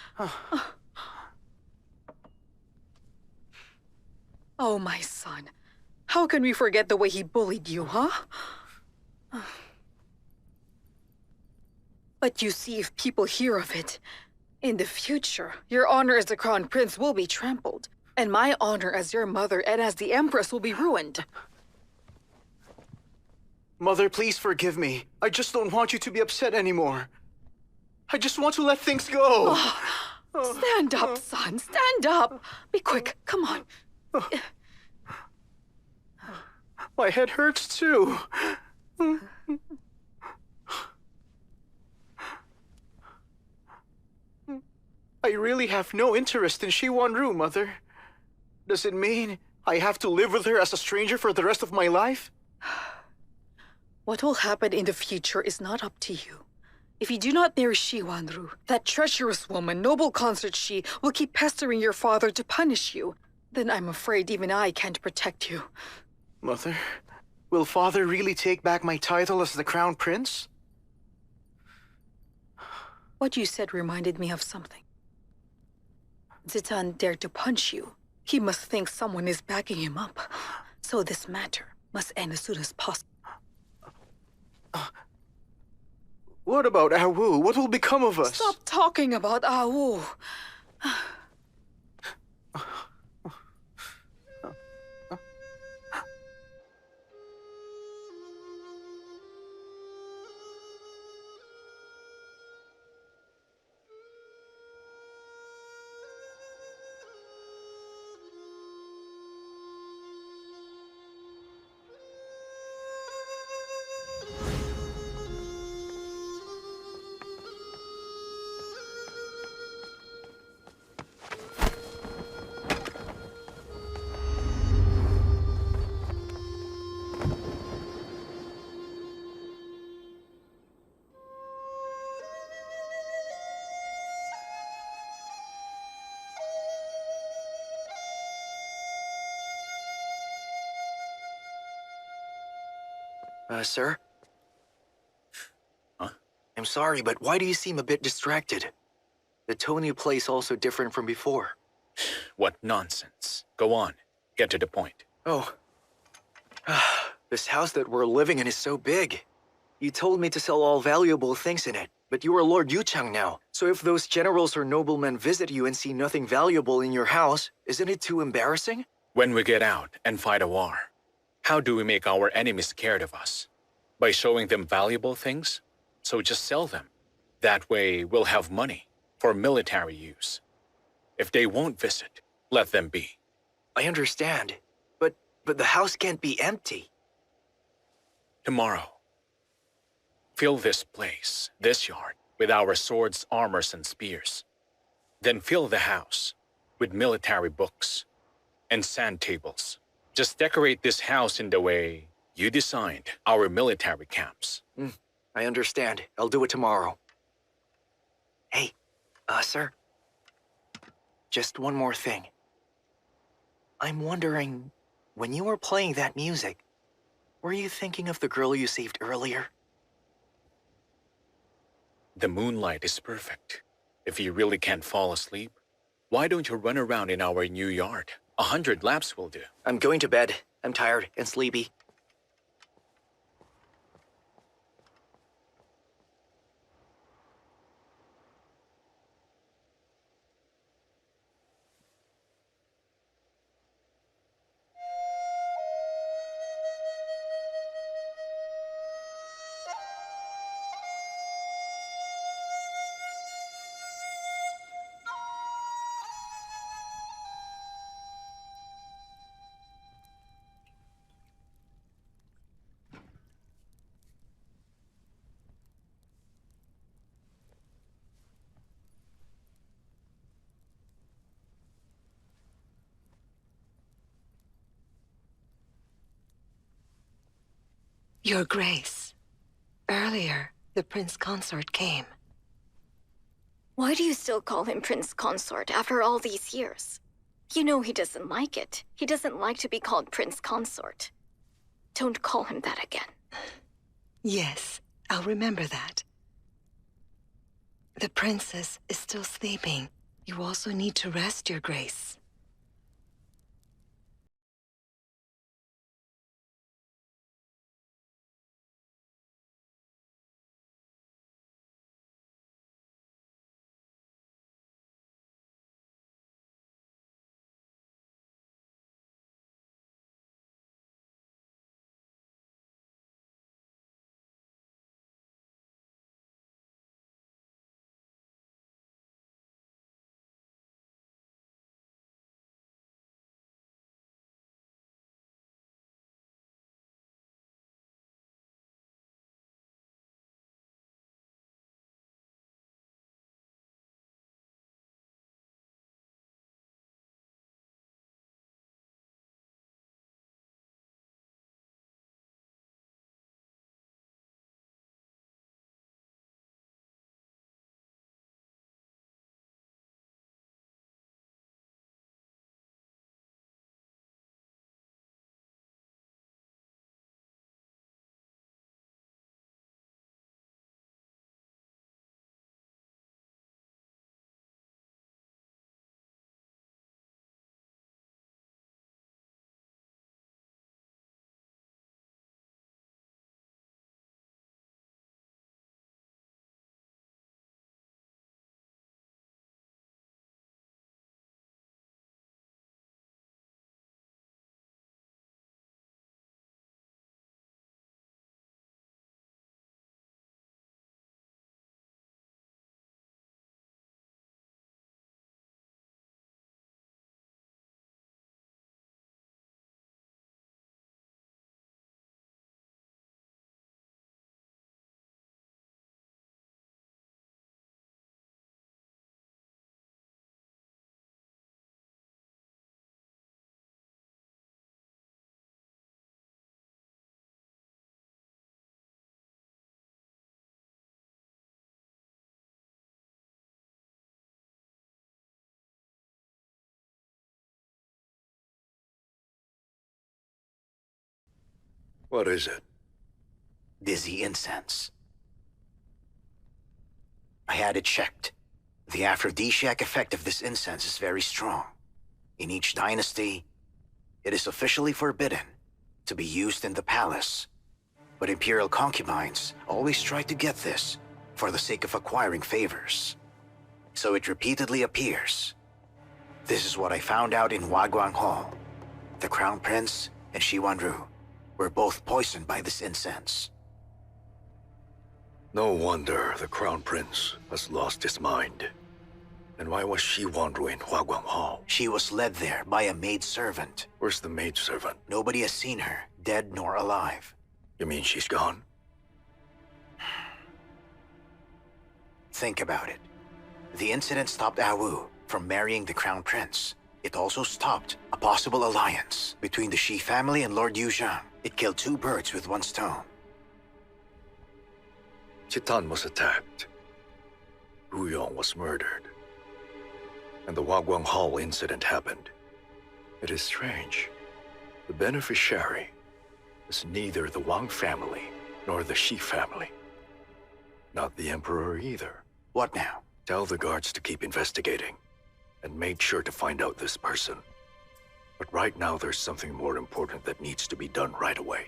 Oh, my son. How can we forget the way he bullied you, huh? But you see, if people hear of it, in the future, your honor as the crown prince will be trampled, and my honor as your mother and as the empress will be ruined. Mother, please forgive me. I just don't want you to be upset anymore. I just want to let things go. Stand up, son. Stand up. Be quick. Come on. My head hurts too. I really have no interest in Xiwanru, Mother. Does it mean I have to live with her as a stranger for the rest of my life? What will happen in the future is not up to you. If you do not marry Xiwanru, that treacherous woman, noble consort Xi, will keep pestering your father to punish you. Then I'm afraid even I can't protect you. Mother, will Father really take back my title as the Crown Prince? What you said reminded me of something. Zitan dared to punch you. He must think someone is backing him up. So this matter must end as soon as possible. What about Awu? What will become of us? Stop talking about Awu. Sir? Huh? I'm sorry, but why do you seem a bit distracted? The tone you play is also different from before. What nonsense. Go on. Get to the point. Oh. This house that we're living in is so big. You told me to sell all valuable things in it, but you are Lord Yuchang now. So if those generals or noblemen visit you and see nothing valuable in your house, isn't it too embarrassing? When we get out and fight a war, how do we make our enemies scared of us? By showing them valuable things? So just sell them. That way we'll have money for military use. If they won't visit, let them be. I understand, but the house can't be empty. Tomorrow, fill this place, this yard, with our swords, armors, and spears. Then fill the house with military books and sand tables. Just decorate this house in the way you designed our military camps. I understand. I'll do it tomorrow. Hey, sir. Just one more thing. I'm wondering, when you were playing that music, were you thinking of the girl you saved earlier? The moonlight is perfect. If you really can't fall asleep, why don't you run around in our new yard? 100 laps will do. I'm going to bed. I'm tired and sleepy. Your Grace, earlier the Prince Consort came. Why do you still call him Prince Consort after all these years? You know he doesn't like it. He doesn't like to be called Prince Consort. Don't call him that again. Yes, I'll remember that. The princess is still sleeping. You also need to rest, Your Grace. What is it? Dizzy incense. I had it checked. The aphrodisiac effect of this incense is very strong. In each dynasty, it is officially forbidden to be used in the palace. But imperial concubines always try to get this for the sake of acquiring favors. So it repeatedly appears. This is what I found out in Wagwang Hall. The Crown Prince and Xiwanru were both poisoned by this incense. No wonder the Crown Prince has lost his mind. And why was Xiwanru in Wagwang Hall? She was led there by a maidservant. Where's the maidservant? Nobody has seen her, dead nor alive. You mean she's gone? Think about it. The incident stopped Awu from marrying the Crown Prince. It also stopped a possible alliance between the Xi family and Lord Zhang. It killed two birds with one stone. Chitan was attacked. Ruyong was murdered. And the Wagwang Hall incident happened. It is strange. The beneficiary is neither the Wang family nor the Xi family. Not the Emperor either. What now? Tell the guards to keep investigating, and make sure to find out this person. But right now there's something more important that needs to be done right away.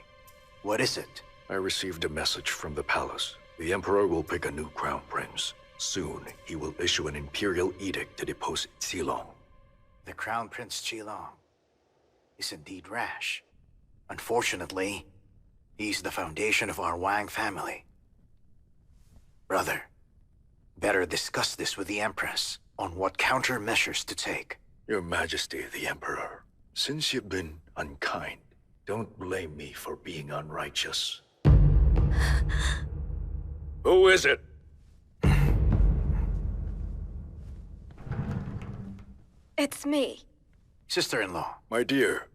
What is it? I received a message from the palace. The Emperor will pick a new crown prince. Soon, he will issue an imperial edict to depose Xilong. The Crown Prince Xilong is indeed rash. Unfortunately, he's the foundation of our Wang family. Brother, better discuss this with the Empress on what countermeasures to take. Your Majesty, the Emperor, since you've been unkind, don't blame me for being unrighteous. Who is it? It's me. Sister-in-law. My dear.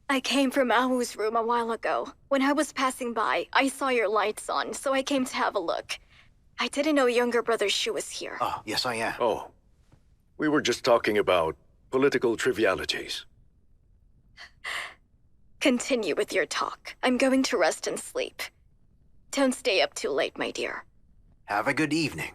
I came from Awu's room a while ago. When I was passing by, I saw your lights on, so I came to have a look. I didn't know younger brother Shu was here. Oh, yes I am. Oh. We were just talking about political trivialities. Continue with your talk. I'm going to rest and sleep. Don't stay up too late, my dear. Have a good evening.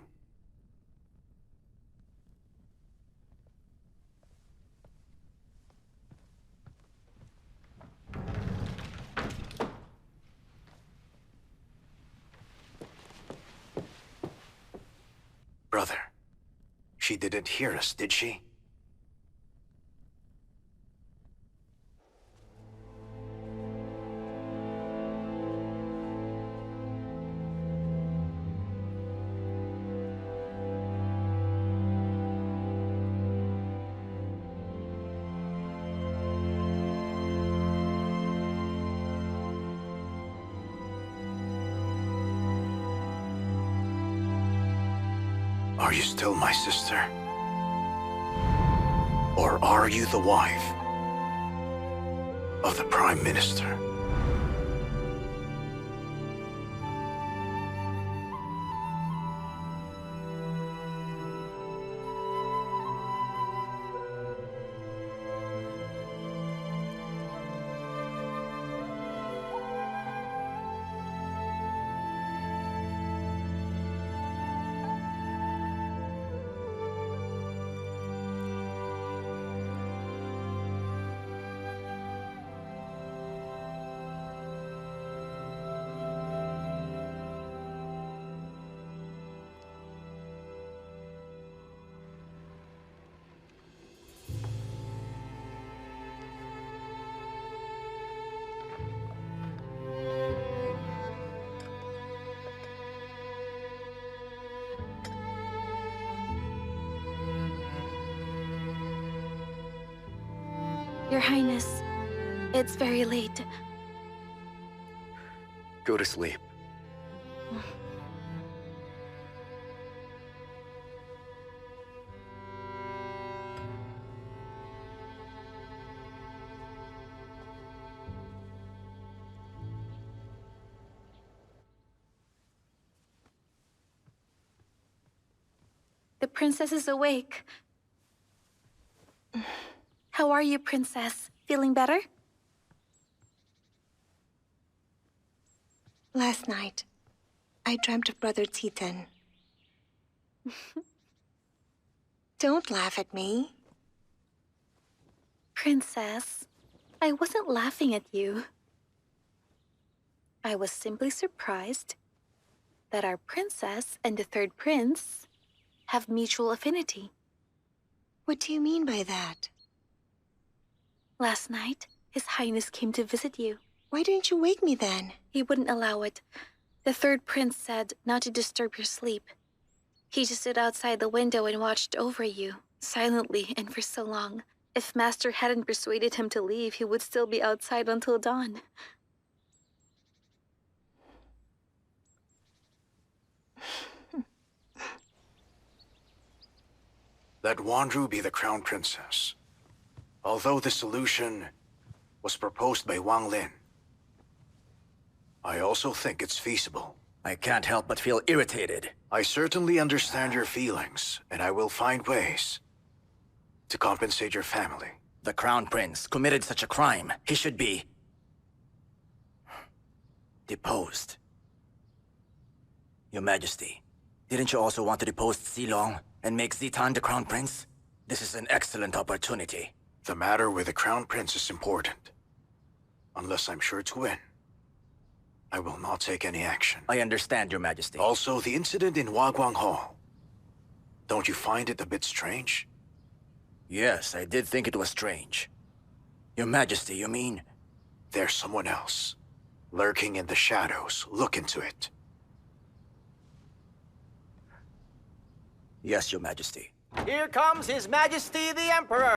Brother, she didn't hear us, did she? Are you still my sister? Or are you the wife of the Prime Minister? Your Highness, it's very late. Go to sleep. The princess is awake. How are you, princess? Feeling better? Last night, I dreamt of Brother Titan. Don't laugh at me. Princess, I wasn't laughing at you. I was simply surprised that our princess and the third prince have mutual affinity. What do you mean by that? Last night, His Highness came to visit you. Why didn't you wake me then? He wouldn't allow it. The third prince said not to disturb your sleep. He just stood outside the window and watched over you, silently and for so long. If Master hadn't persuaded him to leave, he would still be outside until dawn. Let Wanru be the crown princess. Although the solution was proposed by Wang Lin, I also think it's feasible. I can't help but feel irritated. I certainly understand your feelings, and I will find ways to compensate your family. The Crown Prince committed such a crime. He should be deposed. Your Majesty, didn't you also want to depose Xilong and make Zitan the Crown Prince? This is an excellent opportunity. The matter with the Crown Prince is important. Unless I'm sure to win, I will not take any action. I understand, Your Majesty. Also, the incident in Wagwang Hall. Don't you find it a bit strange? Yes, I did think it was strange. Your Majesty, you mean? There's someone else, lurking in the shadows. Look into it. Yes, Your Majesty. Here comes His Majesty the Emperor!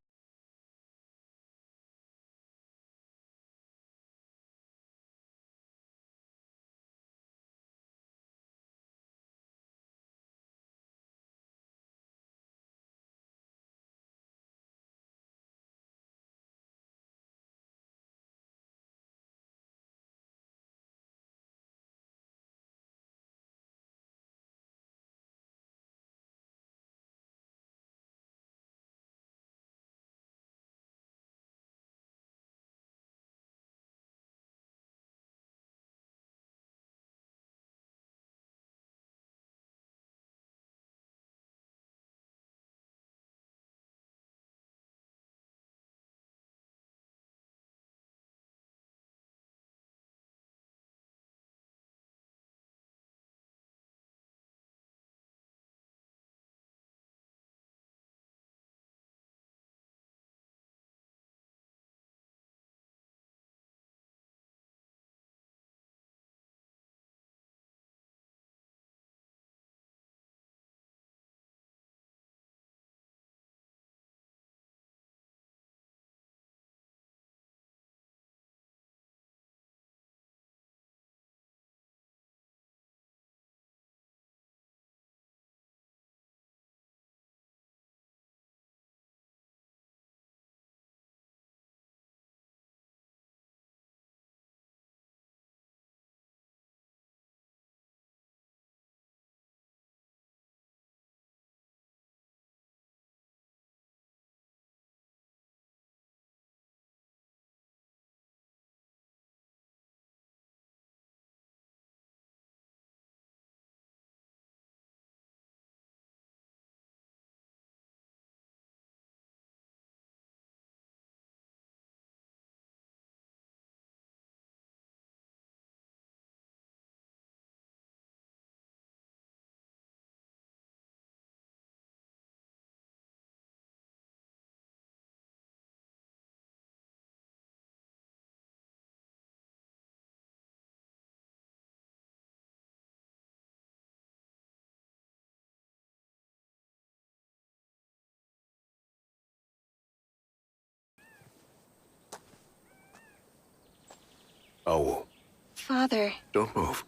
Owl, Father. don't move.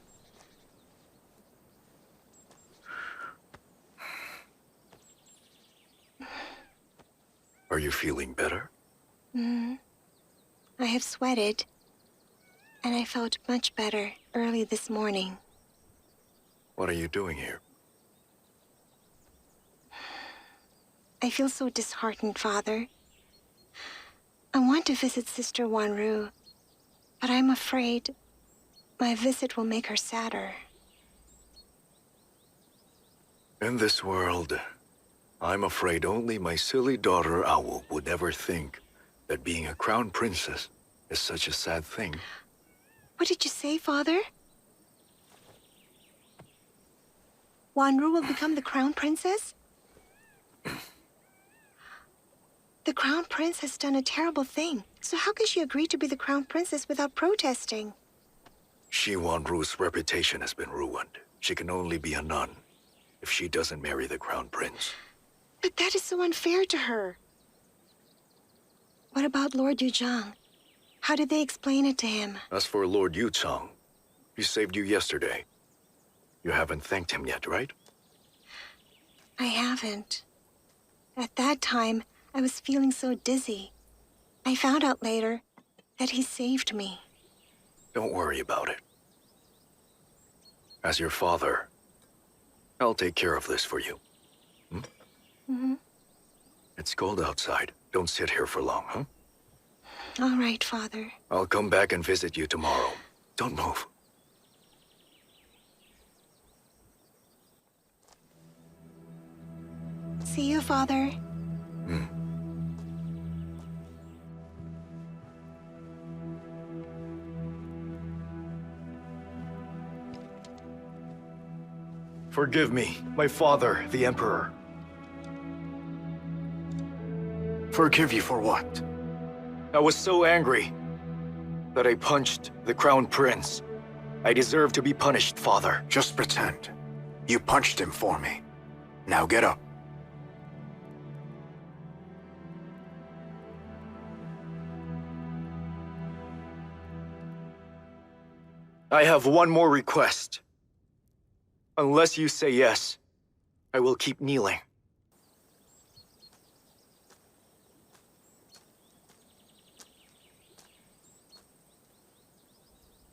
Are you feeling better? I have sweated, and I felt much better early this morning. What are you doing here? I feel so disheartened, Father. I want to visit Sister Wanru, but I'm afraid my visit will make her sadder. In this world, I'm afraid only my silly daughter Owl would ever think that being a crown princess is such a sad thing. What did you say, Father? Wanru will become the crown princess? The crown prince has done a terrible thing, so how can she agree to be the crown princess without protesting? She Wanru's reputation has been ruined. She can only be a nun if she doesn't marry the crown prince. But that is so unfair to her. What about Lord Zhang? How did they explain it to him? As for Lord Zhang, he saved you yesterday. You haven't thanked him yet, right? I haven't. At that time, I was feeling so dizzy. I found out later that he saved me. Don't worry about it. As your father, I'll take care of this for you. Mm-hmm. It's cold outside. Don't sit here for long, huh? All right, Father. I'll come back and visit you tomorrow. Don't move. See you, Father. Forgive me, my father, the Emperor. Forgive you for what? I was so angry that I punched the Crown Prince. I deserve to be punished, Father. Just pretend. You punched him for me. Now get up. I have one more request. Unless you say yes, I will keep kneeling.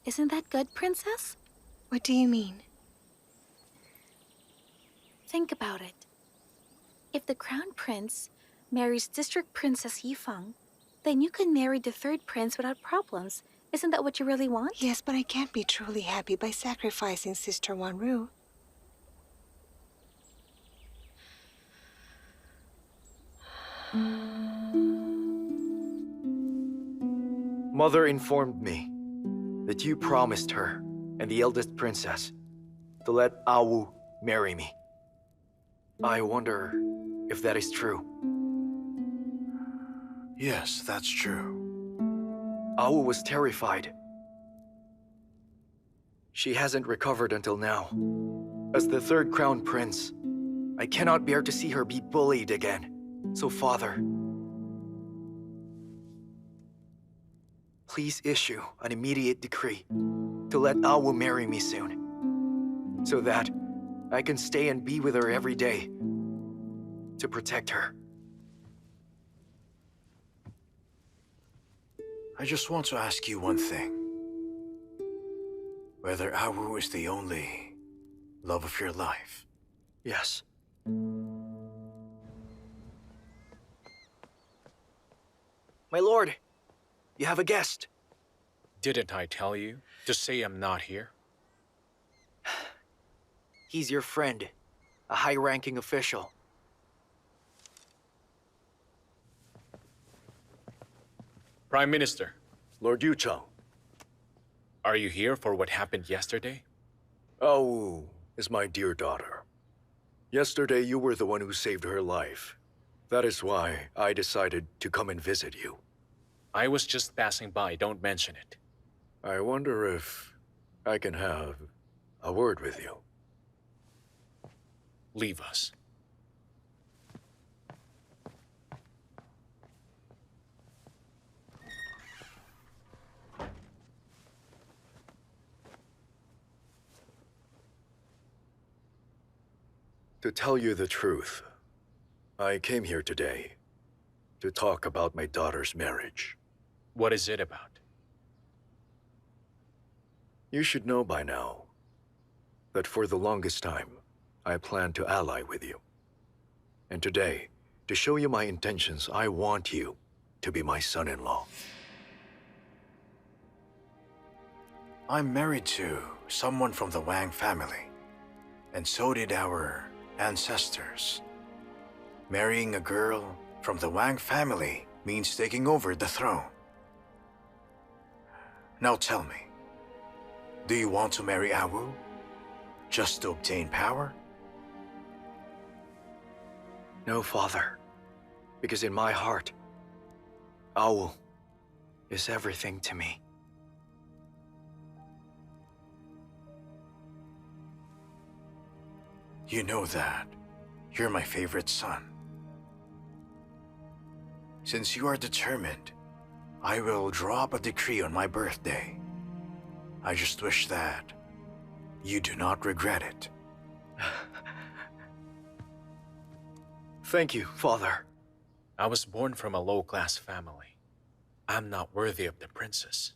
Isn't that good, Princess? What do you mean? Think about it. If the Crown Prince marries District Princess Yifeng, then you can marry the third prince without problems. Isn't that what you really want? Yes, but I can't be truly happy by sacrificing Sister Wanru. Mother informed me that you promised her and the eldest princess to let Awu marry me. I wonder if that is true. Yes, that's true. Awu was terrified. She hasn't recovered until now. As the third crown prince, I cannot bear to see her be bullied again. So, Father, please issue an immediate decree to let Awu marry me soon, so that I can stay and be with her every day to protect her. I just want to ask you one thing. Whether Awu is the only love of your life? Yes. My lord, you have a guest. Didn't I tell you to say I'm not here? He's your friend, a high-ranking official. Prime Minister. Lord Zhang. Are you here for what happened yesterday? Awu is my dear daughter. Yesterday you were the one who saved her life. That is why I decided to come and visit you. I was just passing by, don't mention it. I wonder if I can have a word with you. Leave us. To tell you the truth, I came here today to talk about my daughter's marriage. What is it about? You should know by now that for the longest time, I planned to ally with you. And today, to show you my intentions, I want you to be my son-in-law. I'm married to someone from the Wang family, and so did our ancestors. Marrying a girl from the Wang family means taking over the throne. Now tell me, do you want to marry Awu just to obtain power? No, father. Because in my heart, Awu is everything to me. You know that you're my favorite son. Since you are determined, I will draw up a decree on my birthday. I just wish that you do not regret it. Thank you, father. I was born from a low-class family. I'm not worthy of the princess.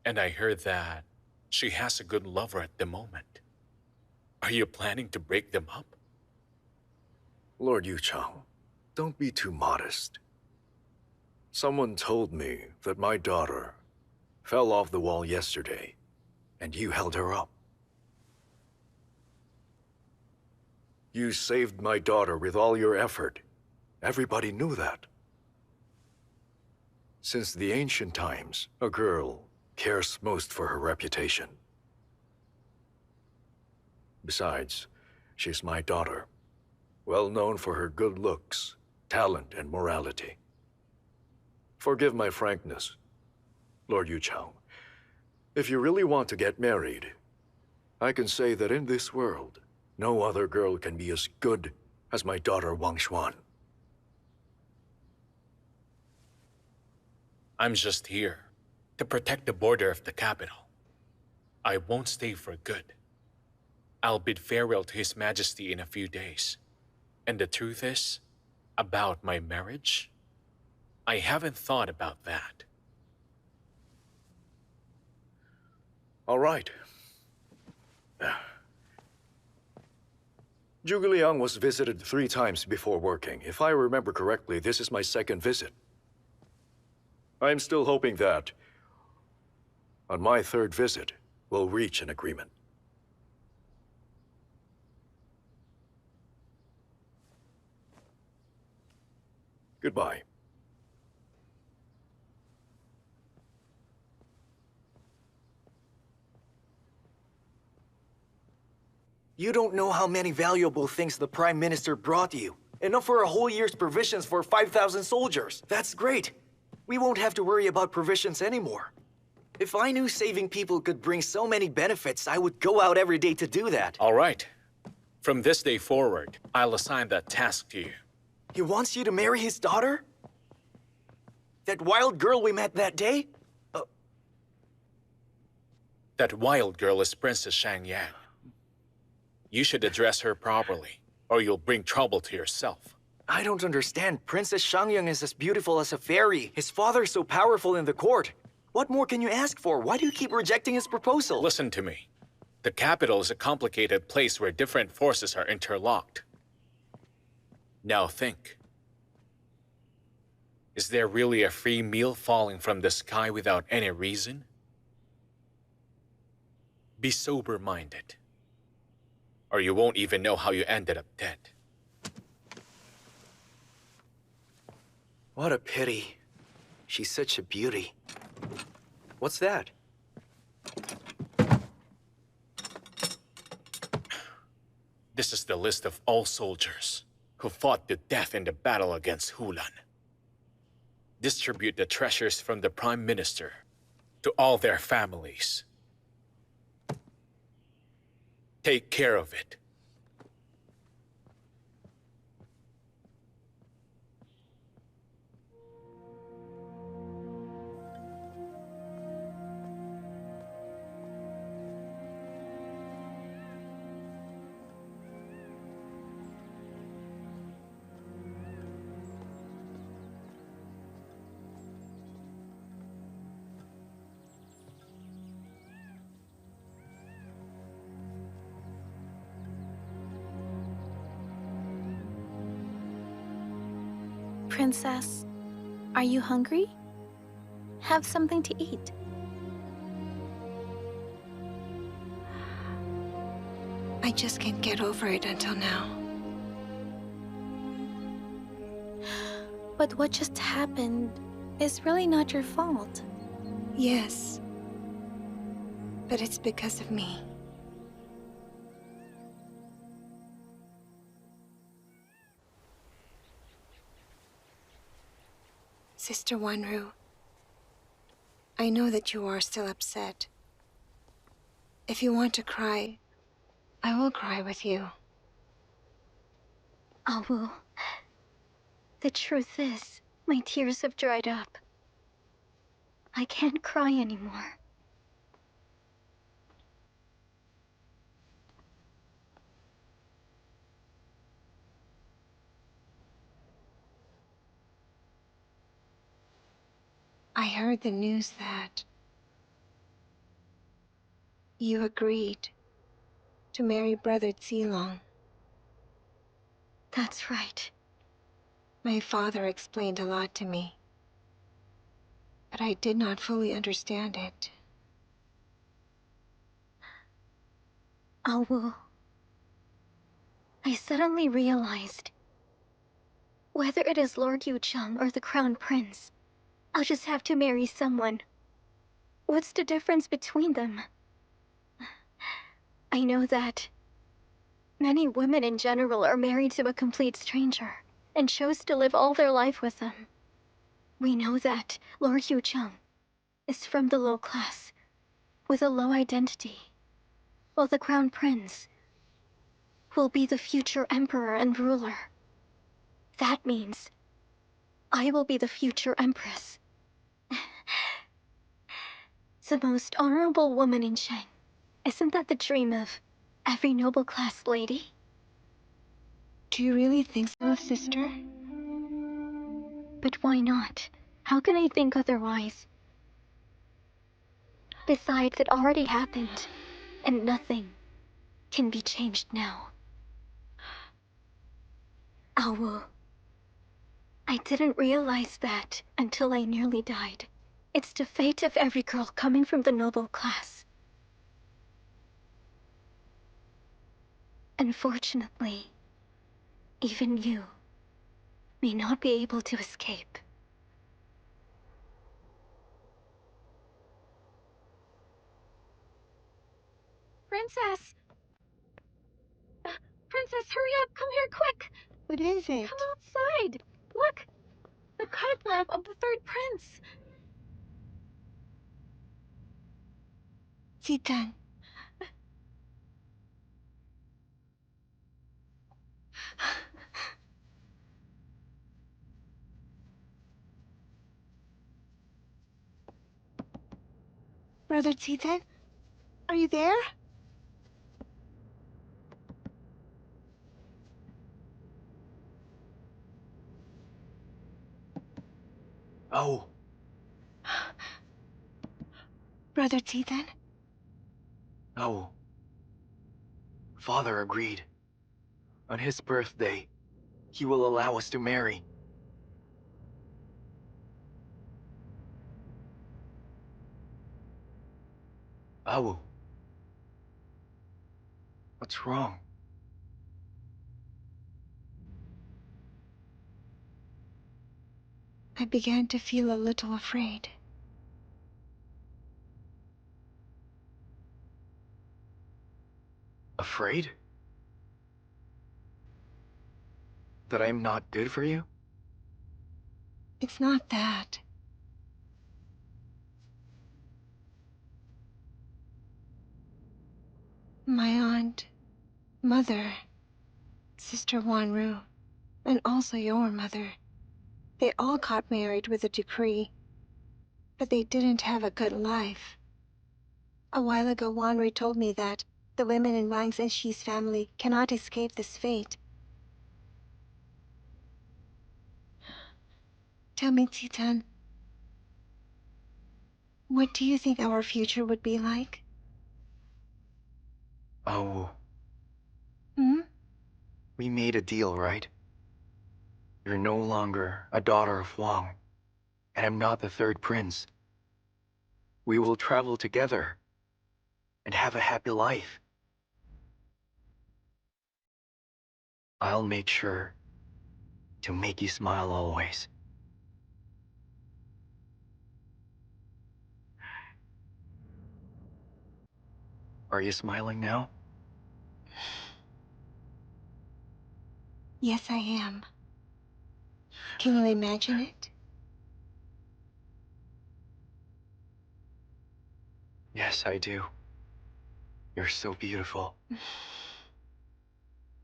And I heard that she has a good lover at the moment. Are you planning to break them up? Lord Yuchang, don't be too modest. Someone told me that my daughter fell off the wall yesterday, and you held her up. You saved my daughter with all your effort. Everybody knew that. Since the ancient times, a girl cares most for her reputation. Besides, she's my daughter, well known for her good looks, talent, and morality. Forgive my frankness, Lord Yuchang. If you really want to get married, I can say that in this world, no other girl can be as good as my daughter Wang Xuan. I'm just here to protect the border of the capital. I won't stay for good. I'll bid farewell to His Majesty in a few days. And the truth is, about my marriage, I haven't thought about that. All right. Zhuge Liang was visited 3 times before working. If I remember correctly, this is my 2nd visit. I'm still hoping that, on my 3rd visit, we'll reach an agreement. Goodbye. You don't know how many valuable things the Prime Minister brought you. Enough for a whole year's provisions for 5,000 soldiers. That's great. We won't have to worry about provisions anymore. If I knew saving people could bring so many benefits, I would go out every day to do that. All right. From this day forward, I'll assign that task to you. He wants you to marry his daughter? That wild girl we met that day? That wild girl is Princess Xiangyang. You should address her properly, or you'll bring trouble to yourself. I don't understand. Princess Xiangyang is as beautiful as a fairy. His father's so powerful in the court. What more can you ask for? Why do you keep rejecting his proposal? Listen to me. The capital is a complicated place where different forces are interlocked. Now think. Is there really a free meal falling from the sky without any reason? Be sober-minded, or you won't even know how you ended up dead. What a pity. She's such a beauty. What's that? This is the list of all soldiers who fought to death in the battle against Helan. Distribute the treasures from the Prime Minister to all their families. Take care of it. Princess, are you hungry? Have something to eat. I just can't get over it until now. But what just happened is really not your fault. Yes. But it's because of me. Sister Wanru, I know that you are still upset. If you want to cry, I will cry with you. Awu, the truth is, my tears have dried up. I can't cry anymore. I heard the news that you agreed to marry Brother Zilong. That's right. My father explained a lot to me, but I did not fully understand it. Awu, I suddenly realized, whether it is Lord Yucheng or the Crown Prince, I'll just have to marry someone. What's the difference between them? I know that many women in general are married to a complete stranger and chose to live all their life with them. We know that Lord Yucheng is from the low class, with a low identity, while the Crown Prince will be the future emperor and ruler. That means I will be the future empress. The most honorable woman in Shang. Isn't that the dream of every noble class lady? Do you really think so, sister? But why not? How can I think otherwise? Besides, it already happened, and nothing can be changed now. Awu, I didn't realize that until I nearly died. It's the fate of every girl coming from the noble class. Unfortunately, even you may not be able to escape. Princess! Princess, hurry up! Come here quick! What is it? Come outside! Look! The cobweb of the third prince! Zitan. Brother Zitan, are you there? Oh. Brother Zitan? Oh. Father agreed. On his birthday, he will allow us to marry. Awu. What's wrong? I began to feel a little afraid. Afraid? That I'm not good for you? It's not that. My aunt, mother, Sister Wanru, and also your mother, they all got married with a decree, but they didn't have a good life. A while ago, Wanru told me that the women in Wang and Xi's family cannot escape this fate. Tell me, Titan, what do you think our future would be like? Oh. Hmm? We made a deal, right? You're no longer a daughter of Wang, and I'm not the third prince. We will travel together and have a happy life. I'll make sure to make you smile always. Are you smiling now? Yes, I am. Can you imagine it? Yes, I do. You're so beautiful.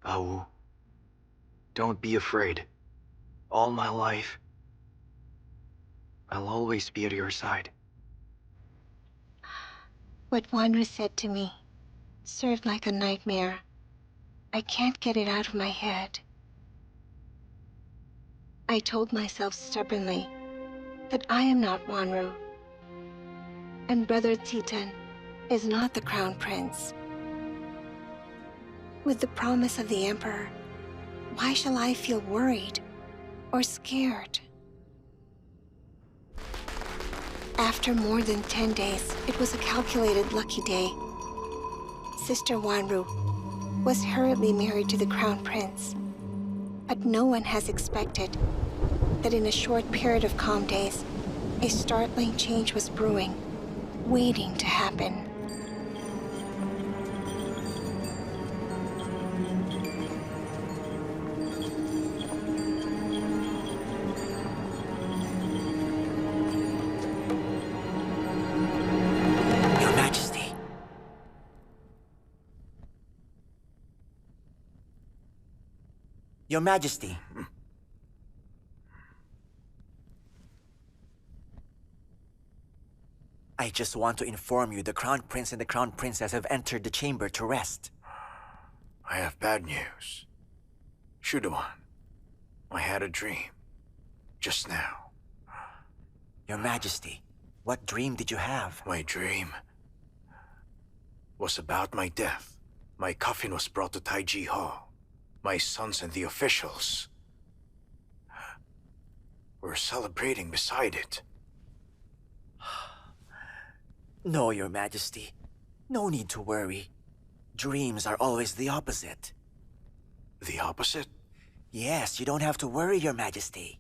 Awu, don't be afraid. All my life, I'll always be at your side. What Wanru said to me served like a nightmare. I can't get it out of my head. I told myself stubbornly that I am not Wanru, and Brother Titan is not the Crown Prince. With the promise of the Emperor, why shall I feel worried or scared? After more than 10 days, it was a calculated lucky day. Sister Wanru was hurriedly married to the Crown Prince. But no one has expected that in a short period of calm days, a startling change was brewing, waiting to happen. Your Majesty. Your Majesty. I just want to inform you the Crown Prince and the Crown Princess have entered the chamber to rest. I have bad news. Shudawan, I had a dream. Just now. Your Majesty, what dream did you have? My dream was about my death. My coffin was brought to Taiji Hall. My sons and the officials were celebrating beside it. No, Your Majesty. No need to worry. Dreams are always the opposite. The opposite? Yes, you don't have to worry, Your Majesty.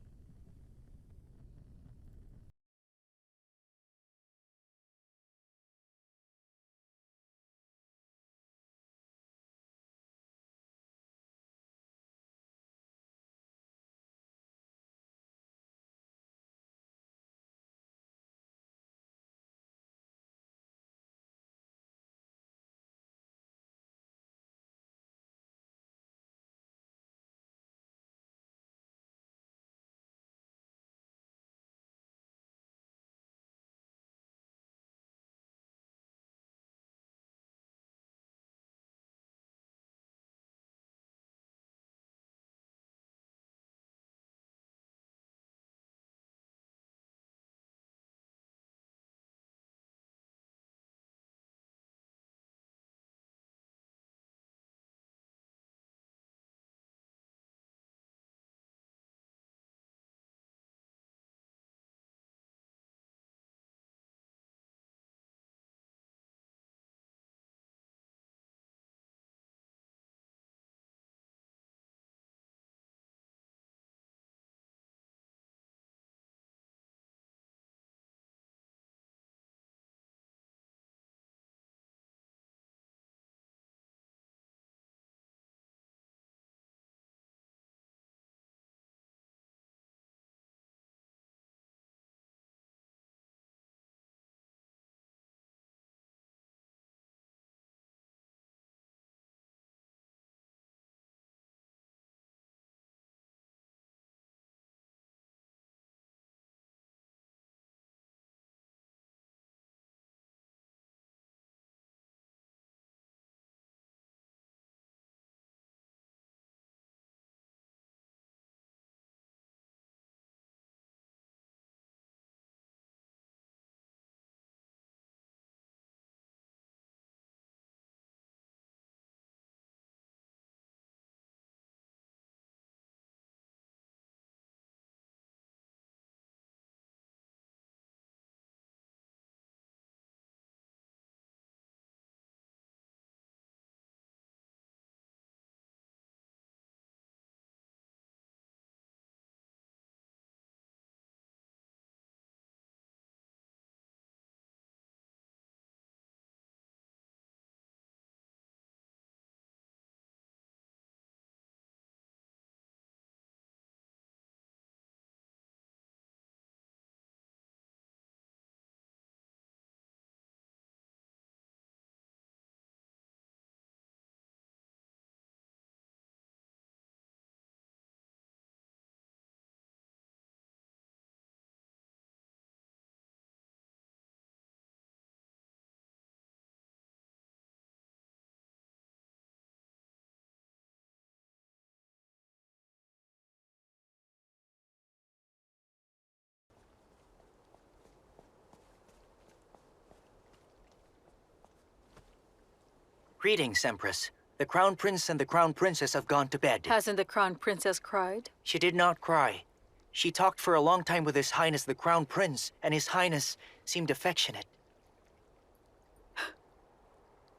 Greetings, Empress. The Crown Prince and the Crown Princess have gone to bed. Hasn't the Crown Princess cried? She did not cry. She talked for a long time with His Highness the Crown Prince, and His Highness seemed affectionate.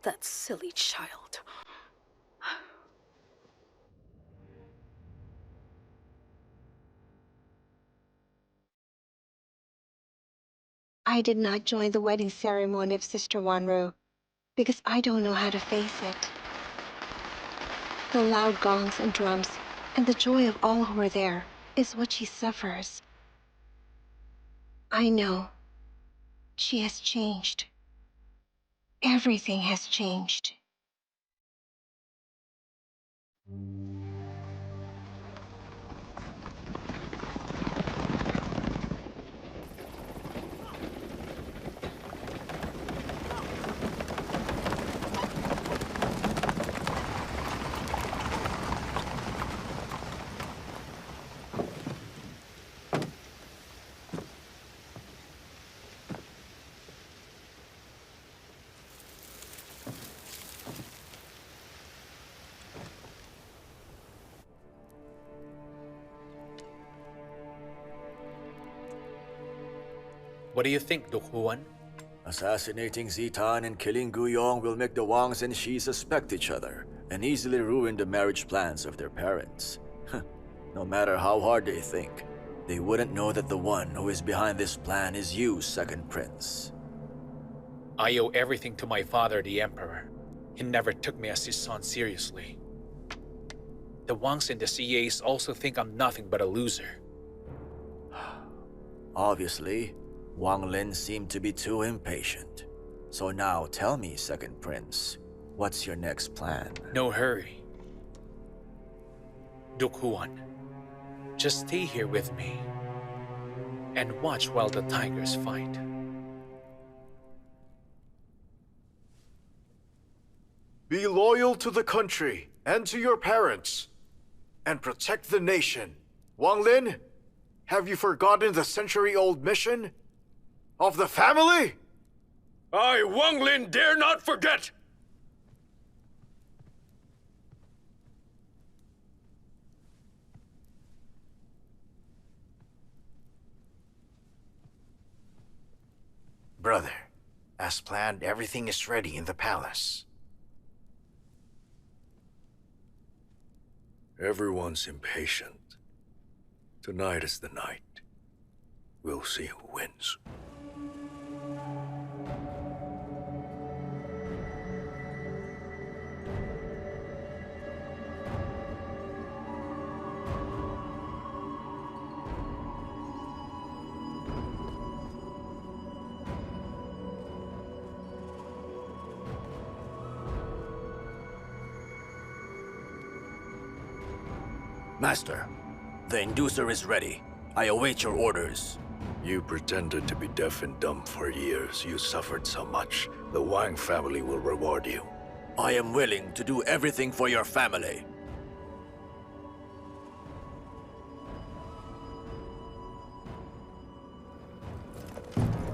That silly child. I did not join the wedding ceremony of Sister Wanru because I don't know how to face it. The loud gongs and drums and the joy of all who are there is what she suffers. I know. She has changed. Everything has changed. What do you think, Dukuan? Assassinating Zitan and killing Guyong will make the Wangs and Xie suspect each other and easily ruin the marriage plans of their parents. No matter how hard they think, they wouldn't know that the one who is behind this plan is you, Second Prince. I owe everything to my father, the Emperor. He never took me as his son seriously. The Wangs and the CAs also think I'm nothing but a loser. Obviously, Wang Lin seemed to be too impatient. So now tell me, Second Prince, what's your next plan? No hurry. Dukuan, just stay here with me and watch while the tigers fight. Be loyal to the country and to your parents, and protect the nation. Wang Lin, have you forgotten the century-old mission of the family? I, Wang Lin, dare not forget! Brother, as planned, everything is ready in the palace. Everyone's impatient. Tonight is the night. We'll see who wins. Master, the inducer is ready. I await your orders. You pretended to be deaf and dumb for years. You suffered so much. The Wang family will reward you. I am willing to do everything for your family.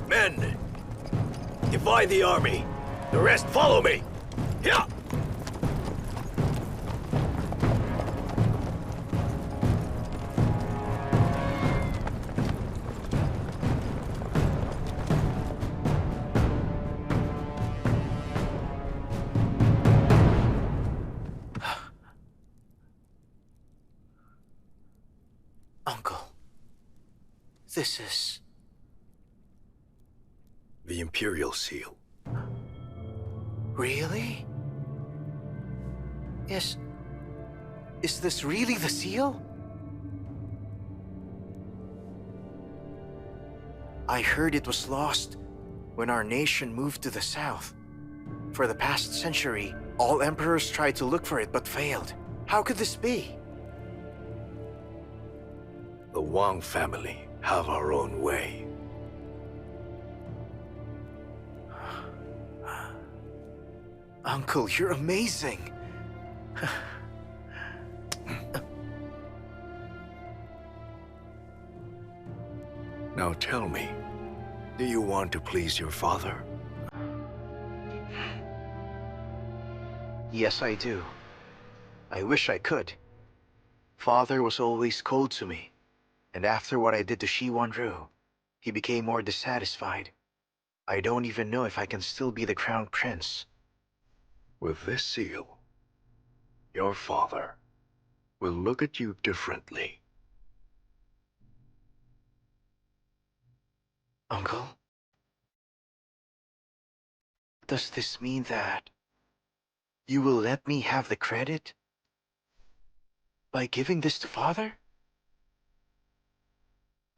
Men! Divide the army. The rest follow me. Yeah! Uncle, this is... The Imperial Seal. Really? Is this really the seal? I heard it was lost when our nation moved to the south. For the past century, all emperors tried to look for it but failed. How could this be? The Wang family have our own way. Uncle, you're amazing. Now tell me, do you want to please your father? Yes, I do. I wish I could. Father was always cold to me, and after what I did to Xiwan, he became more dissatisfied. I don't even know if I can still be the crown prince. With this seal, your father will look at you differently. Uncle? Does this mean that you will let me have the credit by giving this to Father?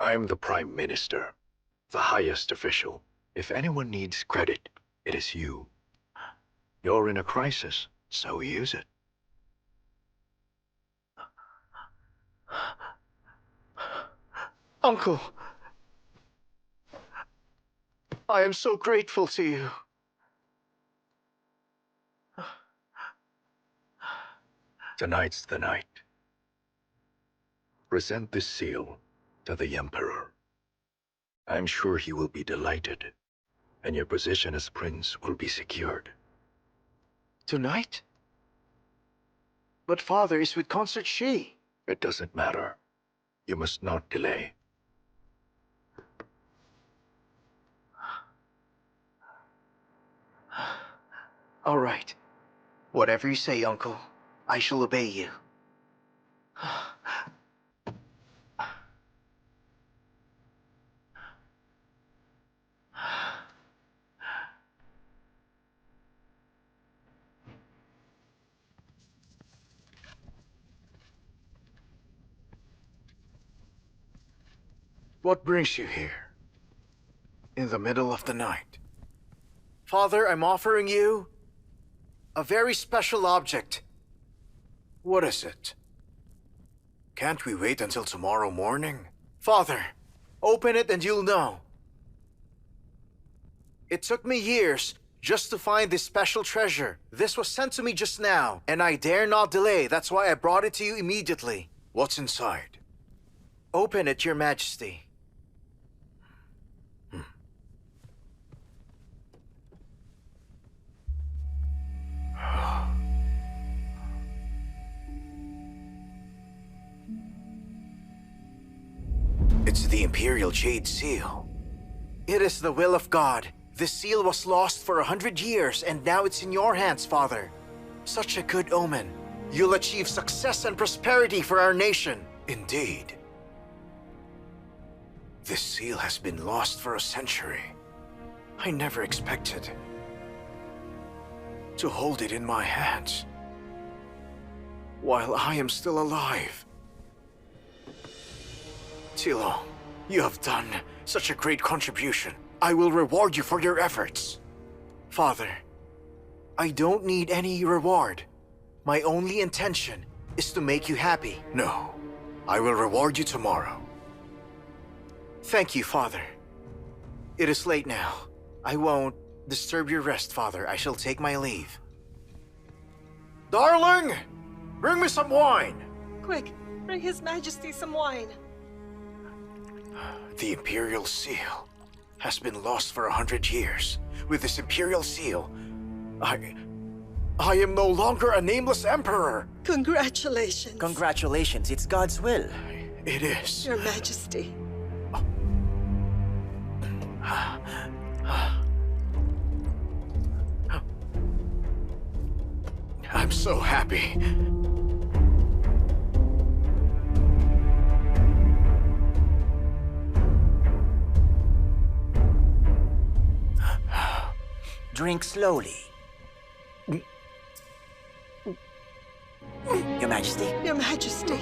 I'm the Prime Minister, the highest official. If anyone needs credit, it is you. You're in a crisis, so use it. Uncle! I am so grateful to you. Tonight's the night. Present this seal to the Emperor. I'm sure he will be delighted, and your position as prince will be secured. Tonight? But Father is with Consort Xie. It doesn't matter. You must not delay. All right. Whatever you say, Uncle, I shall obey you. What brings you here? In the middle of the night. Father, I'm offering you a very special object. What is it? Can't we wait until tomorrow morning? Father, open it and you'll know. It took me years just to find this special treasure. This was sent to me just now, and I dare not delay. That's why I brought it to you immediately. What's inside? Open it, Your Majesty. It's the Imperial Jade Seal. It is the will of God. This seal was lost for 100 years, and now it's in your hands, Father. Such a good omen. You'll achieve success and prosperity for our nation. Indeed. This seal has been lost for a century. I never expected to hold it in my hands while I am still alive. Tilo, you have done such a great contribution. I will reward you for your efforts. Father, I don't need any reward. My only intention is to make you happy. No, I will reward you tomorrow. Thank you, Father. It is late now. I won't disturb your rest, Father. I shall take my leave. Darling! Bring me some wine! Quick, bring His Majesty some wine. The Imperial Seal has been lost for 100 years. With this Imperial Seal, I am no longer a nameless emperor. Congratulations. Congratulations, it's God's will. It is. Your Majesty. I'm so happy. Drink slowly. Your Majesty. Your Majesty.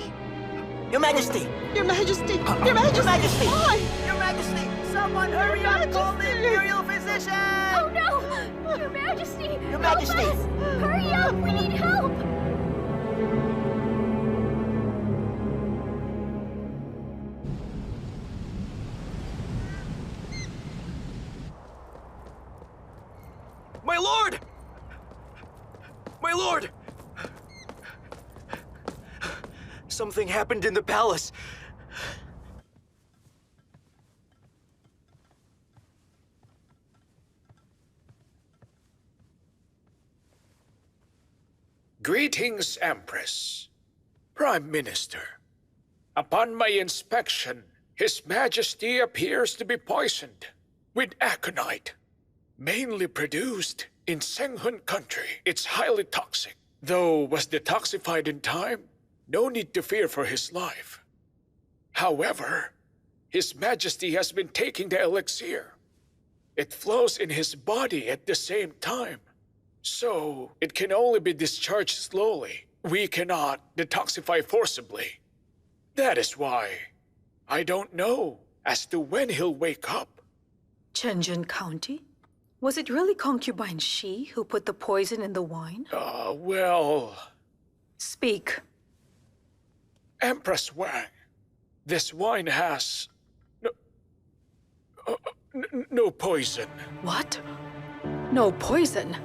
Your Majesty. Your Majesty. Your Majesty. Your Majesty. Why? Your Majesty. Someone hurry up. Call the Imperial physician. Oh no! Your Majesty! Your Majesty. Help us! Hurry up! We need help! My lord! My lord! Something happened in the palace. Greetings, Empress. Prime Minister. Upon my inspection, His Majesty appears to be poisoned with aconite, mainly produced in Senghun country. It's highly toxic. Though was detoxified in time, no need to fear for his life. However, His Majesty has been taking the elixir. It flows in his body at the same time, so it can only be discharged slowly. We cannot detoxify forcibly. That is why I don't know as to when he'll wake up. Chenjun County? Was it really concubine Xie who put the poison in the wine? Well... Speak. Empress Wang, this wine has... no poison. What? No poison?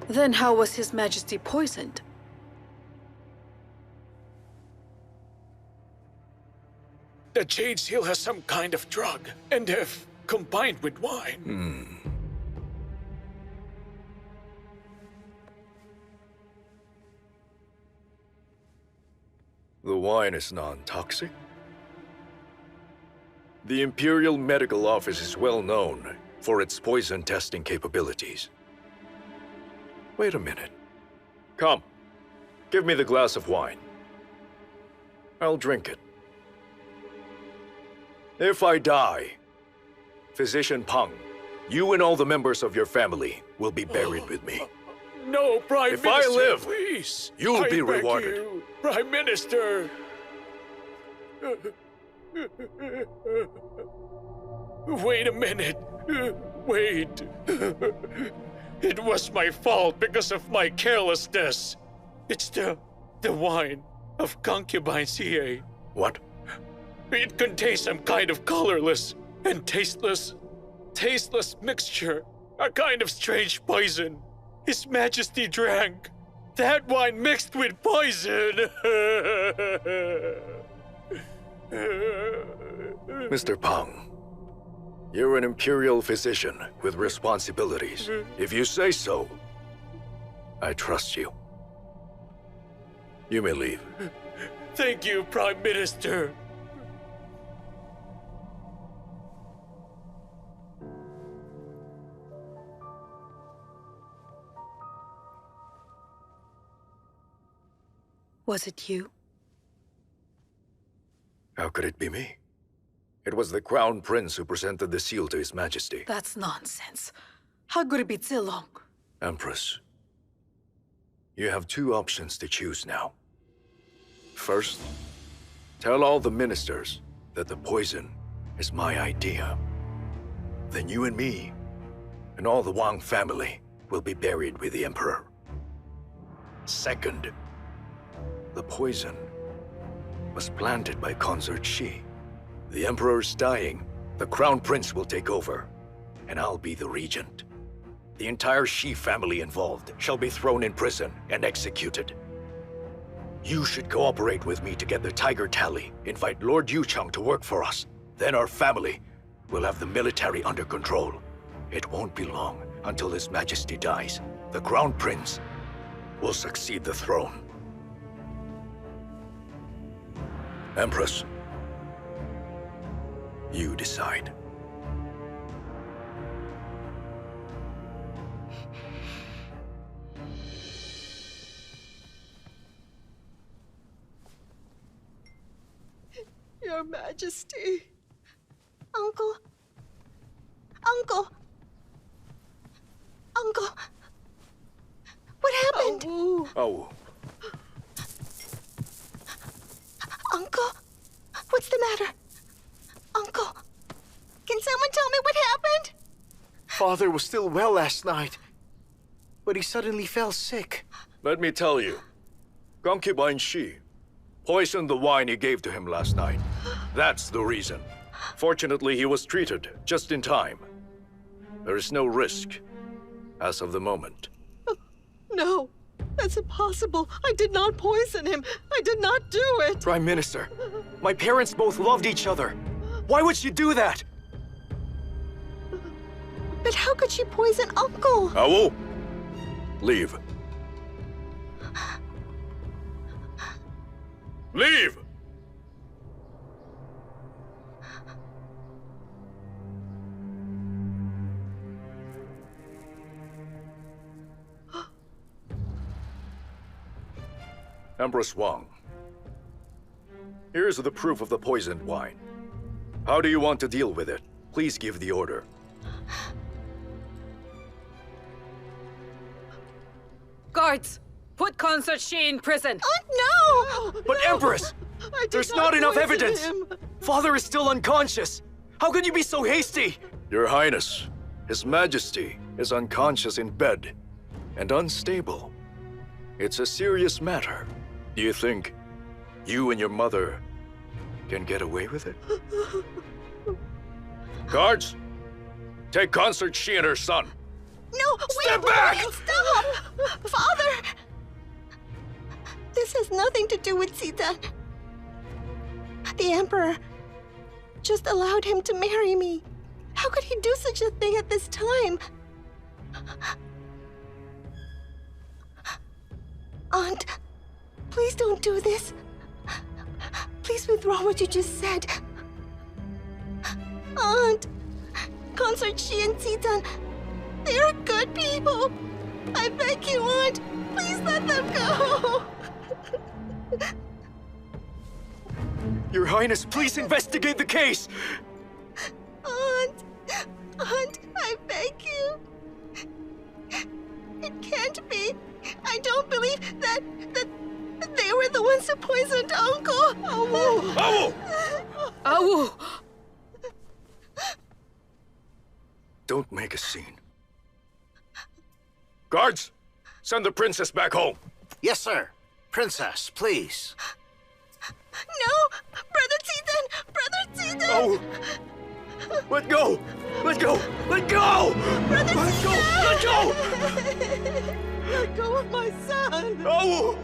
Then how was His Majesty poisoned? The Jade Seal has some kind of drug, and if combined with wine... The wine is non-toxic? The Imperial Medical Office is well known for its poison testing capabilities. Wait a minute. Come, give me the glass of wine. I'll drink it. If I die, Physician Peng, you and all the members of your family will be buried with me. No, Prime If Minister, I live, please! you'll I be beg rewarded. you, Prime Minister! Wait a minute. Wait. It was my fault because of my carelessness. It's the wine of concubine Xie. What? It contains some kind of colorless and tasteless mixture. A kind of strange poison. His Majesty drank that wine mixed with poison. Mr. Peng, you're an Imperial physician with responsibilities. If you say so, I trust you. You may leave. Thank you, Prime Minister. Was it you? How could it be me? It was the Crown Prince who presented the seal to His Majesty. That's nonsense. How could it be Zilong? Empress, you have two options to choose now. First, tell all the ministers that the poison is my idea. Then you and me, and all the Wang family, will be buried with the Emperor. Second, the poison was planted by Consort Xie. The Emperor's dying, the Crown Prince will take over, and I'll be the regent. The entire Xie family involved shall be thrown in prison and executed. You should cooperate with me to get the Tiger Tally, invite Lord Yuchang to work for us. Then our family will have the military under control. It won't be long until His Majesty dies. The Crown Prince will succeed the throne. Empress, you decide. Your Majesty. Uncle. Uncle. Uncle. What happened? Oh. Uncle? What's the matter? Uncle? Can someone tell me what happened? Father was still well last night, but he suddenly fell sick. Let me tell you. Concubine Xie poisoned the wine he gave to him last night. That's the reason. Fortunately, he was treated just in time. There is no risk as of the moment. No, that's impossible. I did not poison him. I did not do it. Prime Minister, my parents both loved each other. Why would she do that? But how could she poison Uncle? Awu! Leave. Leave! Empress Wang. Here's the proof of the poisoned wine. How do you want to deal with it? Please give the order. Guards, put Consort Xie in prison. Oh, no! But Empress! There's not enough evidence! Father is still unconscious! How can you be so hasty? Your Highness, His Majesty is unconscious in bed and unstable. It's a serious matter. Do you think you and your mother can get away with it? Guards, take Consort Xie and her son. No, Step back! Stop! Father! This has nothing to do with Xitan. The Emperor just allowed him to marry me. How could he do such a thing at this time? Aunt, please don't do this. Please withdraw what you just said. Aunt, Consort Xie and Xitan, they are good people. I beg you, Aunt, please let them go. Your Highness, please investigate the case! Aunt, I beg you. It can't be. I don't believe that they were the ones who poisoned Uncle. Awu! Awu! Don't make a scene. Guards, send the princess back home. Yes, sir. Princess, please. No! Brother Xitan! Oh! Let go! Let go! Let go! Brother Let go! Let go! Let go of my son! Oh!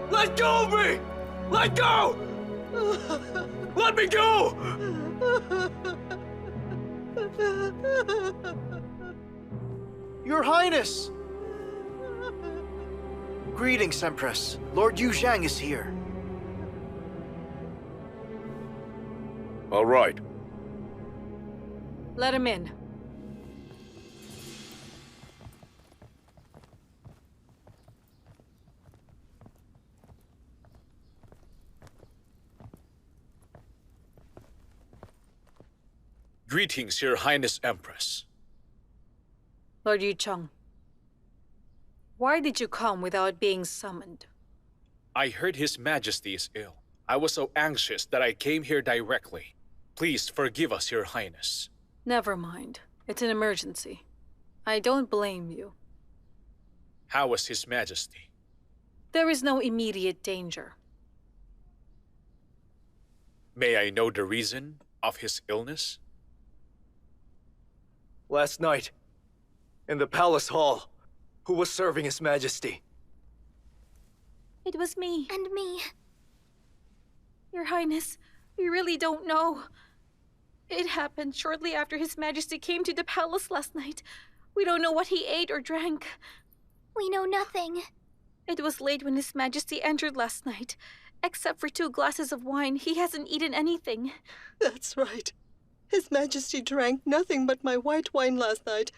Let go of me! Let go! Let me go! Your Highness! Greetings, Empress. Lord Yu Zhang is here. All right. Let him in. Greetings, Your Highness Empress. Lord Yu Cheng, why did you come without being summoned? I heard His Majesty is ill. I was so anxious that I came here directly. Please forgive us, Your Highness. Never mind. It's an emergency. I don't blame you. How was His Majesty? There is no immediate danger. May I know the reason of his illness? Last night, in the palace hall, who was serving His Majesty? It was me. And me. Your Highness, we really don't know. It happened shortly after His Majesty came to the palace last night. We don't know what he ate or drank. We know nothing. It was late when His Majesty entered last night. Except for 2 glasses of wine, he hasn't eaten anything. That's right. His Majesty drank nothing but my white wine last night.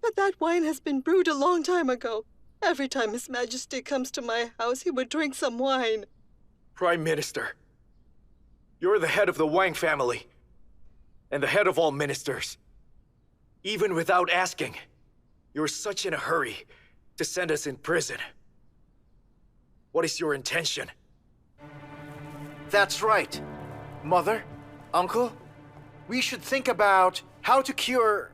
But that wine has been brewed a long time ago. Every time His Majesty comes to my house, he would drink some wine. Prime Minister, you're the head of the Wang family, and the head of all ministers. Even without asking, you're such in a hurry to send us in prison. What is your intention? That's right. Mother, Uncle, we should think about how to cure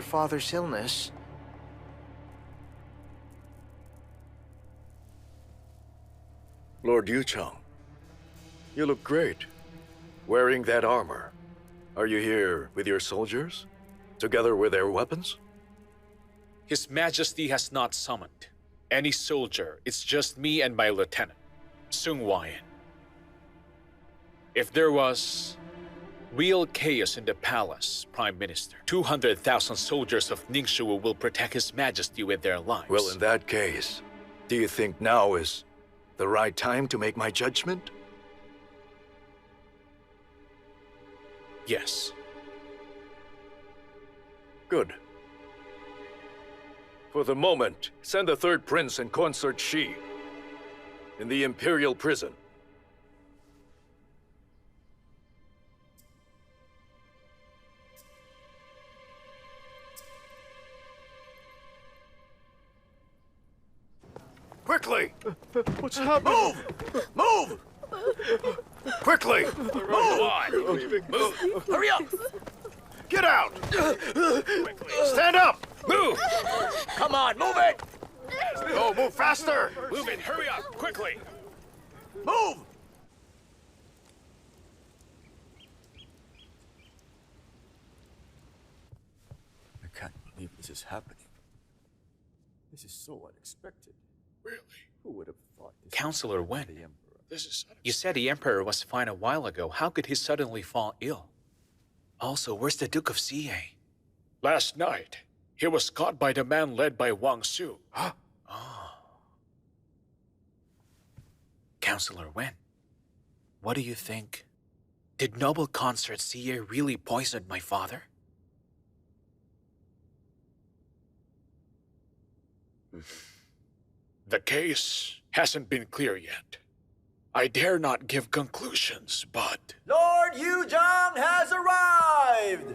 Father's illness. Lord Yuchang, you look great, wearing that armor. Are you here with your soldiers, together with their weapons? His Majesty has not summoned any soldier. It's just me and my lieutenant, Sung Wayan. If there was real chaos in the palace, Prime Minister, 200,000 soldiers of Ningxu will protect His Majesty with their lives. Well, in that case, do you think now is the right time to make my judgment? Yes. Good. For the moment, send the third prince and consort Xi in the imperial prison. Quickly! What's happening? Move! Move! Quickly! Move! Move! Hurry up! Get out! Stand up! Move! Come on, move it! Go, move faster! Move it! Hurry up! Quickly! Move! I can't believe this is happening. This is so unexpected. Really? Who would have thought this? Counselor Wen, The Emperor. This is you said the Emperor was fine a while ago. How could he suddenly fall ill? Also, where's the Duke of Xie? Last night, he was caught by the man led by Wang Xuan. Huh? Oh. Counselor Wen, what do you think? Did noble consort Xie really poison my father? The case hasn't been clear yet. I dare not give conclusions, but... Lord Zhang has arrived!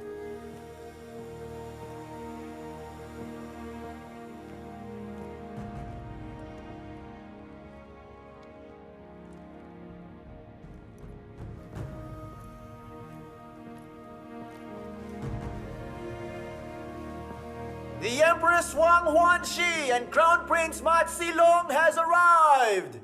The Empress Wang Xie and Crown Prince Ma Xilong has arrived!